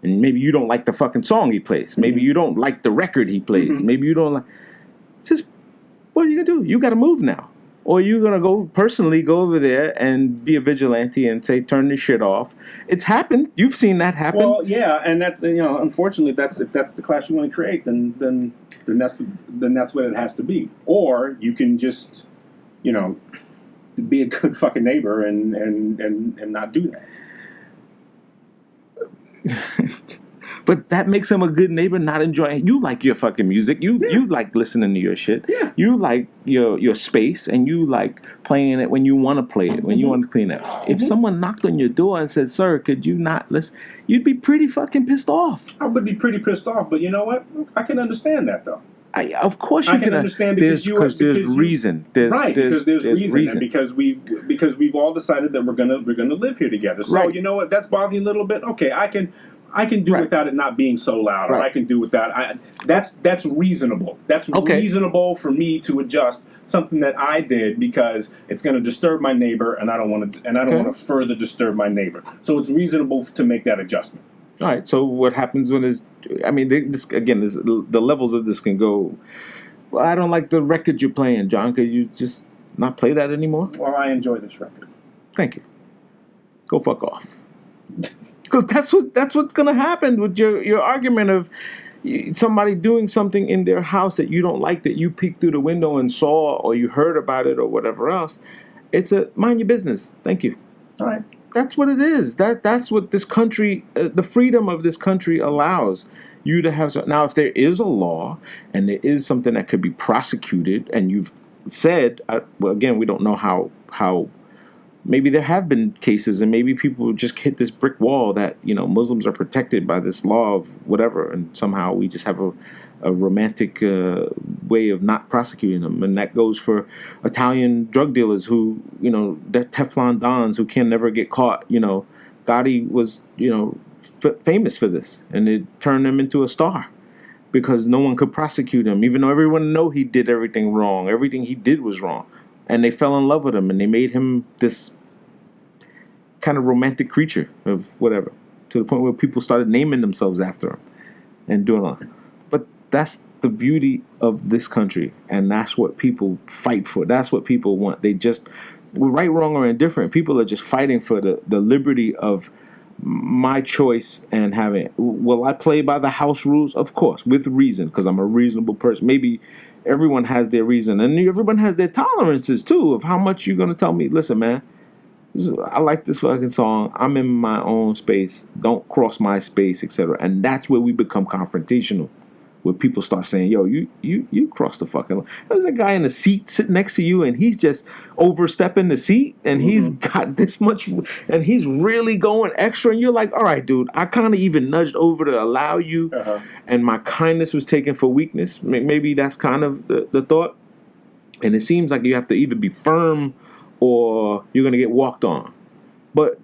Speaker 1: And maybe you don't like the fucking song he plays. Maybe you don't like the record he plays. Maybe you don't like. It's just, what are you gonna do? You got to move now, or you're gonna go over there and be a vigilante and say, turn this shit off. It's happened. You've seen that happen.
Speaker 2: Well, yeah, and that's unfortunately, if that's the clash you want to create, then that's what it has to be. Or you can just, be a good fucking neighbor and not do that.
Speaker 1: But that makes him a good neighbor, not enjoying. You like your fucking music. You like listening to your shit. Yeah. You like your space, and you like playing it when you want to play it, when you want to clean it. If someone knocked on your door and said, "Sir, could you not listen?" You'd be pretty fucking pissed off.
Speaker 2: I would be pretty pissed off, but you know what? I can understand that though.
Speaker 1: Of course you can
Speaker 2: understand because
Speaker 1: there's reason. There's reason,
Speaker 2: and because we've all decided that we're gonna live here together. So you know what? That's bothering a little bit. Okay, I can do without it not being so loud, or I can do without. That's reasonable. That's reasonable for me to adjust something that I did because it's going to disturb my neighbor, and I don't want to. And I don't want to further disturb my neighbor. So it's reasonable to make that adjustment.
Speaker 1: All right. So what happens when the levels of this can go. Well, I don't like the record you're playing, John. Could you just not play that anymore?
Speaker 2: Well, I enjoy this record.
Speaker 1: Thank you. Go fuck off. Because that's what's gonna happen with your argument of somebody doing something in their house that you don't like, that you peeked through the window and saw, or you heard about it, or whatever else. It's a mind your business. Thank you.
Speaker 2: All right.
Speaker 1: That's what it is. That's what this country, the freedom of this country allows you to have. Now, if there is a law and there is something that could be prosecuted, and you've said, well, again, we don't know how. Maybe there have been cases, and maybe people just hit this brick wall that Muslims are protected by this law of whatever, and somehow we just have a romantic way of not prosecuting them, and that goes for Italian drug dealers who they're Teflon Dons who can never get caught. Gotti was famous for this, and it turned him into a star because no one could prosecute him, even though everyone know he did everything wrong. Everything he did was wrong. And they fell in love with him, and they made him this kind of romantic creature of whatever, to the point where people started naming themselves after him and doing all that. But that's the beauty of this country, and that's what people fight for. That's what people want. They just, right, wrong, or indifferent, people are just fighting for the liberty of my choice and having. Will I play by the house rules? Of course, with reason, because I'm a reasonable person. Maybe everyone has their reason, and everyone has their tolerances too of how much you're going to tell me. Listen, man, I like this fucking song. I'm in my own space. Don't cross my space, etc. And that's where we become confrontational. Where people start saying, "Yo, you crossed the fucking line." There's a guy in the seat sitting next to you, and he's just overstepping the seat, and he's got this much, and he's really going extra, and you're like, "All right, dude, I kind of even nudged over to allow you, and my kindness was taken for weakness." Maybe that's kind of the thought, and it seems like you have to either be firm or you're gonna get walked on. But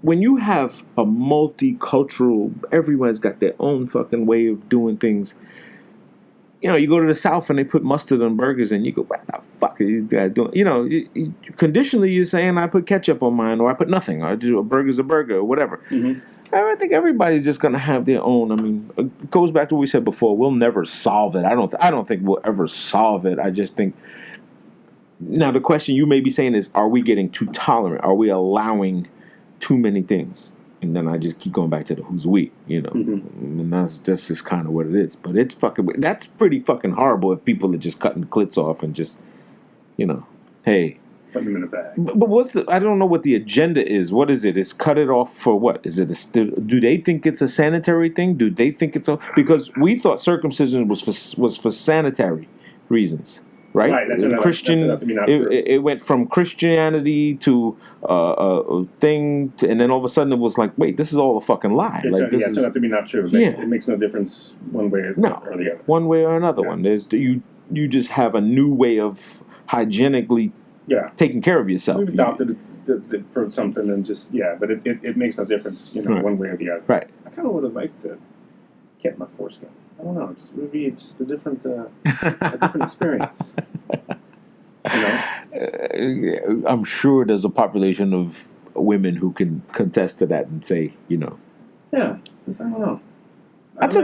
Speaker 1: when you have a multicultural, everyone's got their own fucking way of doing things. You know, you go to the South and they put mustard on burgers, and you go, "What the fuck are these guys doing?" You know, conditionally you're saying, "I put ketchup on mine," or "I put nothing," or "A burger's a burger," or whatever. I think everybody's just gonna have their own. I mean, it goes back to what we said before. We'll never solve it. I don't think we'll ever solve it. I just think. Now the question you may be saying is, are we getting too tolerant? Are we allowing too many things? And then I just keep going back to the who's we, you know, and that's just kind of what it is. But it's that's pretty fucking horrible if people are just cutting clits off and just, you know, hey,
Speaker 2: put them in a bag.
Speaker 1: But what's I don't know what the agenda is. What is it? It's cut it off for what? Is it do they think it's a sanitary thing? Do they think it's because we thought circumcision was for sanitary reasons. Right,
Speaker 2: that's
Speaker 1: Christian.
Speaker 2: That's to be not true.
Speaker 1: It went from Christianity to a thing, and then all of a sudden it was like, wait, this is all a fucking lie.
Speaker 2: It turned out to be not true. It makes no difference one way or the other.
Speaker 1: One way or another one. There's you just have a new way of hygienically taking care of yourself.
Speaker 2: We've adopted it for something and just but it makes no difference, you know, one way or the other.
Speaker 1: Right.
Speaker 2: I kind of would have liked to get my foreskin. I don't know. It would be just a different experience. You know?
Speaker 1: I'm sure there's a population of women who can contest to that and say, you know.
Speaker 2: Yeah, just, I don't know.
Speaker 1: That's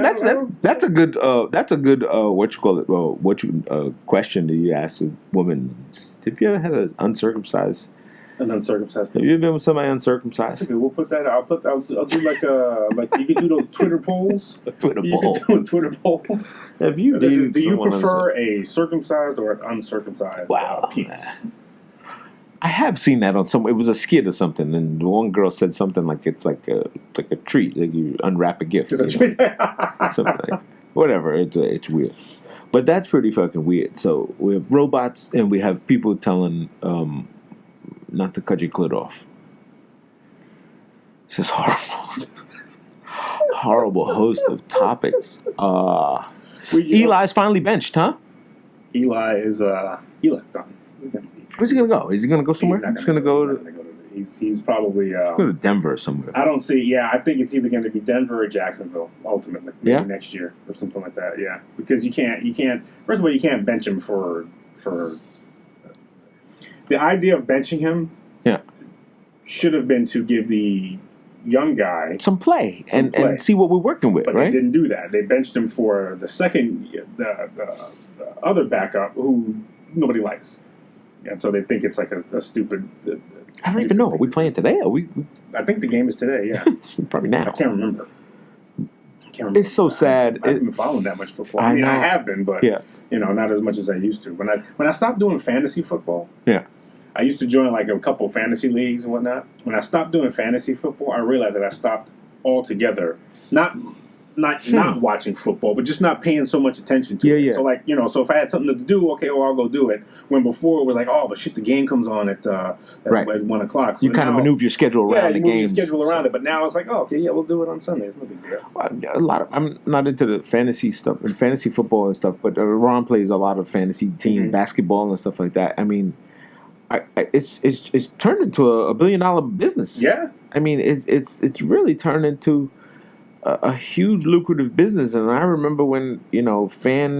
Speaker 1: a good what you call it question that you ask a woman. Have you ever had an uncircumcised?
Speaker 2: An uncircumcised.
Speaker 1: Have you ever been with somebody uncircumcised?
Speaker 2: Okay, we'll put that. I'll do like you can do those Twitter polls.
Speaker 1: A Twitter poll.
Speaker 2: You can do a Twitter poll.
Speaker 1: Have you?
Speaker 2: Do you prefer a circumcised or an uncircumcised penis?
Speaker 1: I have seen that on some. It was a skit or something, and one girl said something like it's like a treat, like you unwrap a gift. Something like whatever. It's weird, but that's pretty fucking weird. So we have robots, and we have people telling not to cut your clit off. This is horrible. Horrible host of topics. Eli's finally benched, huh?
Speaker 2: Eli's done.
Speaker 1: Where's he gonna go? Is he gonna go somewhere? He's gonna go.
Speaker 2: He's probably
Speaker 1: go to Denver or somewhere.
Speaker 2: I don't see. Yeah, I think it's either going to be Denver or Jacksonville ultimately. Maybe next year or something like that. Yeah, because you can't. First of all, you can't bench him for. The idea of benching him. Yeah. Should have been to give the young guy
Speaker 1: some play and see what we're working with.
Speaker 2: But
Speaker 1: right?
Speaker 2: They didn't do that. They benched him for the second, the other backup who nobody likes. And so they think it's like a stupid.
Speaker 1: I don't even know. Are we playing today? Are we?
Speaker 2: I think the game is today. Yeah,
Speaker 1: probably now.
Speaker 2: I can't remember.
Speaker 1: It's so sad.
Speaker 2: I haven't been following that much football. I mean, I have been, but not as much as I used to. When I stopped doing fantasy football, I used to join like a couple fantasy leagues and whatnot. When I stopped doing fantasy football, I realized that I stopped altogether. Not watching football, but just not paying so much attention to it. Yeah. So like, so if I had something to do, okay, I'll go do it. When before it was like, oh, but shit, the game comes on at 1 o'clock. So
Speaker 1: you kind of maneuver your schedule around the game.
Speaker 2: Yeah, you move your schedule around it. But now it's like, oh, okay, we'll do it on Sundays. No big deal.
Speaker 1: Well, I'm not into the fantasy stuff and fantasy football and stuff, but Ron plays a lot of fantasy team basketball and stuff like that. I mean, it's turned into a $1 billion business. Yeah. I mean, it's really turned into a huge lucrative business. And I remember when FanDuel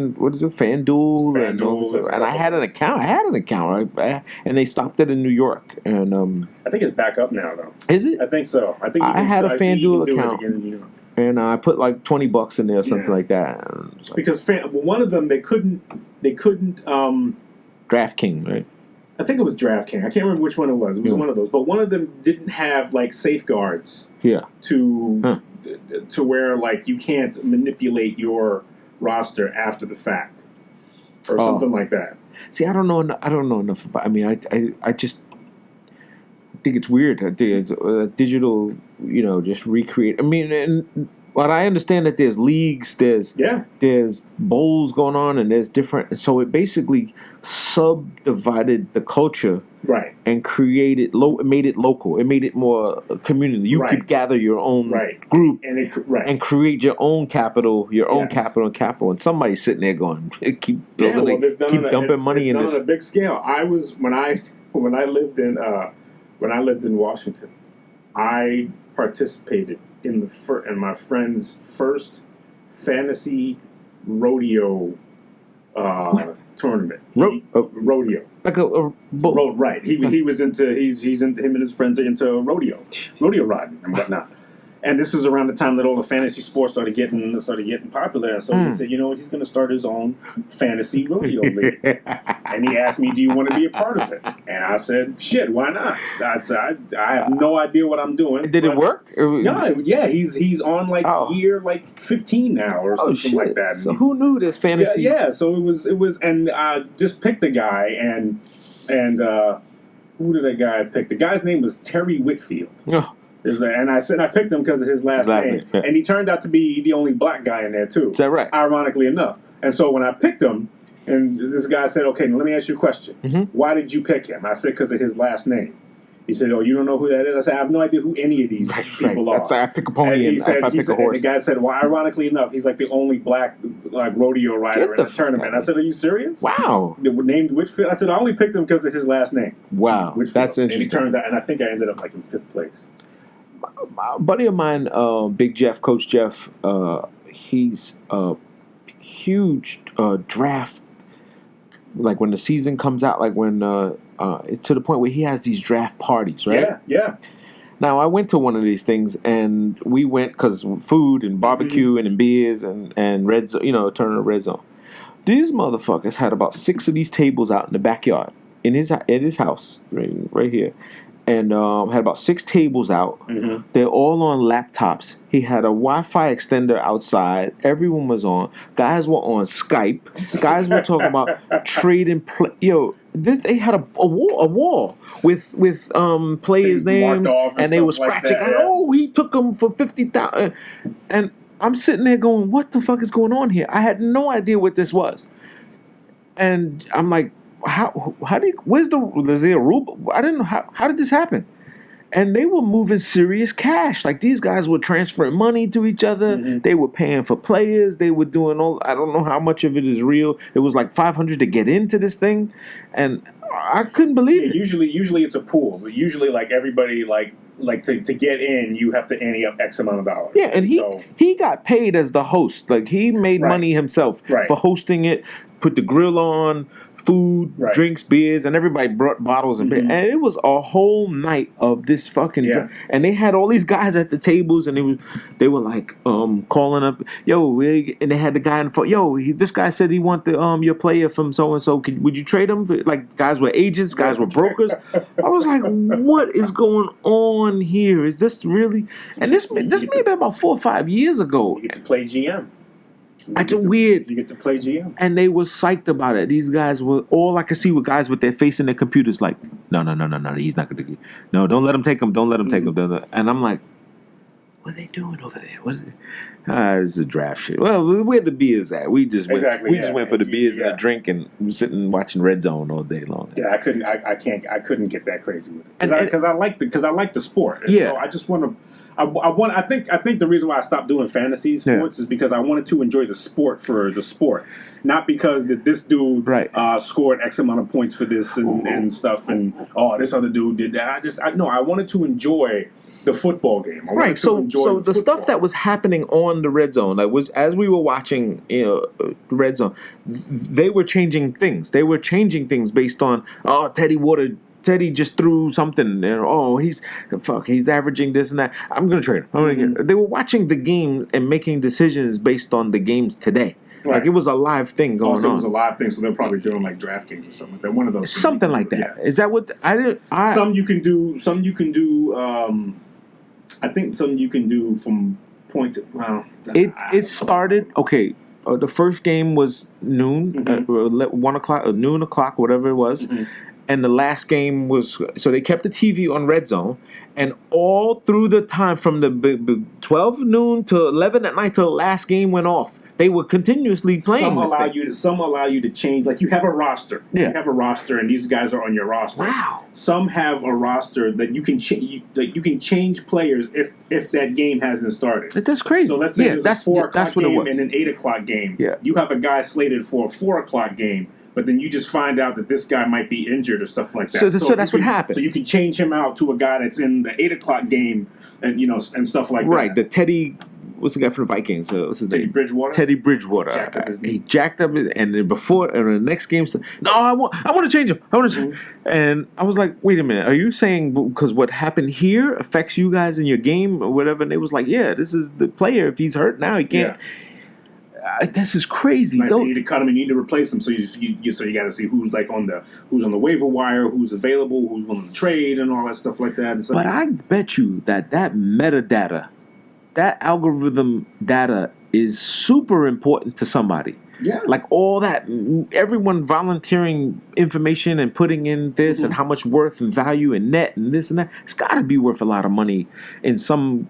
Speaker 1: and I had an account. And they stopped it in New York. And
Speaker 2: I think it's back up now, though.
Speaker 1: Is it?
Speaker 2: I think so. I think
Speaker 1: I had a FanDuel account. And I put like $20 in there or something like that.
Speaker 2: Because one of them they couldn't
Speaker 1: DraftKings, right?
Speaker 2: I think it was DraftKings. I can't remember which one it was. It was one of those. But one of them didn't have like safeguards. Yeah. To where like you can't manipulate your roster after the fact, or something like that.
Speaker 1: See, I don't know enough about. I mean, I just think it's weird. I think it's digital, just recreate. I mean, and but I understand that there's leagues, there's bowls going on, and there's different. So it basically subdivided the culture,
Speaker 2: right,
Speaker 1: and created made it local. It made it more community. You could gather your own group and create your own capital, capital. And somebody's sitting there going, keep building, keep dumping money in this.
Speaker 2: On a big scale. When I lived in Washington, I participated in my friend's first fantasy rodeo tournament. Rodeo.
Speaker 1: Like a
Speaker 2: right. He was into him and his friends are into rodeo riding and whatnot. And this is around the time that all the fantasy sports started getting popular. And so he said, you know what, he's going to start his own fantasy rodeo league. And he asked me, do you want to be a part of it? And I said, shit, why not? I have no idea what I'm doing.
Speaker 1: Did it work?
Speaker 2: No, yeah, he's on year 15 now or something like that.
Speaker 1: So who knew this fantasy?
Speaker 2: Yeah. So it was, and I just picked a guy, and who did that guy pick? The guy's name was Terry Whitfield.
Speaker 1: Oh.
Speaker 2: And I picked him because of his last name. Yeah. And he turned out to be the only black guy in there, too.
Speaker 1: Is that right?
Speaker 2: Ironically enough. And so when I picked him, and this guy said, okay, now let me ask you a question.
Speaker 1: Mm-hmm.
Speaker 2: Why did you pick him? I said, because of his last name. He said, oh, you don't know who that is? I said, I have no idea who any of these people are.
Speaker 1: That's I pick a pony and I pick a horse.
Speaker 2: And the guy said, well, ironically enough, he's like the only black rodeo rider in the tournament. I said, are you serious?
Speaker 1: Wow.
Speaker 2: They were named Whitfield. I said, I only picked him because of his last name.
Speaker 1: Wow.
Speaker 2: Whitfield.
Speaker 1: That's interesting.
Speaker 2: And he turned out, and I think I ended up in 5th place.
Speaker 1: A buddy of mine, Big Jeff, Coach Jeff, he's a huge draft. Like when the season comes out, like when it's to the point where he has these draft parties, right?
Speaker 2: Yeah.
Speaker 1: Now I went to one of these things, and we went because food and barbecue and beers and red zone, turning red zone. These motherfuckers had about 6 of these tables out in the backyard in his house, right here. And had about 6 tables out.
Speaker 2: Mm-hmm.
Speaker 1: They're all on laptops. He had a Wi-Fi extender outside. Everyone was on. Guys were on Skype. Guys were talking about trading. They had a wall with players' names, and they were scratching. He took them for $50,000. And I'm sitting there going, "What the fuck is going on here?" I had no idea what this was, and I'm like, How do you, is there a rule? I didn't know how did this happen? And they were moving serious cash. Like these guys were transferring money to each other.
Speaker 2: Mm-hmm.
Speaker 1: They were paying for players. They were doing I don't know how much of it is real. It was like $500 to get into this thing, and I couldn't believe it.
Speaker 2: Usually it's a pool. Usually like everybody to get in, you have to ante up X amount of dollars.
Speaker 1: Yeah, and he got paid as the host. Like he made money himself for hosting it. Put the grill on. Food, drinks, beers, and everybody brought bottles and beer. And it was a whole night of this fucking drink. And they had all these guys at the tables, and they were like calling up, and they had the guy in the phone, this guy said he want your player from so and so. Would you trade him? Like guys were agents, guys were brokers. I was like, what is going on here? Is this really? And this may have been about 4 or 5 years ago.
Speaker 2: You get to play GM.
Speaker 1: That's weird.
Speaker 2: You get to play GM.
Speaker 1: And they were psyched about it. These guys were, all I could see were guys with their face in their computers like, no, he's not going to do it. No, don't let him take him. Don't let him take him. And I'm like, what are they doing over there? What is it? This is draft shit. Well, where the beers at? We just went for the beers and a drink and sitting watching Red Zone all day long.
Speaker 2: Yeah, I couldn't get that crazy with it. Because I like the sport. And so I just want to. I think the reason why I stopped doing fantasy sports is because I wanted to enjoy the sport for the sport, not because this dude scored X amount of points for this and stuff, and this other dude did that. I wanted to enjoy the football game.
Speaker 1: So the stuff that was happening on the Red Zone, as we were watching, Red Zone, they were changing things. They were changing things based on Teddy just threw something. He's averaging this and that. I'm gonna trade him. They were watching the games and making decisions based on the games today. Right. Like it was a live thing going on.
Speaker 2: It was a live thing, so they're probably doing like DraftKings or something. They're one of those.
Speaker 1: Something like that. Yeah. Is that what I did?
Speaker 2: Some you can do. Some you can do. I think some you can do from point to.
Speaker 1: It started okay. The first game was noon, 1 o'clock, noon o'clock, whatever it was. Mm-hmm. and the last game was, so they kept the TV on Red Zone, and all through the time from the 12 noon to 11 at night till the last game went off, they were continuously playing.
Speaker 2: Some allow you to change. Like you have a roster.
Speaker 1: Yeah.
Speaker 2: You have a roster, and these guys are on your roster.
Speaker 1: Wow.
Speaker 2: Some have a roster that you can change. Like you can change players if that game hasn't started.
Speaker 1: That's crazy.
Speaker 2: So let's say there's a 4 o'clock game and an 8 o'clock game.
Speaker 1: Yeah.
Speaker 2: You have a guy slated for a 4 o'clock game, but then you just find out that this guy might be injured or stuff like that.
Speaker 1: So that's what happened.
Speaker 2: So you can change him out to a guy that's in the 8 o'clock game, and and stuff like that.
Speaker 1: Right. The Teddy. What's the guy from the Vikings? What's his name?
Speaker 2: Bridgewater.
Speaker 1: Teddy Bridgewater. He jacked up, and then before the next game, no, I want to change him. I want to, and I was like, wait a minute, are you saying because what happened here affects you guys in your game or whatever? And they was like, yeah, this is the player. If he's hurt now, he can't. Yeah. This is crazy.
Speaker 2: Nice. You need to cut him and you need to replace him. So you got to see who's on the waiver wire, who's available, who's willing to trade, and all that stuff like that.
Speaker 1: But I bet you that metadata. That algorithm data is super important to somebody.
Speaker 2: Yeah.
Speaker 1: Like all that, everyone volunteering information and putting in this and how much worth and value and net and this and that. It's got to be worth a lot of money in some.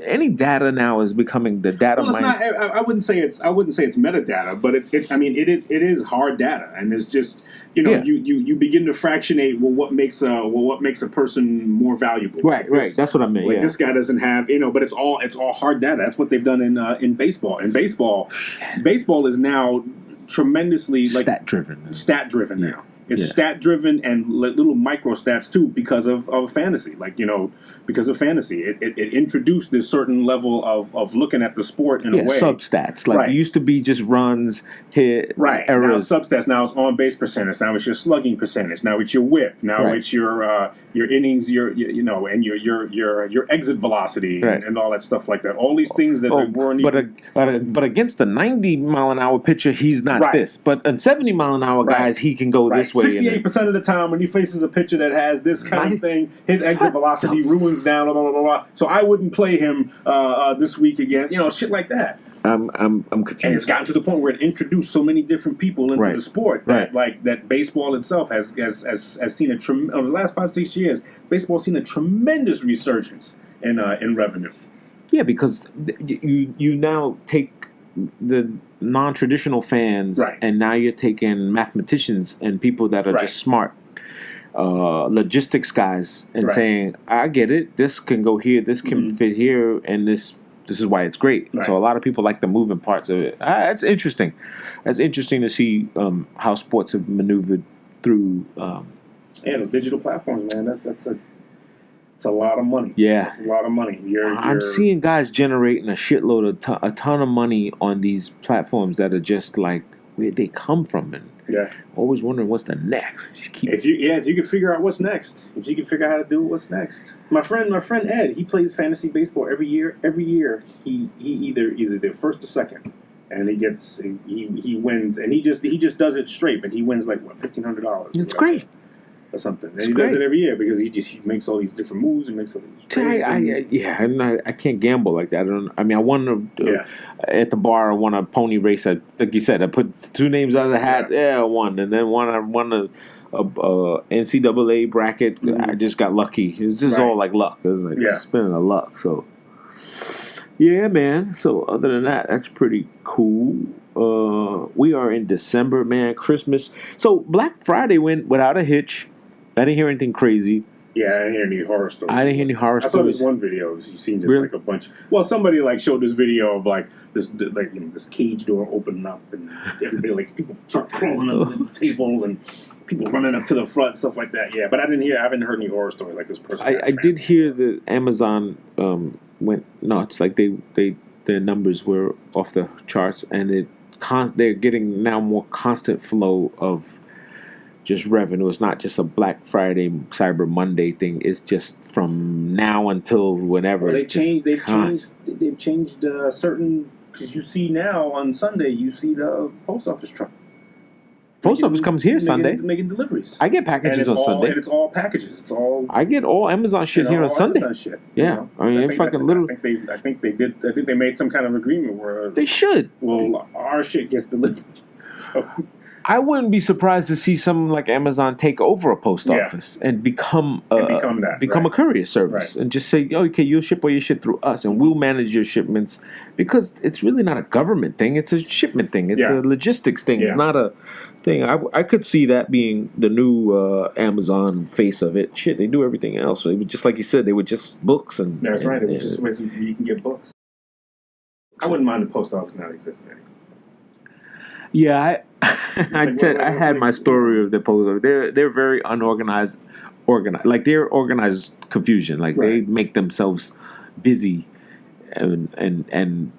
Speaker 1: Any data now is becoming the data.
Speaker 2: Well, it's not. I wouldn't say it's metadata, but it's. I mean, it is hard data, and it's just you begin to fractionate what makes a person more valuable.
Speaker 1: Right. That's what I mean.
Speaker 2: Like this guy doesn't have but it's all hard data. That's what they've done in baseball. In baseball is now tremendously
Speaker 1: stat driven
Speaker 2: now. It's stat driven and little micro stats too because of fantasy. Because of fantasy, it introduced this certain level of looking at the sport in a way.
Speaker 1: Substats. It used to be just runs, hit, errors.
Speaker 2: Now substats. Now it's on base percentage. Now it's your slugging percentage. Now it's your whip. Now it's your innings. And your exit velocity and all that stuff like that. All these things that weren't.
Speaker 1: But against the 90-mile-an-hour pitcher, he's not this. But in 70-mile-an-hour guys, he can go this way.
Speaker 2: 68% of the time when he faces a pitcher that has this kind of thing, his exit velocity ruins down, blah, blah, blah, blah. So I wouldn't play him this week again. Shit like that.
Speaker 1: I'm confused.
Speaker 2: And it's gotten to the point where it introduced so many different people into the sport that that baseball itself has seen over the last 5-6 years, baseball's seen a tremendous resurgence in revenue.
Speaker 1: Yeah, because you now take the non-traditional fans, and now you're taking mathematicians and people that are just smart, logistics guys, and saying, I get it, this can go here, this can fit here, and this is why it's great. So a lot of people like the moving parts of it. That's interesting. That's interesting to see how sports have maneuvered through.
Speaker 2: The digital platforms, man. It's a lot of money.
Speaker 1: Yeah,
Speaker 2: it's a lot of money.
Speaker 1: I'm seeing guys generating a shitload of a ton of money on these platforms that are just like where they come from, and always wondering what's the next. Just keep.
Speaker 2: If you can figure out what's next, if you can figure out how to do what's next. My friend Ed, he plays fantasy baseball every year. Every year he either first or second, and he wins, and he just does it straight, but he wins like $1,500.
Speaker 1: It's great.
Speaker 2: Or something. And he does it every year because he makes all these different moves and makes all these trades.
Speaker 1: I can't gamble like that. I won at the bar. I won a pony race. Like you said, I put 2 names out of the hat. I won, and then I won a NCAA bracket. I just got lucky. It was just all like luck. It was like spinning the luck. So yeah, man. So other than that, that's pretty cool. We are in December, man. Christmas. So Black Friday went without a hitch. I didn't hear anything crazy.
Speaker 2: Yeah, I didn't hear any horror stories.
Speaker 1: I
Speaker 2: saw this one video. You seen just like a bunch. Well, somebody showed this video of this cage door opening up and everybody people start crawling up the table and people running up to the front, stuff like that. Yeah, but I haven't heard any horror stories like this person.
Speaker 1: I did hear that Amazon went nuts. Like their numbers were off the charts, and they're getting now more constant flow of just revenue. It's not just a Black Friday, Cyber Monday thing. It's just from now until whenever.
Speaker 2: Well, they've changed certain, because you see now on Sunday you see the post office truck.
Speaker 1: Post office comes here Sunday.
Speaker 2: Making deliveries.
Speaker 1: I get packages on Sunday.
Speaker 2: And it's all packages. It's all.
Speaker 1: I get all Amazon shit here on Sunday.
Speaker 2: Shit,
Speaker 1: yeah,
Speaker 2: I think they made some kind of agreement where
Speaker 1: they should.
Speaker 2: Well, our shit gets delivered. So.
Speaker 1: I wouldn't be surprised to see something like Amazon take over a post office and become a courier service and just say, oh, okay, you'll ship all your shit through us and we'll manage your shipments, because it's really not a government thing. It's a shipment thing. It's a logistics thing. It's not a thing. I could see that being the new Amazon face of it. Shit, they do everything else. It was just like you said, they were just books and
Speaker 2: that's right. It was just ways you can get books. I wouldn't mind the post office not existing anymore.
Speaker 1: Yeah, I had my story of the post office. They're very unorganized, like they're organized confusion. Like they make themselves busy, and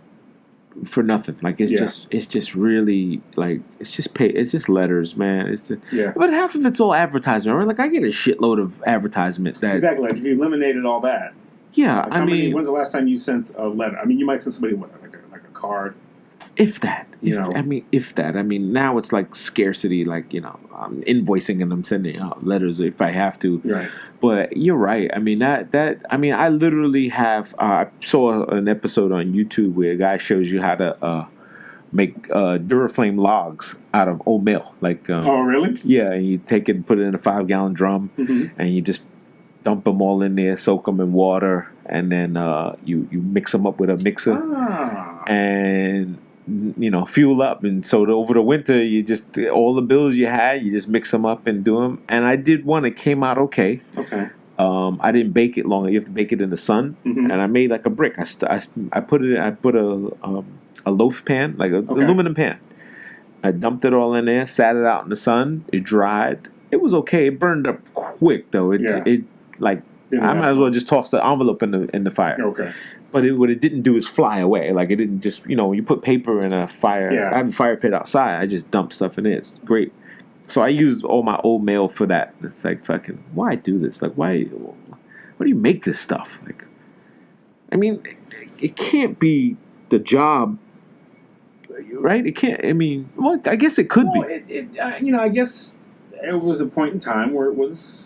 Speaker 1: for nothing. Like it's just really like it's just letters, man. It's just, but half of it's all advertisement. Right? Like I get a shitload of advertisement that
Speaker 2: exactly. Like if you eliminated all that.
Speaker 1: Yeah, like
Speaker 2: when's the last time you sent a letter? I mean, you might send somebody like a card.
Speaker 1: If that. I mean, now it's like scarcity. Like, I'm invoicing and I'm sending out letters if I have to.
Speaker 2: Right.
Speaker 1: But you're right. I mean, I literally have. I saw an episode on YouTube where a guy shows you how to make Duraflame logs out of old mail. Like.
Speaker 2: Oh, really?
Speaker 1: Yeah, and you take it and put it in a 5-gallon drum, and you just dump them all in there, soak them in water, and then you mix them up with a mixer, and fuel up. And so over the winter, you just all the bills you had, you just mix them up and do them. And I did one; it came out okay.
Speaker 2: Okay.
Speaker 1: I didn't bake it long. You have to bake it in the sun, and I made like a brick. I put a loaf pan, like an aluminum pan. I dumped it all in there, sat it out in the sun. It dried. It was okay. It burned up quick though. It like I might as well just toss the envelope in the fire.
Speaker 2: Okay.
Speaker 1: But what it didn't do is fly away. Like it didn't just when you put paper in a fire. I have a fire pit outside. I just dump stuff in it. It's great. So I used all my old mail for that. It's like fucking why do this? Like why do you make this stuff? Like I mean it can't be the job. Right? It can't. I mean, well, I guess it could be.
Speaker 2: I guess it was a point in time where it was.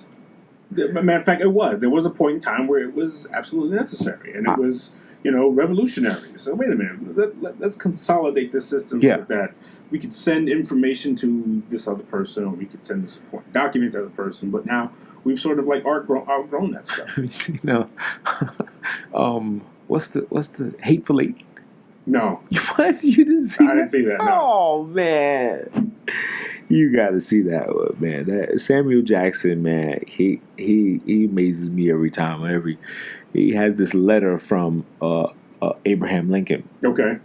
Speaker 2: Matter of fact, it was. There was a point in time where it was absolutely necessary, and it was, revolutionary. So wait a minute, let's consolidate this system so that we could send information to this other person, or we could send this important document to the other person. But now we've sort of like outgrown that stuff.
Speaker 1: What's the Hateful Eight?
Speaker 2: No.
Speaker 1: What? You didn't see that?
Speaker 2: I didn't see that, no.
Speaker 1: Oh, man. You got to see that one, man. That Samuel Jackson, man, he amazes me every time. He has this letter from Abraham Lincoln.
Speaker 2: Okay.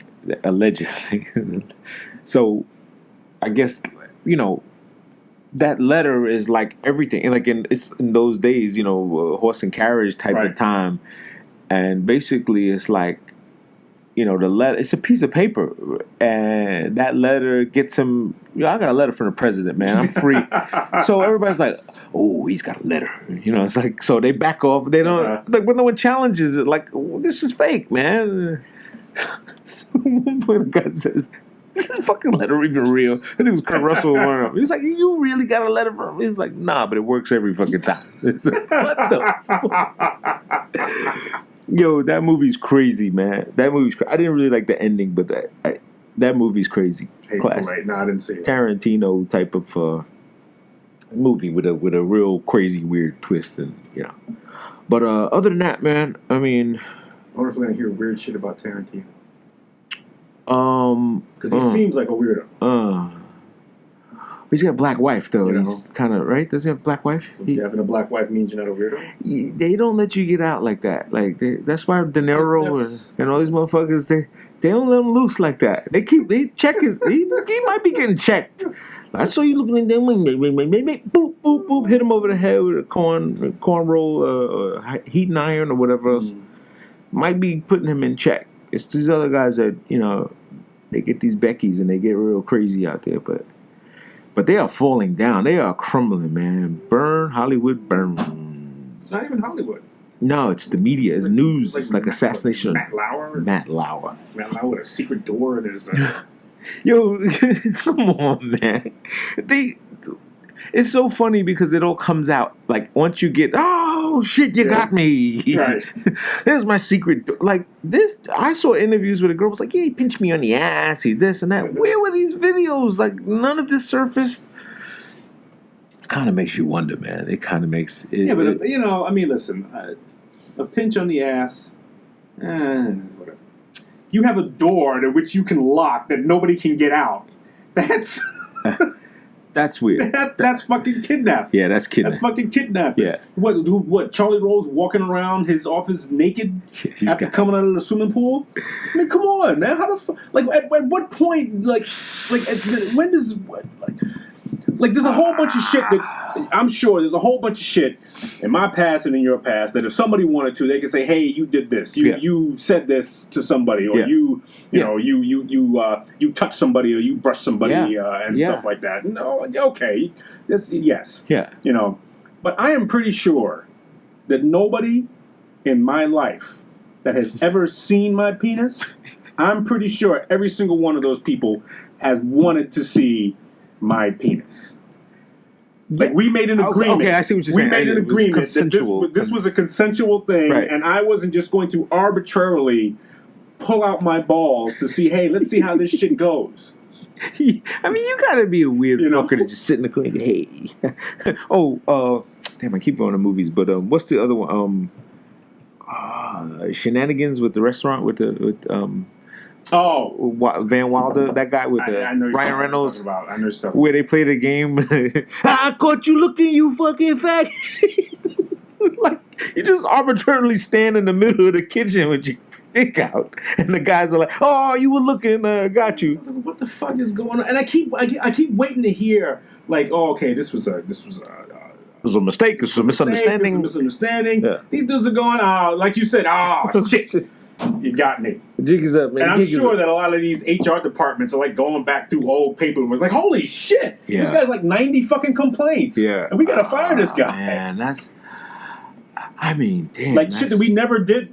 Speaker 1: Allegedly. So, I guess, that letter is like everything. Like it's in those days, horse and carriage type of time. And basically it's like, the letter, it's a piece of paper, and that letter gets him. I got a letter from the president, man. I'm free. So everybody's like, "Oh, he's got a letter." It's like, so they back off. They don't like when no one challenges it. Like, this is fake, man. So one point, the guy says, "Is this fucking letter even real?" I think it was Kurt Russell. One of them. He's like, "You really got a letter from him?" He's like, "Nah, but it works every fucking time." It's like, what the fuck? Yo, that movie's crazy, man. That movie's I didn't really like the ending, but that movie's crazy.
Speaker 2: Classic. No, I didn't see it.
Speaker 1: Tarantino type of movie with a real crazy, weird twist, and But other than that, man, I mean,
Speaker 2: I wonder if we're gonna hear weird shit about Tarantino. Because he seems like a weirdo.
Speaker 1: He's got a black wife, though. He's kind of, right? Does he have a black wife?
Speaker 2: Having a black wife means you're not a weirdo?
Speaker 1: They don't let you get out like that. Like that's why De Niro and all these motherfuckers, they don't let him loose like that. They check his, he might be getting checked. I saw you looking at them, boop, boop, boop, hit him over the head with a corn roll, heating iron or whatever else. Might be putting him in check. It's these other guys that, they get these Beckys and they get real crazy out there, but they are falling down. They are crumbling, man. Burn, Hollywood, burn.
Speaker 2: It's not even Hollywood.
Speaker 1: No, it's the media. It's news. It's like assassination.
Speaker 2: Matt Lauer?
Speaker 1: Matt Lauer
Speaker 2: with a secret door. There's a...
Speaker 1: Yo, come on, man. It's so funny because it all comes out. Like, once you get, oh shit, you got me.
Speaker 2: Right.
Speaker 1: Here's my secret. Like this, I saw interviews where the girl was like, yeah, he pinched me on the ass. He's this and that. Where were these videos? Like none of this surfaced. Kind of makes you wonder, man. It kind of makes it.
Speaker 2: Yeah, but I mean, listen, a pinch on the ass, whatever. You have a door to which you can lock that nobody can get out. That's
Speaker 1: that's weird.
Speaker 2: That's fucking kidnapping.
Speaker 1: Yeah, that's kidnapping.
Speaker 2: That's fucking kidnapping.
Speaker 1: Yeah.
Speaker 2: What? Charlie Rose walking around his office naked after coming out of the swimming pool? I mean, come on, man. How the fuck? Like, at what point? When does like there's a whole bunch of shit that I'm sure there's a whole bunch of shit in my past and in your past that if somebody wanted to, they could say, "Hey, you did this. You said this to somebody, or you touched somebody, or you brushed somebody, and stuff like that." No, okay, yes,
Speaker 1: yeah,
Speaker 2: But I am pretty sure that nobody in my life that has ever seen my penis, I'm pretty sure every single one of those people has wanted to see my penis. Like we made an agreement.
Speaker 1: Okay, I see what you're saying.
Speaker 2: We made an agreement that this was a consensual thing, right. And I wasn't just going to arbitrarily pull out my balls to see, hey, let's see how this shit goes.
Speaker 1: I mean, you gotta be a weird fucker to just sit in the clinic. Hey, damn, I keep going to movies, but what's the other one? Shenanigans with the restaurant with Van Wilder, that guy with Ryan Reynolds.
Speaker 2: I know stuff.
Speaker 1: Where they play the game. I caught you looking, you fucking fag. Like you just arbitrarily stand in the middle of the kitchen with your dick out, and the guys are like, "Oh, you were looking, got you."
Speaker 2: What the fuck is going on? And I keep waiting to hear like, "Oh, okay, this was a."
Speaker 1: It was a mistake. It was a misunderstanding.
Speaker 2: Yeah. These dudes are going, like you said, shit. You got me.
Speaker 1: The jig is up, man.
Speaker 2: And I'm sure that a lot of these HR departments are like going back through old paper and was like, holy shit, this guy's like 90 fucking complaints.
Speaker 1: Yeah.
Speaker 2: And we gotta fire this guy.
Speaker 1: Man, I mean, damn.
Speaker 2: Like shit that we never did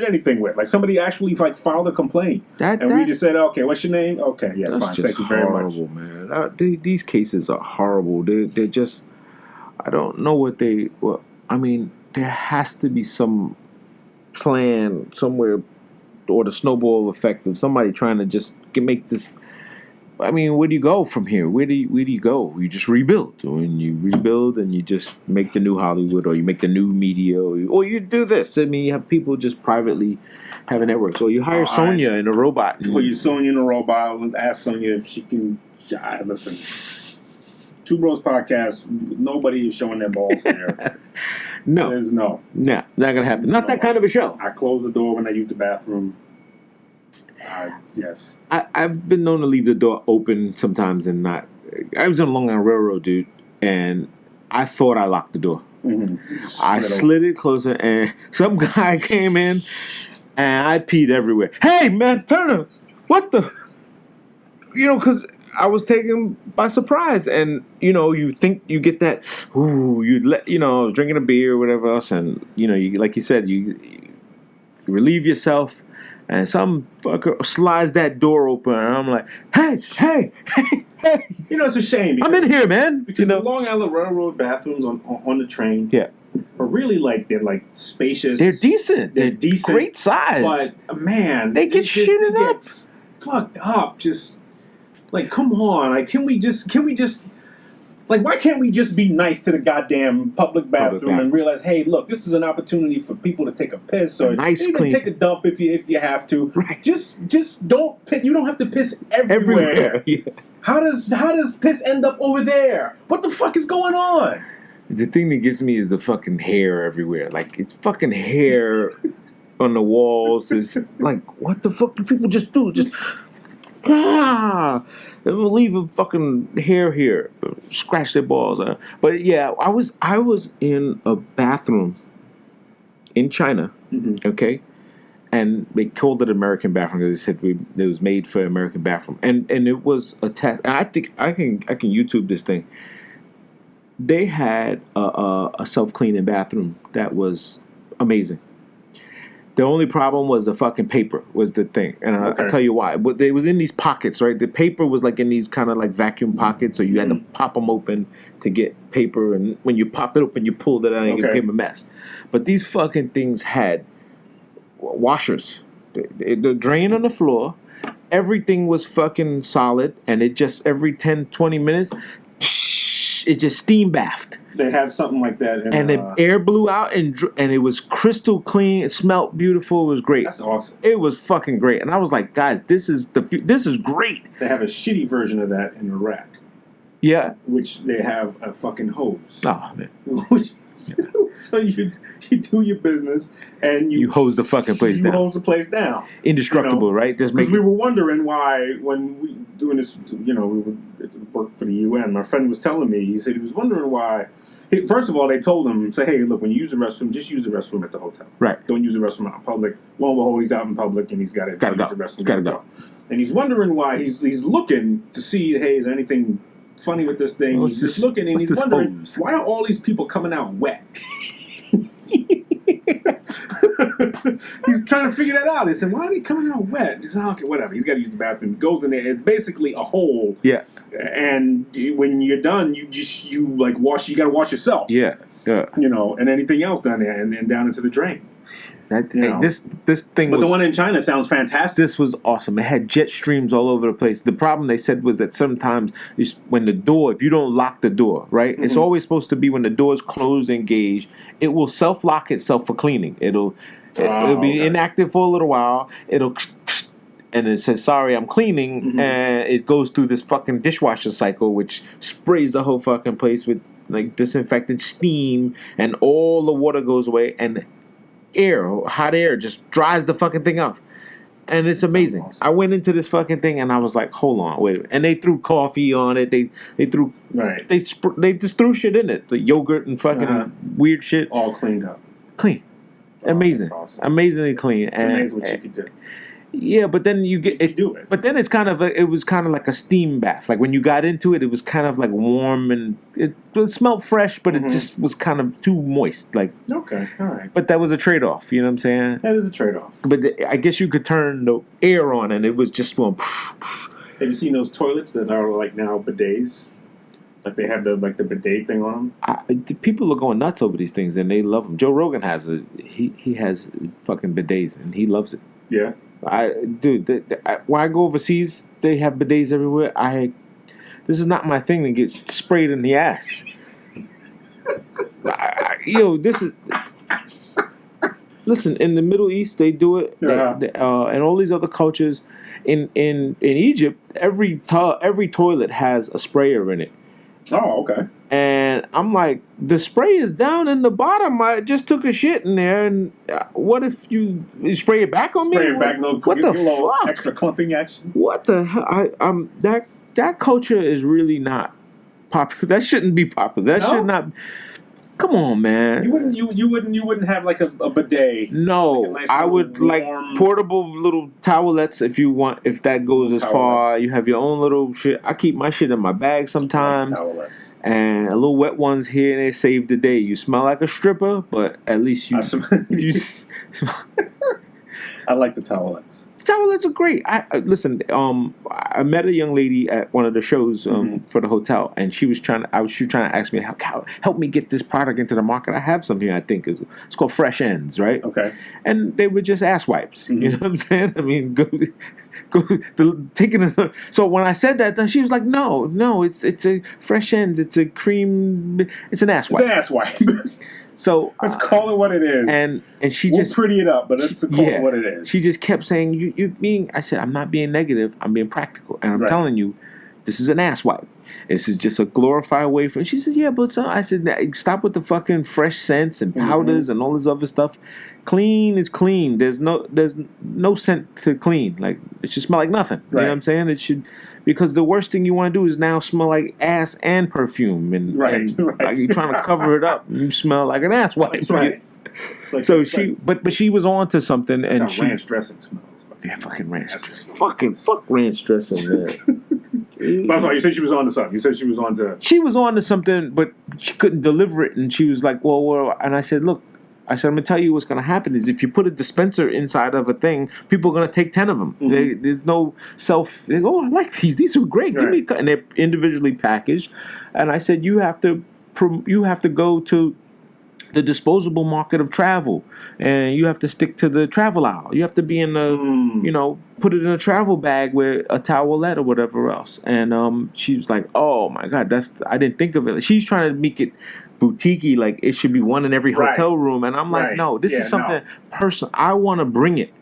Speaker 2: anything with. Like somebody actually like filed a complaint. We just said, okay, what's your name? Okay, yeah, fine. Thank you very much.
Speaker 1: Horrible, man. These cases are horrible. They're just, I don't know I mean, there has to be some plan somewhere, or the snowball effect of somebody trying to just make this. I mean, where do you go from here? Where do you go? You just rebuild, and you rebuild, and you just make the new Hollywood, or you make the new media, or you do this. I mean, you have people just privately having networks, or you hire Sonya in a robot.
Speaker 2: Put you Sonya in a robot. Ask Sonya if she can. Listen, Two Bros Podcast. Nobody is showing their balls here.
Speaker 1: No.
Speaker 2: There's no.
Speaker 1: Nah, not gonna happen. Not that kind of a show.
Speaker 2: I close the door when I use the bathroom. Yes.
Speaker 1: I've been known to leave the door open sometimes and not. I was on Long Island Railroad, dude, and I thought I locked the door.
Speaker 2: Mm-hmm.
Speaker 1: I slid it closer, and some guy came in, and I peed everywhere. Hey, man, Turner, what the? Because I was taken by surprise, and you think you get that. Ooh, I was drinking a beer or whatever else, and you like you said, you relieve yourself, and some fucker slides that door open, and I'm like, hey.
Speaker 2: It's a shame.
Speaker 1: I'm in here, man.
Speaker 2: Because the Long Island Railroad bathrooms on the train, are really they're like spacious.
Speaker 1: They're decent.
Speaker 2: They're decent,
Speaker 1: great size.
Speaker 2: But man,
Speaker 1: they get shitted up,
Speaker 2: fucked up. Just. Like, come on! Like, can we just? Like, why can't we just be nice to the goddamn public bathroom and realize, hey, look, this is an opportunity for people to take a piss or even take a dump if you have to.
Speaker 1: Right.
Speaker 2: Just don't. You don't have to piss everywhere.
Speaker 1: Yeah.
Speaker 2: How does piss end up over there? What the fuck is going on?
Speaker 1: The thing that gets me is the fucking hair everywhere. Like, it's fucking hair on the walls. There's like, what the fuck do people just do? Just. They will leave a fucking hair here, scratch their balls. But yeah, I was in a bathroom in China, okay, and they called it American bathroom because they said it was made for American bathroom, and it was a test. I think I can YouTube this thing. They had a self-cleaning bathroom that was amazing. The only problem was the fucking paper was the thing, and I'll tell you why. But it was in these pockets, right? The paper was like in these kind of like vacuum pockets, so you had to pop them open to get paper, and when you pop it open, you pulled it out and you get a paper mess. But these fucking things had washers. The drain on the floor, everything was fucking solid, and it just every 10, 20 minutes, it just steam bathed.
Speaker 2: They have something like that.
Speaker 1: And the air blew out, and it was crystal clean. It smelled beautiful. It was great.
Speaker 2: That's awesome.
Speaker 1: It was fucking great. And I was like, guys, this is great.
Speaker 2: They have a shitty version of that in Iraq.
Speaker 1: Yeah.
Speaker 2: Which they have a fucking hose.
Speaker 1: Oh, man.
Speaker 2: So you do your business and you
Speaker 1: hose the fucking place down.
Speaker 2: You hose the place down.
Speaker 1: Indestructible, right?
Speaker 2: Because we were wondering why when we doing this, we would work for the UN. My friend was telling me, he said he was wondering why. First of all, they told him, say, hey, look, when you use the restroom, just use the restroom at the hotel.
Speaker 1: Right.
Speaker 2: Don't use the restroom out in public. Lo and behold, he's out in public and he's got to use the restroom.
Speaker 1: Gotta go.
Speaker 2: And he's wondering why he's looking to see, hey, is there anything funny with this thing? He's just looking and he's wondering, why are all these people coming out wet? He's trying to figure that out. He said, why are they coming out wet? He said, okay, whatever. He's got to use the bathroom. Goes in there. It's basically a hole.
Speaker 1: Yeah.
Speaker 2: And when you're done, you got to wash yourself.
Speaker 1: Yeah. Yeah.
Speaker 2: And anything else down there and down into the drain.
Speaker 1: This thing.
Speaker 2: But the one in China sounds fantastic.
Speaker 1: This was awesome. It had jet streams all over the place. The problem they said was that sometimes when the door, if you don't lock the door, right, it's always supposed to be when the door is closed and engaged, it will self-lock itself for cleaning. It'll be inactive for a little while. And it says, sorry, I'm cleaning, and it goes through this fucking dishwasher cycle, which sprays the whole fucking place with like disinfectant steam, and all the water goes away, and hot air just dries the fucking thing up. And it's amazing. Awesome. I went into this fucking thing and I was like, hold on, wait a minute. And they threw coffee on it. They threw they just threw shit in it. The yogurt and fucking weird shit.
Speaker 2: All cleaned up.
Speaker 1: Clean. Amazing. Awesome. Amazingly clean.
Speaker 2: It's amazing what you could do.
Speaker 1: Yeah, but then you get it.
Speaker 2: Do it.
Speaker 1: But then it was kind of like a steam bath. Like when you got into it, it was kind of like warm and it smelled fresh, but it just was kind of too moist. Like
Speaker 2: okay, all right.
Speaker 1: But that was a trade-off. You know what I'm saying?
Speaker 2: That is a trade-off.
Speaker 1: But I guess you could turn the air on, and it was just going.
Speaker 2: Have you seen those toilets that are like now bidets? Like they have the bidet thing on them.
Speaker 1: People are going nuts over these things, and they love them. Joe Rogan has he has fucking bidets, and he loves it.
Speaker 2: Yeah.
Speaker 1: When I go overseas, they have bidets everywhere. This is not my thing to get sprayed in the ass. This is. Listen, in the Middle East, they do it, and all these other cultures. In Egypt, every toilet has a sprayer in it.
Speaker 2: Oh, okay.
Speaker 1: And I'm like, the spray is down in the bottom. I just took a shit in there, and what if you spray it back on me?
Speaker 2: Spray it back,
Speaker 1: what the fuck?
Speaker 2: Extra clumping action.
Speaker 1: What the hell? That culture is really not popular. That shouldn't be popular. That should not. Come on, man.
Speaker 2: You wouldn't have like a bidet.
Speaker 1: No,
Speaker 2: like a nice
Speaker 1: I would
Speaker 2: warm...
Speaker 1: like portable little towelettes if you want. If that goes as far, you have your own little shit. I keep my shit in my bag sometimes, and a little wet ones here and there save the day. You smell like a stripper, but at least you.
Speaker 2: I like the towelettes.
Speaker 1: Towelettes are great. Listen. I met a young lady at one of the shows for the hotel, and she was trying to ask me how help me get this product into the market. I have something I think it's called Fresh Ends, right?
Speaker 2: Okay.
Speaker 1: And they were just ass wipes. You know what I'm saying? I mean, taking it. So when I said that, she was like, "No, it's a Fresh Ends. It's a cream. It's an ass wipe.
Speaker 2: It's an ass wipe."
Speaker 1: So
Speaker 2: let's call it what it is.
Speaker 1: And she
Speaker 2: we'll
Speaker 1: just
Speaker 2: pretty it up, but let's call it what it is.
Speaker 1: She just kept saying, "You're being." I said, "I'm not being negative. I'm being practical, and I'm telling you, this is an ass wipe. This is just a glorified way for." She said, "Yeah, but so," I said, "Stop with the fucking fresh scents and powders and all this other stuff. Clean is clean. There's no scent to clean. Like it should smell like nothing. You know what I'm saying? It should." Because the worst thing you want to do is now smell like ass and perfume, and like you're trying to cover it up. And you smell like an ass wipe.
Speaker 2: That's right.
Speaker 1: So but she was on to something,
Speaker 2: that's
Speaker 1: and
Speaker 2: how ranch dressing smells.
Speaker 1: Yeah, fucking ranch dressing. Fuck ranch dressing, man.
Speaker 2: But I'm sorry, you said she was on to something. You said she was on to.
Speaker 1: She was on to something, but she couldn't deliver it, and she was like, "Well," and I said, "Look." I said, I'm going to tell you what's going to happen is if you put a dispenser inside of a thing, people are going to take 10 of them. There's no they go, oh, I like these. These are great. Give me, and they're individually packaged. And I said, you have to go to the disposable market of travel, and you have to stick to the travel aisle. You have to be in the, put it in a travel bag with a towelette or whatever else. And she was like, oh my God, I didn't think of it. She's trying to make it boutique-y, like it should be one in every hotel room. And I'm like, no, this is something personal. I want to bring it.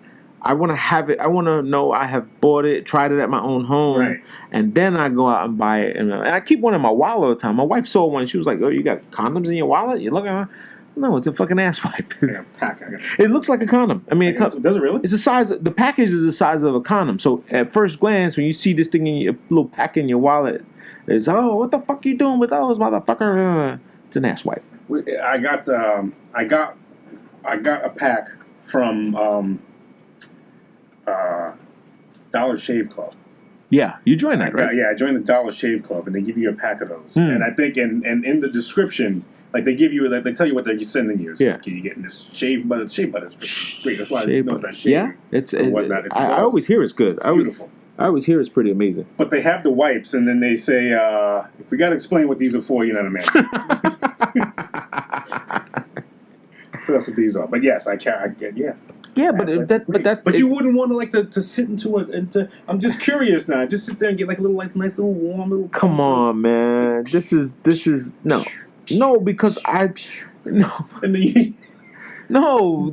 Speaker 1: I want to have it. I want to know I have bought it, tried it at my own home, and then I go out and buy it. And I keep one in my wallet all the time. My wife saw one. She was like, oh, you got condoms in your wallet? You looking at No, it's a fucking ass wipe. It looks like a condom. I mean,
Speaker 2: does it really?
Speaker 1: It's the size. The package is the size of a condom. So at first glance, when you see this thing in your little pack in your wallet, it's what the fuck you doing with those, motherfucker? It's an ass wipe.
Speaker 2: I got a pack from Dollar Shave Club.
Speaker 1: Yeah, you joined that, right?
Speaker 2: I joined the Dollar Shave Club, and they give you a pack of those. And I think, and in the description, like they give you, like they tell you what they're sending you. So you're getting this shave butter. Shave butter is great. That's why I know that shave.
Speaker 1: Yeah, I always hear it's good.
Speaker 2: Beautiful.
Speaker 1: I always hear it's pretty amazing.
Speaker 2: But they have the wipes, and then they say, if we got to explain what these are for, you're not a man. So that's what these are. But yes, I get.
Speaker 1: Yeah, but
Speaker 2: you wouldn't want to sit into it. I'm just curious now. Just sit there and get like a little nice little warm little.
Speaker 1: Come on, man. This is no because no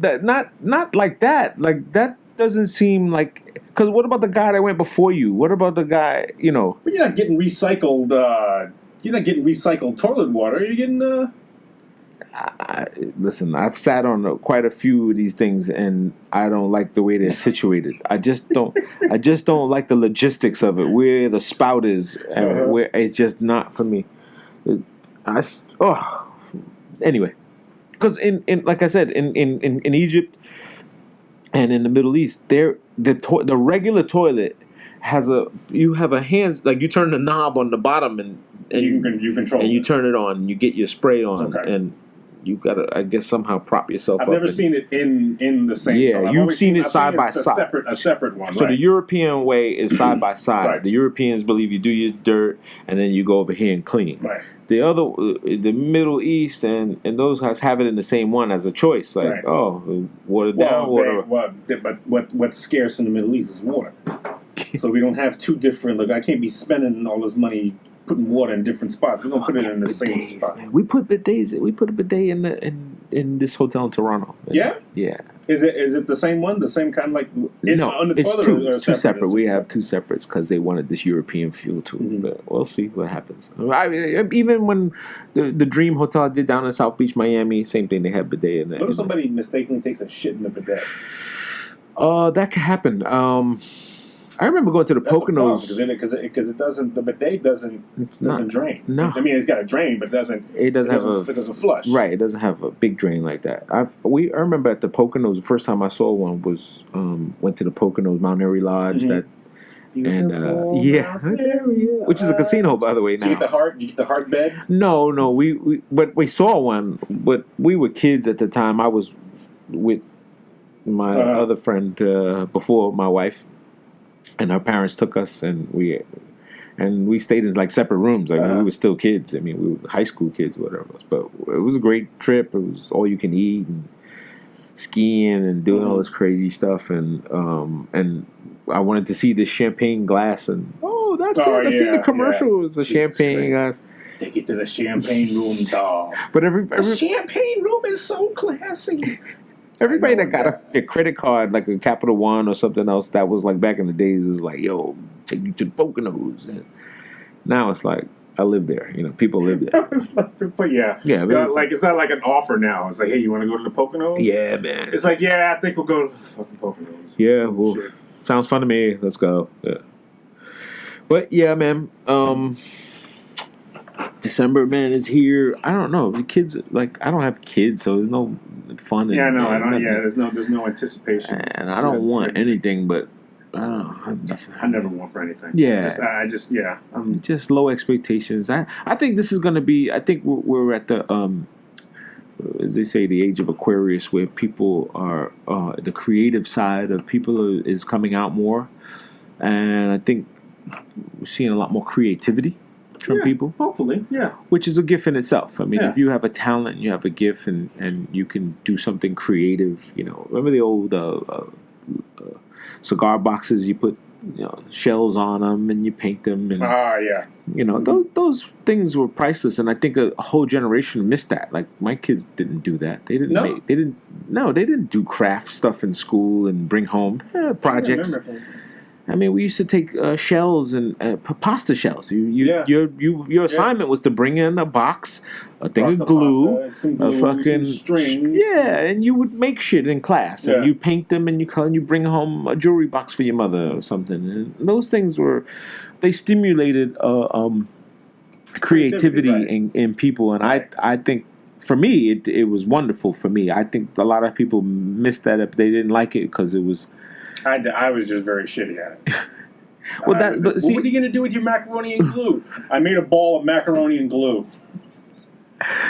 Speaker 1: that not like that. Like that doesn't seem like. Because what about the guy that went before you? What about the guy?
Speaker 2: But you're not getting recycled. You're not getting recycled toilet water. You're getting.
Speaker 1: Listen, I've sat on quite a few of these things, and I don't like the way they're situated. I just don't like the logistics of it. Where the spout is, and where it's just not for me. Anyway, because in like I said, in Egypt and in the Middle East, the regular toilet has you have a hands, like you turn the knob on the bottom and
Speaker 2: you control
Speaker 1: and you turn it on and you get your spray on and you gotta, I guess, somehow prop yourself up.
Speaker 2: I've never seen it in the same.
Speaker 1: Yeah, you've seen it side by side.
Speaker 2: A separate one.
Speaker 1: So the European way is side by side.
Speaker 2: Right.
Speaker 1: The Europeans believe you do your dirt and then you go over here and clean.
Speaker 2: Right.
Speaker 1: The Middle East and those guys have it in the same one as a choice. Like, water down, water.
Speaker 2: But what's scarce in the Middle East is water. So we don't have two different. Look, I can't be spending all this money putting water in different spots. We're gonna put it in the same spot.
Speaker 1: Man. We put bidets. We put a bidet in this hotel in Toronto.
Speaker 2: Yeah.
Speaker 1: Yeah.
Speaker 2: Is it the same one? The same kind of like on the toilet?
Speaker 1: It's two separate. We have two separates because they wanted this European feel to it. But we'll see what happens. Even when the Dream Hotel I did down in South Beach, Miami, same thing. They had bidet in there.
Speaker 2: What if somebody mistakenly takes a shit in the bidet?
Speaker 1: That could happen. I remember going to the Poconos
Speaker 2: because it doesn't. The bidet doesn't drain.
Speaker 1: No,
Speaker 2: I mean it's got a drain, but it doesn't flush.
Speaker 1: Right, it doesn't have a big drain like that. I remember at the Poconos. The first time I saw one was went to the Poconos Mount Airy Lodge. Which is a casino, by the way. Now,
Speaker 2: did you get the heart bed?
Speaker 1: No, we saw one, but we were kids at the time. I was with my other friend before my wife. And our parents took us, and we stayed in like separate rooms. Like we were still kids. I mean, we were high school kids, whatever it was. But it was a great trip. It was all you can eat, and skiing, and doing all this crazy stuff. And I wanted to see this champagne glass, and that's it. I seen the commercial. It was a champagne glass.
Speaker 2: Take it to the champagne room, dog.
Speaker 1: But
Speaker 2: the champagne room is so classy.
Speaker 1: Everybody that got a credit card, like a Capital One or something else, that was like back in the days, was like, yo, take you to the Poconos. And now it's like, I live there. People live there.
Speaker 2: But yeah. Like, it's not like an offer now. It's like, hey, you want to go to the Poconos?
Speaker 1: Yeah, man.
Speaker 2: It's like, yeah, I think we'll go to the fucking Poconos.
Speaker 1: Yeah, well, sounds fun to me. Let's go. Yeah. But yeah, man. December, man, is here. I don't know. The kids, like, I don't have kids, so there's no fun.
Speaker 2: Yeah, no, I don't. Yeah, there's no anticipation.
Speaker 1: And I don't want anything, but I don't know.
Speaker 2: I never want for anything.
Speaker 1: Yeah, just low expectations. I think this is gonna be. I think we're at the as they say, the age of Aquarius, where people are the creative side of people is coming out more, and I think we're seeing a lot more creativity from people.
Speaker 2: Hopefully, yeah.
Speaker 1: Which is a gift in itself. I mean,
Speaker 2: Yeah.
Speaker 1: if you have a talent, you have a gift, and you can do something creative. You know, remember the old cigar boxes? You put shells on them and you paint them, and
Speaker 2: yeah.
Speaker 1: you know those things were priceless. And I think a whole generation missed that. Like my kids didn't do that. They didn't do craft stuff in school and bring home projects. I mean, we used to take shells and pasta shells. Your assignment was to bring in a box, a thing of glue, a fucking
Speaker 2: strings.
Speaker 1: Yeah, and you would make shit in class, and you paint them, and you color, and you bring home a jewelry box for your mother or something. And those things they stimulated creativity in people, and I think. For me, it was wonderful for me. I think a lot of people missed that up. They didn't like it because it was.
Speaker 2: I was just very shitty at it.
Speaker 1: What are
Speaker 2: you going to do with your macaroni and glue? I made a ball of macaroni and glue.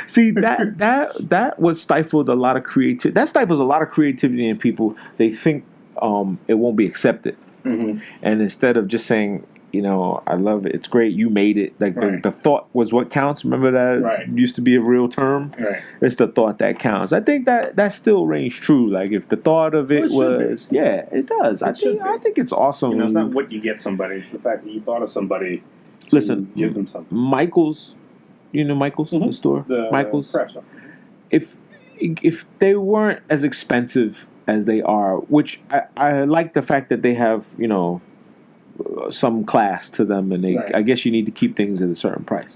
Speaker 1: See, that was stifled a lot of creativity. That stifles a lot of creativity in people. They think it won't be accepted.
Speaker 2: Mm-hmm.
Speaker 1: And instead of just saying, I love it, it's great, you made it. Like the thought was what counts. Remember that used to be a real term?
Speaker 2: Right.
Speaker 1: It's the thought that counts. I think that still rings true. Like if the thought of it was, it does. I think it's awesome.
Speaker 2: It's not what you get somebody. It's the fact that you thought of somebody.
Speaker 1: Listen,
Speaker 2: give them something.
Speaker 1: Michael's, Michael's, the store?
Speaker 2: The
Speaker 1: Michael's?
Speaker 2: craft store.
Speaker 1: If they weren't as expensive as they are, which I like the fact that they have, some class to them, and I guess you need to keep things at a certain price.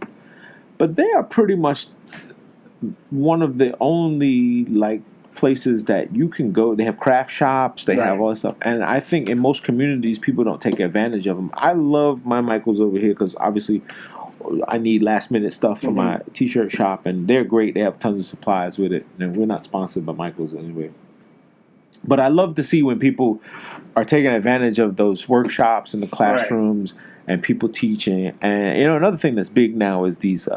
Speaker 1: But they are pretty much one of the only places that you can go. They have craft shops, they have all this stuff, and I think in most communities people don't take advantage of them. I love my Michaels over here because obviously I need last minute stuff for my t-shirt shop, and they're great. They have tons of supplies with it, and we're not sponsored by Michaels anyway. But I love to see when people are taking advantage of those workshops in the classrooms and people teaching. And another thing that's big now is these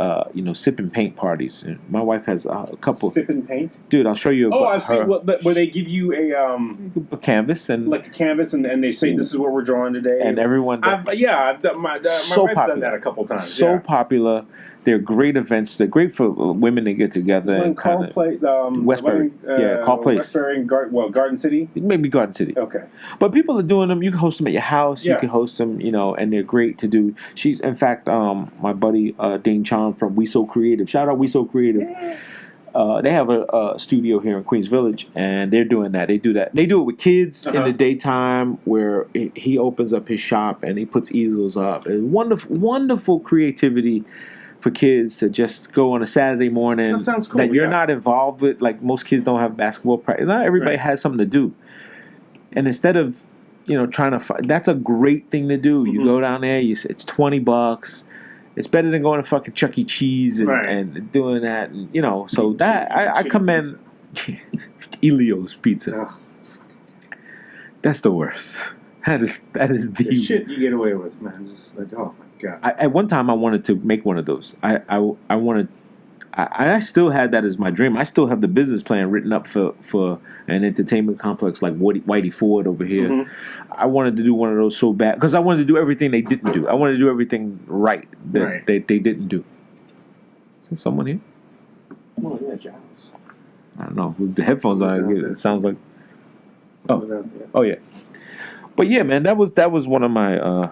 Speaker 1: sip and paint parties. And my wife has a couple.
Speaker 2: Sip and paint,
Speaker 1: dude. I'll show you.
Speaker 2: I've seen where they give you a
Speaker 1: canvas and
Speaker 2: like a canvas, and they say this is what we're drawing today.
Speaker 1: And everyone.
Speaker 2: I've done my wife's done that a couple times.
Speaker 1: So popular. They're great events. They're great for women to get together.
Speaker 2: And
Speaker 1: Westbury. Call Place.
Speaker 2: Westbury and Garden City?
Speaker 1: Maybe Garden City.
Speaker 2: Okay.
Speaker 1: But people are doing them. You can host them at your house. You can host them, and they're great to do. She's, in fact, my buddy Dane Chan from We So Creative. Shout out We So Creative. Yeah. They have a studio here in Queens Village, and they're doing that. They do that. They do it with kids in the daytime, where he opens up his shop and he puts easels up. And wonderful, wonderful creativity for kids to just go on a Saturday morning.
Speaker 2: That sounds cool.
Speaker 1: That you're not involved with. Like most kids don't have basketball practice. Not everybody has something to do. And instead of trying to find, that's a great thing to do. You go down there. It's $20. It's better than going to fucking Chuck E. Cheese and doing that. And, so that I commend Elio's Pizza. Ugh. That's the worst. That is
Speaker 2: the shit you get away with, man. Just like, oh my god.
Speaker 1: At one time, I wanted to make one of those. I wanted. I still had that as my dream. I still have the business plan written up for an entertainment complex like Whitey Ford over here. Mm-hmm. I wanted to do one of those so bad because I wanted to do everything they didn't do. I wanted to do everything right that they didn't do. Is there someone here?
Speaker 2: Oh yeah, Giles.
Speaker 1: I don't know. With the headphones on, it sounds like. Oh yeah. But yeah, man, that was one of my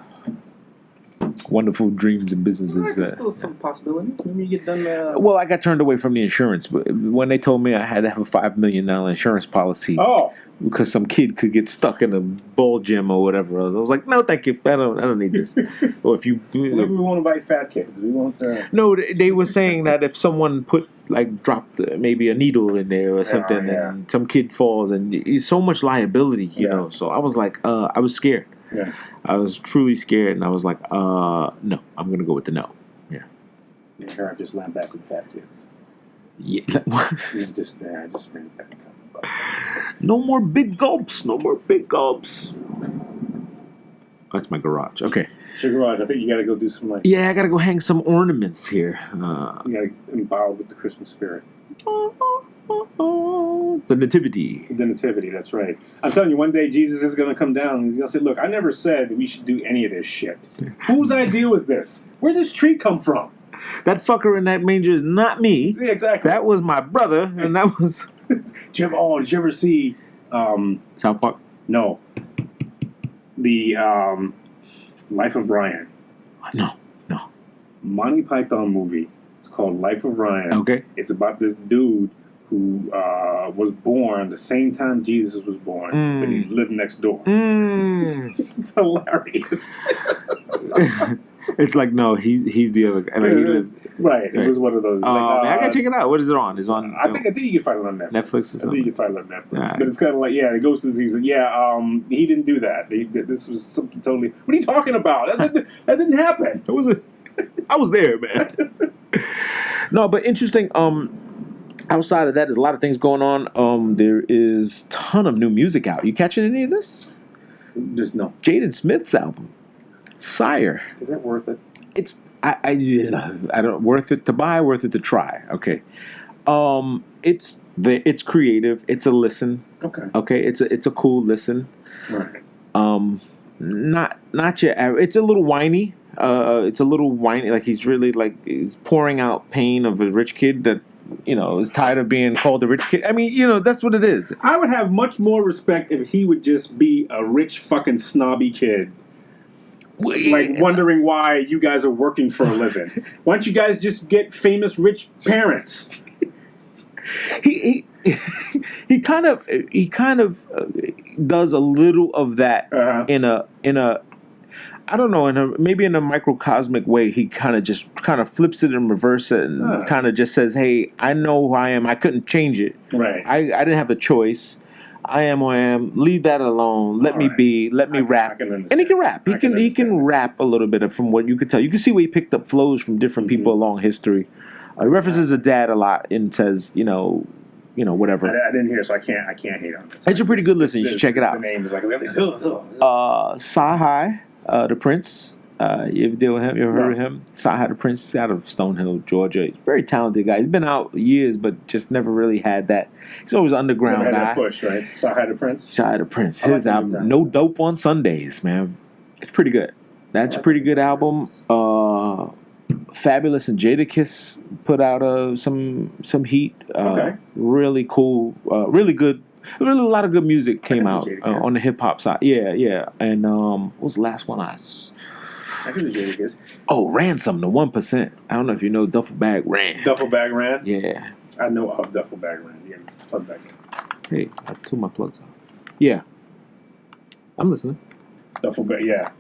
Speaker 1: wonderful dreams and businesses.
Speaker 2: There's still some possibility. Maybe you get done.
Speaker 1: Well, I got turned away from the insurance, but when they told me I had to have a $5 million insurance policy, because some kid could get stuck in a ball gym or whatever, I was like, no, thank you, I don't need this. Or if you,
Speaker 2: maybe we won't invite fat kids. We won't.
Speaker 1: No, they were saying that if someone dropped maybe a needle in there or something, and some kid falls, and it's so much liability, you know. So I was like, I was scared.
Speaker 2: Yeah.
Speaker 1: I was truly scared, and I was like, no, I'm going to go with the no. Yeah.
Speaker 2: Here I'm just lambasting fat kids.
Speaker 1: Yeah.
Speaker 2: I just ran it back.
Speaker 1: No more big gulps. No more big gulps. That's my garage. Okay.
Speaker 2: It's your garage. I think you got to go do some
Speaker 1: Yeah, I got to go hang some ornaments here.
Speaker 2: You got to empower with the Christmas spirit.
Speaker 1: The nativity.
Speaker 2: The nativity, that's right. I'm telling you, one day Jesus is going to come down and he's going to say, look, I never said we should do any of this shit. Whose idea was this? Where did this tree come from?
Speaker 1: That fucker in that manger is not me.
Speaker 2: Yeah, exactly.
Speaker 1: That was my brother, and that was...
Speaker 2: Did you ever see...
Speaker 1: South Park?
Speaker 2: No. The Life of Ryan.
Speaker 1: No.
Speaker 2: Monty Python movie. It's called Life of Ryan.
Speaker 1: Okay.
Speaker 2: It's about this dude who was born the same time Jesus was born, but he lived next door. It's hilarious.
Speaker 1: It's like, no, he's the other guy. Like, he lives,
Speaker 2: right. It was one of those.
Speaker 1: I gotta check it out. What is it on? It's on.
Speaker 2: I think you can find it on Netflix.
Speaker 1: Netflix or something?
Speaker 2: I think you can find it on Netflix.
Speaker 1: Right.
Speaker 2: But it's kind of like, it goes through the season. He didn't do that. This was something totally. What are you talking about? That didn't happen.
Speaker 1: It was I was there, man. No, but interesting. Outside of that, there's a lot of things going on. There is a ton of new music out. You catching any of this?
Speaker 2: Just no.
Speaker 1: Jaden Smith's album, Sire.
Speaker 2: Is that worth it?
Speaker 1: It's I don't worth it to buy, worth it to try. Okay. It's creative. It's a listen.
Speaker 2: Okay.
Speaker 1: Okay. It's a cool listen.
Speaker 2: Right.
Speaker 1: Not your average. It's a little whiny. It's a little whiny. Like he's really he's pouring out pain of a rich kid that is tired of being called a rich kid. I mean, that's what it is.
Speaker 2: I would have much more respect if he would just be a rich fucking snobby kid. Like wondering why you guys are working for a living. Why don't you guys just get famous rich parents?
Speaker 1: He kind of does a little of that in a I don't know, maybe in a microcosmic way. He kind of flips it and reverse it and kind of just says, "Hey, I know who I am. I couldn't change it.
Speaker 2: Right.
Speaker 1: I didn't have the choice. I am who I am. Leave that alone. Let me be. Let me rap." And he can rap. He can rap a little bit from what you could tell. You can see where he picked up flows from different people along history. He references a dad a lot and says, whatever.
Speaker 2: I didn't hear, so I can't hate on this.
Speaker 1: It's a pretty good listen. You should check it out.
Speaker 2: The name is like
Speaker 1: Sahai, the Prince. You ever deal with him? You ever heard of him? Sahai the Prince out of Stonehill, Georgia. He's a very talented guy. He's been out years, but just never really had that. He's always an underground guy.
Speaker 2: That push, right? Sahai the Prince.
Speaker 1: Sahai the Prince. His album, No Dope on Sundays, man. It's pretty good. That's a pretty good album. Fabulous and Jadakiss put out some heat. Really cool. Really good. Really a lot of good music came out on the hip hop side. Yeah. And what was the last one I think the Jadakiss. Oh, Ransom, the 1%. I don't know if you know Duffel Bag Ran.
Speaker 2: Duffel Bag Ran?
Speaker 1: Yeah.
Speaker 2: I know of Duffel Bag Ran. Yeah, plug back in.
Speaker 1: Hey, I took my plugs out. Yeah. I'm listening.
Speaker 2: Duffel Bag, yeah.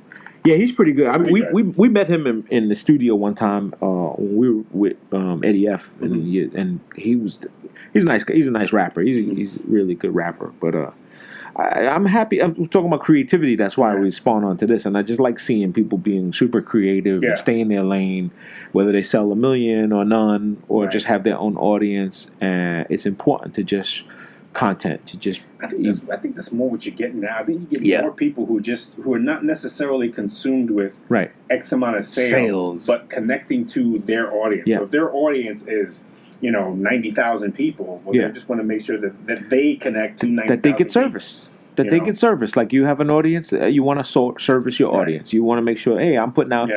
Speaker 1: Yeah, he's pretty good. I mean, we met him in the studio one time when we were with Eddie F. And he's a nice guy. He's a nice rapper. He's a really good rapper. But I'm happy. I'm talking about creativity. That's why we spawn onto this. And I just like seeing people being super creative and stay in their lane, whether they sell 1 million or none or just have their own audience. And it's important to just content to just.
Speaker 2: I think that's more what you're getting now. I think you get more people who are not necessarily consumed with X amount of sales, but connecting to their audience.
Speaker 1: Yeah.
Speaker 2: So if their audience is 90,000 people, they just want to make sure that they connect to 90,000
Speaker 1: that they get service. That they get service. Like you have an audience, you want to service your audience. You want to make sure, hey, I'm putting out.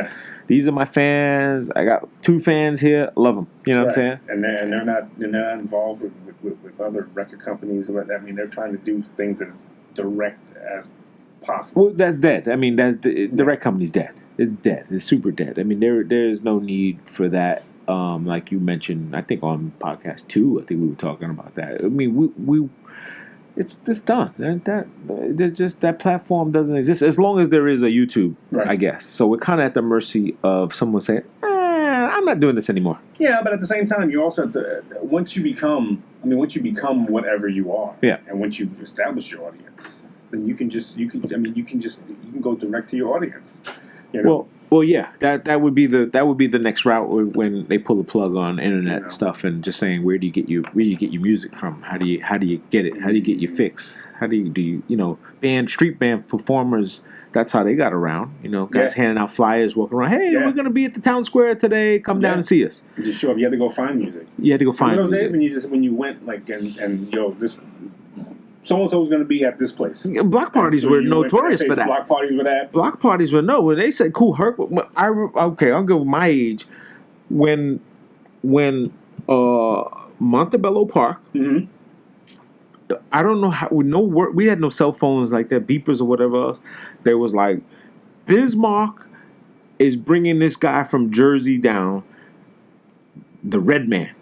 Speaker 1: These are my fans. I got 2 fans here. Love them. You know what I'm saying?
Speaker 2: And they're not involved with other record companies. I mean, they're trying to do things as direct as possible.
Speaker 1: Well, that's dead. I mean, that's the record company's dead. It's dead. It's super dead. I mean, there is no need for that. Like you mentioned, I think on podcast 2, I think we were talking about that. I mean, it's done. That platform doesn't exist as long as there is a YouTube, I guess. So we're kind of at the mercy of someone saying, "I'm not doing this anymore." Yeah,
Speaker 2: but at the same time, you also have to once you become whatever you are, and once you've established your audience, then you can go direct to your audience.
Speaker 1: Well, yeah, that would be the next route when they pull the plug on internet stuff and just saying where do you get your music from? How do you get it? How do you get your fix? How do you street band performers That's how they got around. You know, guys handing out flyers, walking around. Hey, we're gonna be at the town square today. Come down and see us.
Speaker 2: You just show up. You had to go find music.
Speaker 1: You had to go find
Speaker 2: those
Speaker 1: music.
Speaker 2: days when you went like and this so and so was gonna be at this place.
Speaker 1: Block parties were notorious for that.
Speaker 2: Block parties were that.
Speaker 1: Block parties were when they said cool Herc. I'll go my age when Montebello Park.
Speaker 2: Mm-hmm.
Speaker 1: I don't know how we had no cell phones like that, beepers or whatever else. There was like Bismarck is bringing this guy from Jersey down, the Red Man,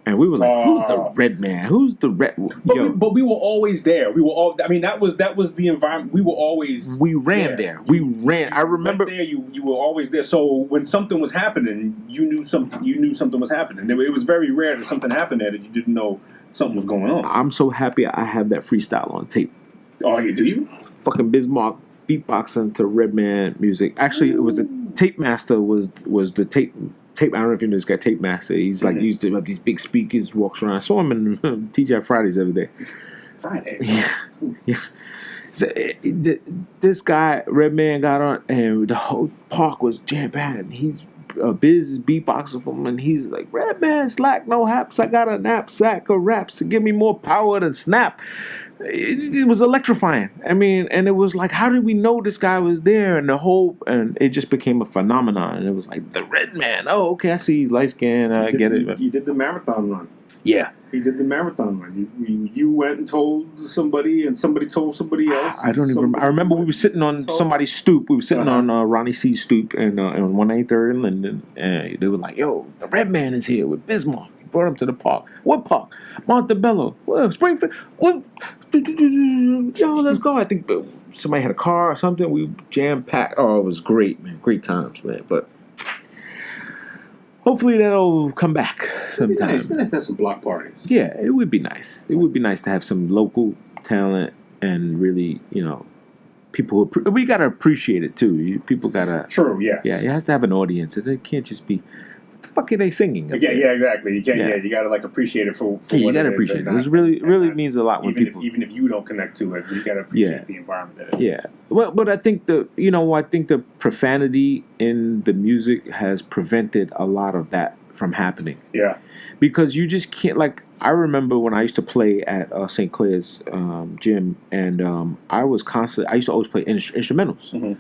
Speaker 1: and we were like, who's the Red Man? Who's the Red?
Speaker 2: But we were always there. We were all. I mean, that was the environment. We were always.
Speaker 1: We ran there. We ran. I remember
Speaker 2: there. You were always there. So when something was happening, you knew something. You knew something was happening. It was very rare that something happened there that you didn't know something was going on.
Speaker 1: I'm so happy I have that freestyle on tape.
Speaker 2: Oh, do you?
Speaker 1: Fucking Bismarck beatboxing to Redman music. Actually, it was a tape master. Was the tape? I don't know if you know this guy, Tape Master. He's like used to have these big speakers, walks around. I saw him in TGI Fridays every day.
Speaker 2: Fridays.
Speaker 1: Yeah. So, this guy, Redman, got on, and the whole park was jam packed. He's Biz is beatboxing for him, and he's like, Redman, slack, no haps. I got a knapsack of raps to give me more power than snap. It was electrifying. I mean, and it was like, how did we know this guy was there? And and it just became a phenomenon. And it was like, the Red Man. Oh, okay, I see he's light skinned. I get it.
Speaker 2: You did the marathon run.
Speaker 1: Yeah.
Speaker 2: He did the marathon run. You went and told somebody, and somebody told somebody else.
Speaker 1: I don't even remember. I remember we were sitting on somebody's stoop. We were sitting on Ronnie C's stoop on 183rd in Linden. And they were like, yo, the Red Man is here with Bismarck. Brought him to the park. What park? Montebello. Well, Springfield. What? Yo, let's go. I think somebody had a car or something. We jam-packed. Oh, it was great, man. Great times, man. But hopefully that'll come back sometime.
Speaker 2: It'd be nice to have some block parties.
Speaker 1: Yeah, it would be nice. It would be nice to have some local talent and really, people who... We got to appreciate it, too. People got to...
Speaker 2: True, yes.
Speaker 1: Yeah, it has to have an audience. It can't just be... Fuck are they singing?
Speaker 2: Yeah, exactly. You can't. Yeah, you gotta appreciate it for what
Speaker 1: you gotta appreciate it. It really means a lot when people.
Speaker 2: Even if you don't connect to it, you gotta appreciate the environment that it is.
Speaker 1: Yeah. Well, but I think the profanity in the music has prevented a lot of that from happening.
Speaker 2: Yeah.
Speaker 1: Because you just can't. Like, I remember when I used to play at St. Clair's gym, and I used to always play instrumentals. Mm-hmm.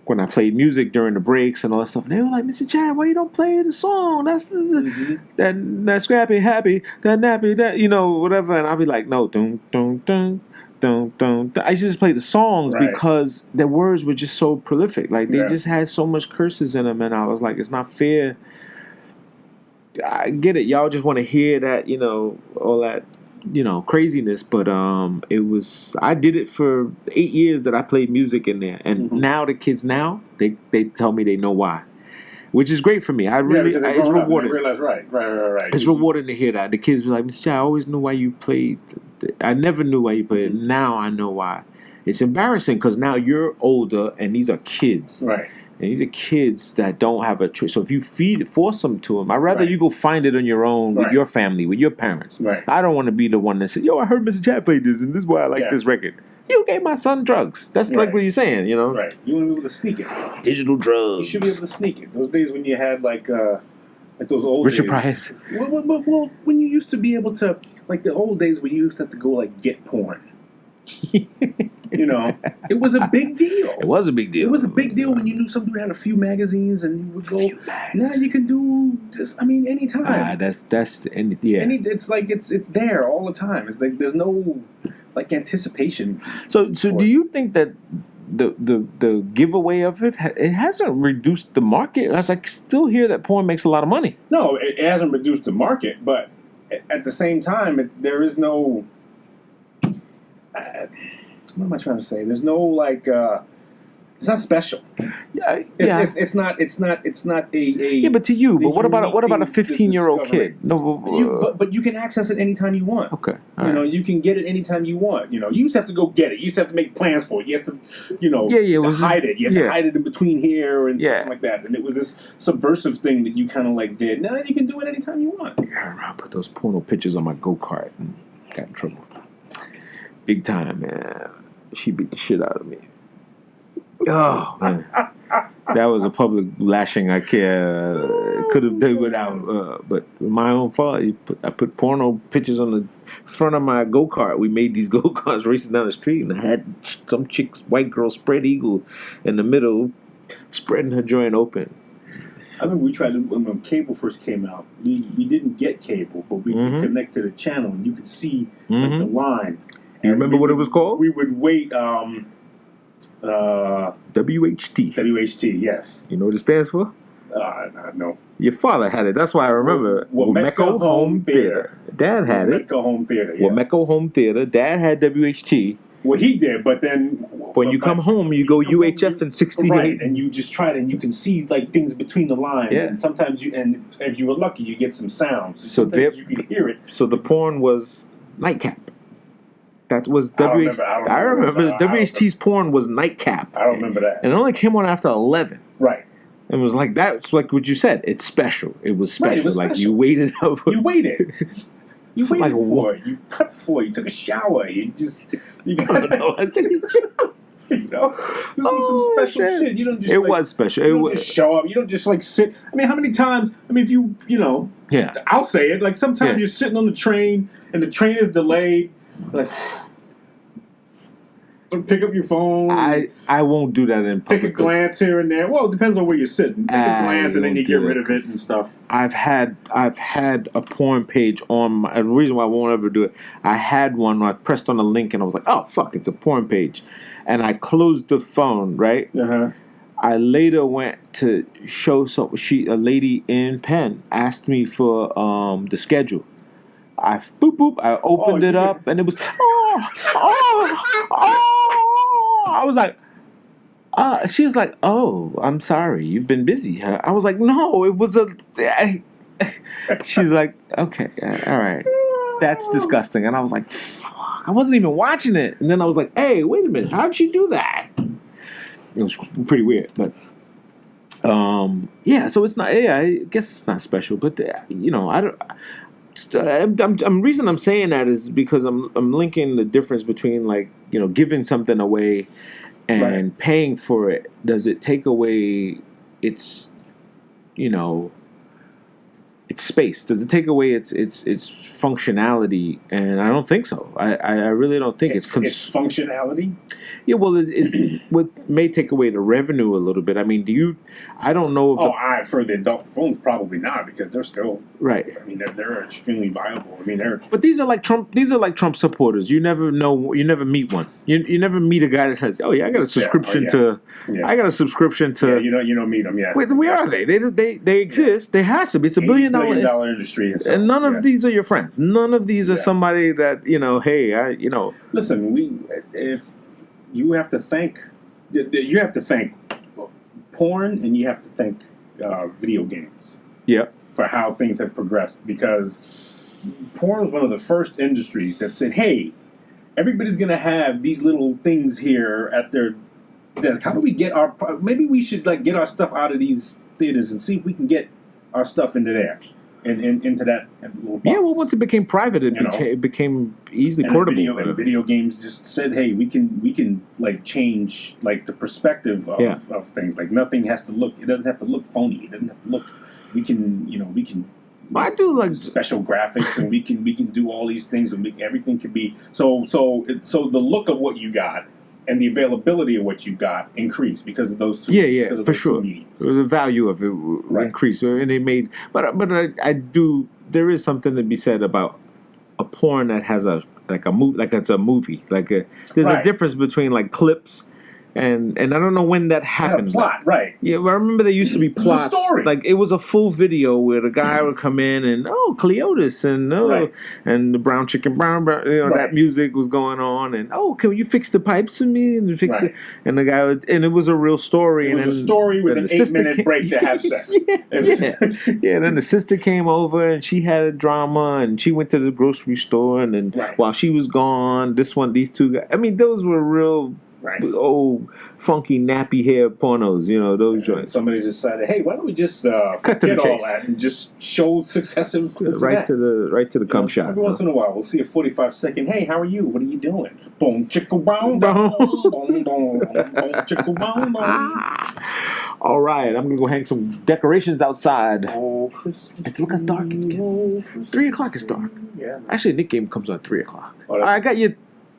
Speaker 1: When I played music during the breaks and all that stuff, and they were like, Mr. Chad, why you don't play the song? That's that scrappy, happy, that nappy, that, whatever. And I'll be like, no, dun, dun, dun, dun, dun. I used to just play the songs because the words were just so prolific. Like, they just had so much curses in them, and I was like, it's not fair. I get it. Y'all just want to hear that, all that, craziness, but I did it for 8 years that I played music in there, and now the kids they tell me they know why, which is great for me. It's rewarding.
Speaker 2: Right.
Speaker 1: It's rewarding to hear that. The kids be like, Mr. Chad, I always knew why you played. I never knew why you played. Now I know why. It's embarrassing because now you're older and these are kids.
Speaker 2: Right.
Speaker 1: And these are kids that don't have a choice. So if you force them to them, I'd rather you go find it on your own with your family, with your parents.
Speaker 2: Right.
Speaker 1: I don't want to be the one that says, yo, I heard Mr. Chad play this, and this is why I like this record. You gave my son drugs. That's like what you're saying,
Speaker 2: Right. You want to be able to sneak it.
Speaker 1: Digital drugs.
Speaker 2: You should be able to sneak it. Those days when you had like those old
Speaker 1: Richard
Speaker 2: days.
Speaker 1: Pryor.
Speaker 2: Well, when you used to be able to, like the old days when you used to have to go like get porn. It was a big deal.
Speaker 1: It was a big deal.
Speaker 2: It was a big deal when you knew somebody had a few magazines and you would go. Now you can do just, anytime. It's like it's there all the time. It's like there's no like anticipation.
Speaker 1: So do you think that the giveaway of it hasn't reduced the market? I still hear that porn makes a lot of money.
Speaker 2: No, it hasn't reduced the market, but at the same time, there is no. What am I trying to say? There's no like. It's not special. It's not a.
Speaker 1: Yeah, but to you. But what about a 15-year-old kid?
Speaker 2: No, but you can access it anytime you want.
Speaker 1: Okay.
Speaker 2: You can get it anytime you want. You used to have to go get it. You used to have to make plans for it. You have to, hide it. You have to hide it in between here and something like that. And it was this subversive thing that you kind of like did. Now you can do it anytime you want.
Speaker 1: I put those porno pictures on my go-kart and got in trouble. Big time, man. She beat the shit out of me. Oh man, that was a public lashing I could have done without. But my own fault. I put porno pictures on the front of my go kart. We made these go karts racing down the street, and I had some chick's white girl spread eagle in the middle, spreading her joint open.
Speaker 2: I remember we tried to, when cable first came out, we didn't get cable, but we could connect to the channel and you could see like, the lines.
Speaker 1: You remember what it was called?
Speaker 2: We would wait.
Speaker 1: WHT.
Speaker 2: WHT, yes.
Speaker 1: You know what it stands for?
Speaker 2: No.
Speaker 1: Your father had it. That's why I remember.
Speaker 2: Wameco Home Theater.
Speaker 1: Dad had it.
Speaker 2: Wameco Home Theater, yeah.
Speaker 1: Wameco Home Theater. Dad had WHT.
Speaker 2: Well, he did, but then
Speaker 1: when you come home, you go UHF and 68.
Speaker 2: Right, and you just try it, and you can see like things between the lines. Yeah. And sometimes if you were lucky, you get some sounds.
Speaker 1: So
Speaker 2: sometimes you can hear it.
Speaker 1: So the porn was Nightcap. That was I remember WHT's porn was Nightcap.
Speaker 2: I don't remember that.
Speaker 1: And it only came on after 11.
Speaker 2: Right.
Speaker 1: It was like that's like what you said. It's special. It was special. Right, it was like special. You waited up.
Speaker 2: You waited. You waited like, for it. You prepped for it. You took a shower. You got you know, this was some special shit. You don't just.
Speaker 1: It was special.
Speaker 2: You don't just show up. You don't just like sit. I mean, how many times? I mean, if you know.
Speaker 1: Yeah.
Speaker 2: I'll say it. Like sometimes you're sitting on the train and the train is delayed. Like. Pick up your phone.
Speaker 1: I won't do that in public.
Speaker 2: Take a glance here and there. Well, it depends on where you're sitting. Take a glance and then you get rid of it and stuff.
Speaker 1: I've had a porn page on my. The reason why I won't ever do it, I had one where I pressed on a link and I was like, oh fuck, it's a porn page, and I closed the phone. Right. I later went to show some. A lady in Penn asked me for the schedule. I opened it up and it was I was like, she was like, oh, I'm sorry, you've been busy, huh? I was like, no, it was she's like, okay, all right, that's disgusting. And I was like, fuck, I wasn't even watching it. And then I was like, hey, wait a minute, how'd you do that? It was pretty weird, but yeah, so it's not, I guess it's not special, but you know, reason I'm saying that is because I'm linking the difference between like, you know, giving something away and paying for it. Does it take away its, you know, its space? Does it take away its functionality? And I don't think so. I really don't think
Speaker 2: its functionality.
Speaker 1: Yeah, well, it's what may take away the revenue a little bit. I mean, I don't know.
Speaker 2: For the adult phones, probably not, because they're still
Speaker 1: right.
Speaker 2: I mean, they're extremely viable. I mean,
Speaker 1: But these are like Trump. These are like Trump supporters. You never know. You never meet one. You never meet a guy that says, "Oh yeah, I got a subscription to." Yeah. I got a subscription to.
Speaker 2: Yeah, you don't meet them. Yeah.
Speaker 1: Wait, where are they? They exist. Yeah. They have to be. It's $1 billion
Speaker 2: industry,
Speaker 1: and none of these are your friends. None of these are somebody that you know. Hey,
Speaker 2: Listen, if you have to thank porn and you have to thank video games.
Speaker 1: Yeah.
Speaker 2: For how things have progressed, because porn was one of the first industries that said, "Hey, everybody's gonna have these little things here at their desk. How do we get maybe we should like get our stuff out of these theaters and see if we can get our stuff into there and into that little box."
Speaker 1: Yeah, well, once it became private, it became easily portable.
Speaker 2: And video games just said, "Hey, we can like change like the perspective of things. Like nothing has to look. It doesn't have to look phony. It doesn't have to look. We can."
Speaker 1: I do like
Speaker 2: special graphics, and we can do all these things, and everything can be so the look of what you got and the availability of what you got increased because of those two.
Speaker 1: Yeah, for sure. The value of it increased, and they made. But I do. There is something to be said about a porn that has like it's a movie. There's a difference between like clips. And I don't know when that happened.
Speaker 2: Yeah, plot, right.
Speaker 1: Yeah, I remember there used to be plots.
Speaker 2: Story.
Speaker 1: Like, it was a full video where the guy would come in and, Cleotis, and and the brown chicken, that music was going on, and, can you fix the pipes for me? And fix and the guy would, and it was a real story.
Speaker 2: It was a story with an 8-minute break to have sex.
Speaker 1: And then the sister came over, and she had a drama, and she went to the grocery store, and then while she was gone, these two guys, I mean, those were real
Speaker 2: Right.
Speaker 1: Old funky nappy hair pornos, those joints.
Speaker 2: Somebody decided, hey, why don't we just forget all that and just show successive clips
Speaker 1: right to the cum shot.
Speaker 2: Every once in a while, we'll see a 45-second. Hey, how are you? What are you doing? Boom, chicka boom, boom, boom, chicka boom, boom.
Speaker 1: All right, I'm gonna go hang some decorations outside.
Speaker 2: Oh, Christmas.
Speaker 1: Look how dark it's getting. 3:00 is dark.
Speaker 2: Yeah.
Speaker 1: Actually, Nick game comes on 3:00.
Speaker 2: Oh,
Speaker 1: I got your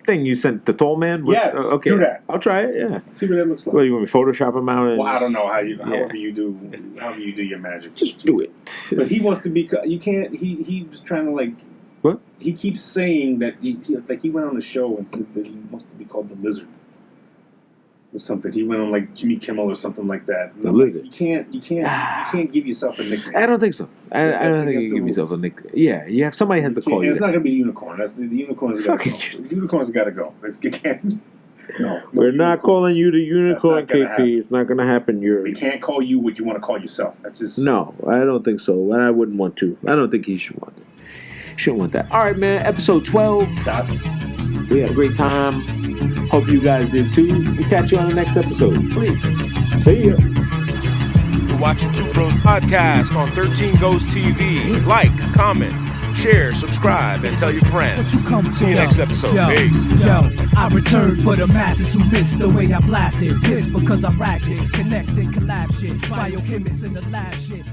Speaker 1: thing you sent the tall man.
Speaker 2: Yes.
Speaker 1: Okay.
Speaker 2: Do that.
Speaker 1: I'll try it. Yeah.
Speaker 2: See what that looks like.
Speaker 1: Well, you want me to Photoshop him out?
Speaker 2: Well, I don't know however you do your magic.
Speaker 1: Just do it.
Speaker 2: But he wants to be. You can't. He was trying to like.
Speaker 1: What?
Speaker 2: He keeps saying that he went on the show and said that he wants to be called the Lizard. Or something. He went on like Jimmy Kimmel or something like that.
Speaker 1: The Lizard.
Speaker 2: You can't give yourself a nickname.
Speaker 1: I don't think so. I don't think you can give yourself a nickname. Yeah, you have somebody has to call you.
Speaker 2: It's not gonna be the unicorn. That's the unicorn's got to go. The unicorn's got to go.
Speaker 1: We're not calling you the unicorn, KP. It's not gonna happen.
Speaker 2: We can't call you what you want to call yourself. That's just
Speaker 1: no. I don't think so. And I wouldn't want to. I don't think he should want it. Shouldn't want that. All right, man. Episode 12. We had a great time. Hope you guys did too. We'll catch you on the next episode. Please. See ya.
Speaker 3: You're watching Two Bros Podcast on 13 Goes TV. Like, comment, share, subscribe, and tell your friends. See you next episode. Peace.
Speaker 4: I return for the masses who missed the way I blasted. Pissed because I'm racked, connected, collab shit. Biochemists in the lab shit.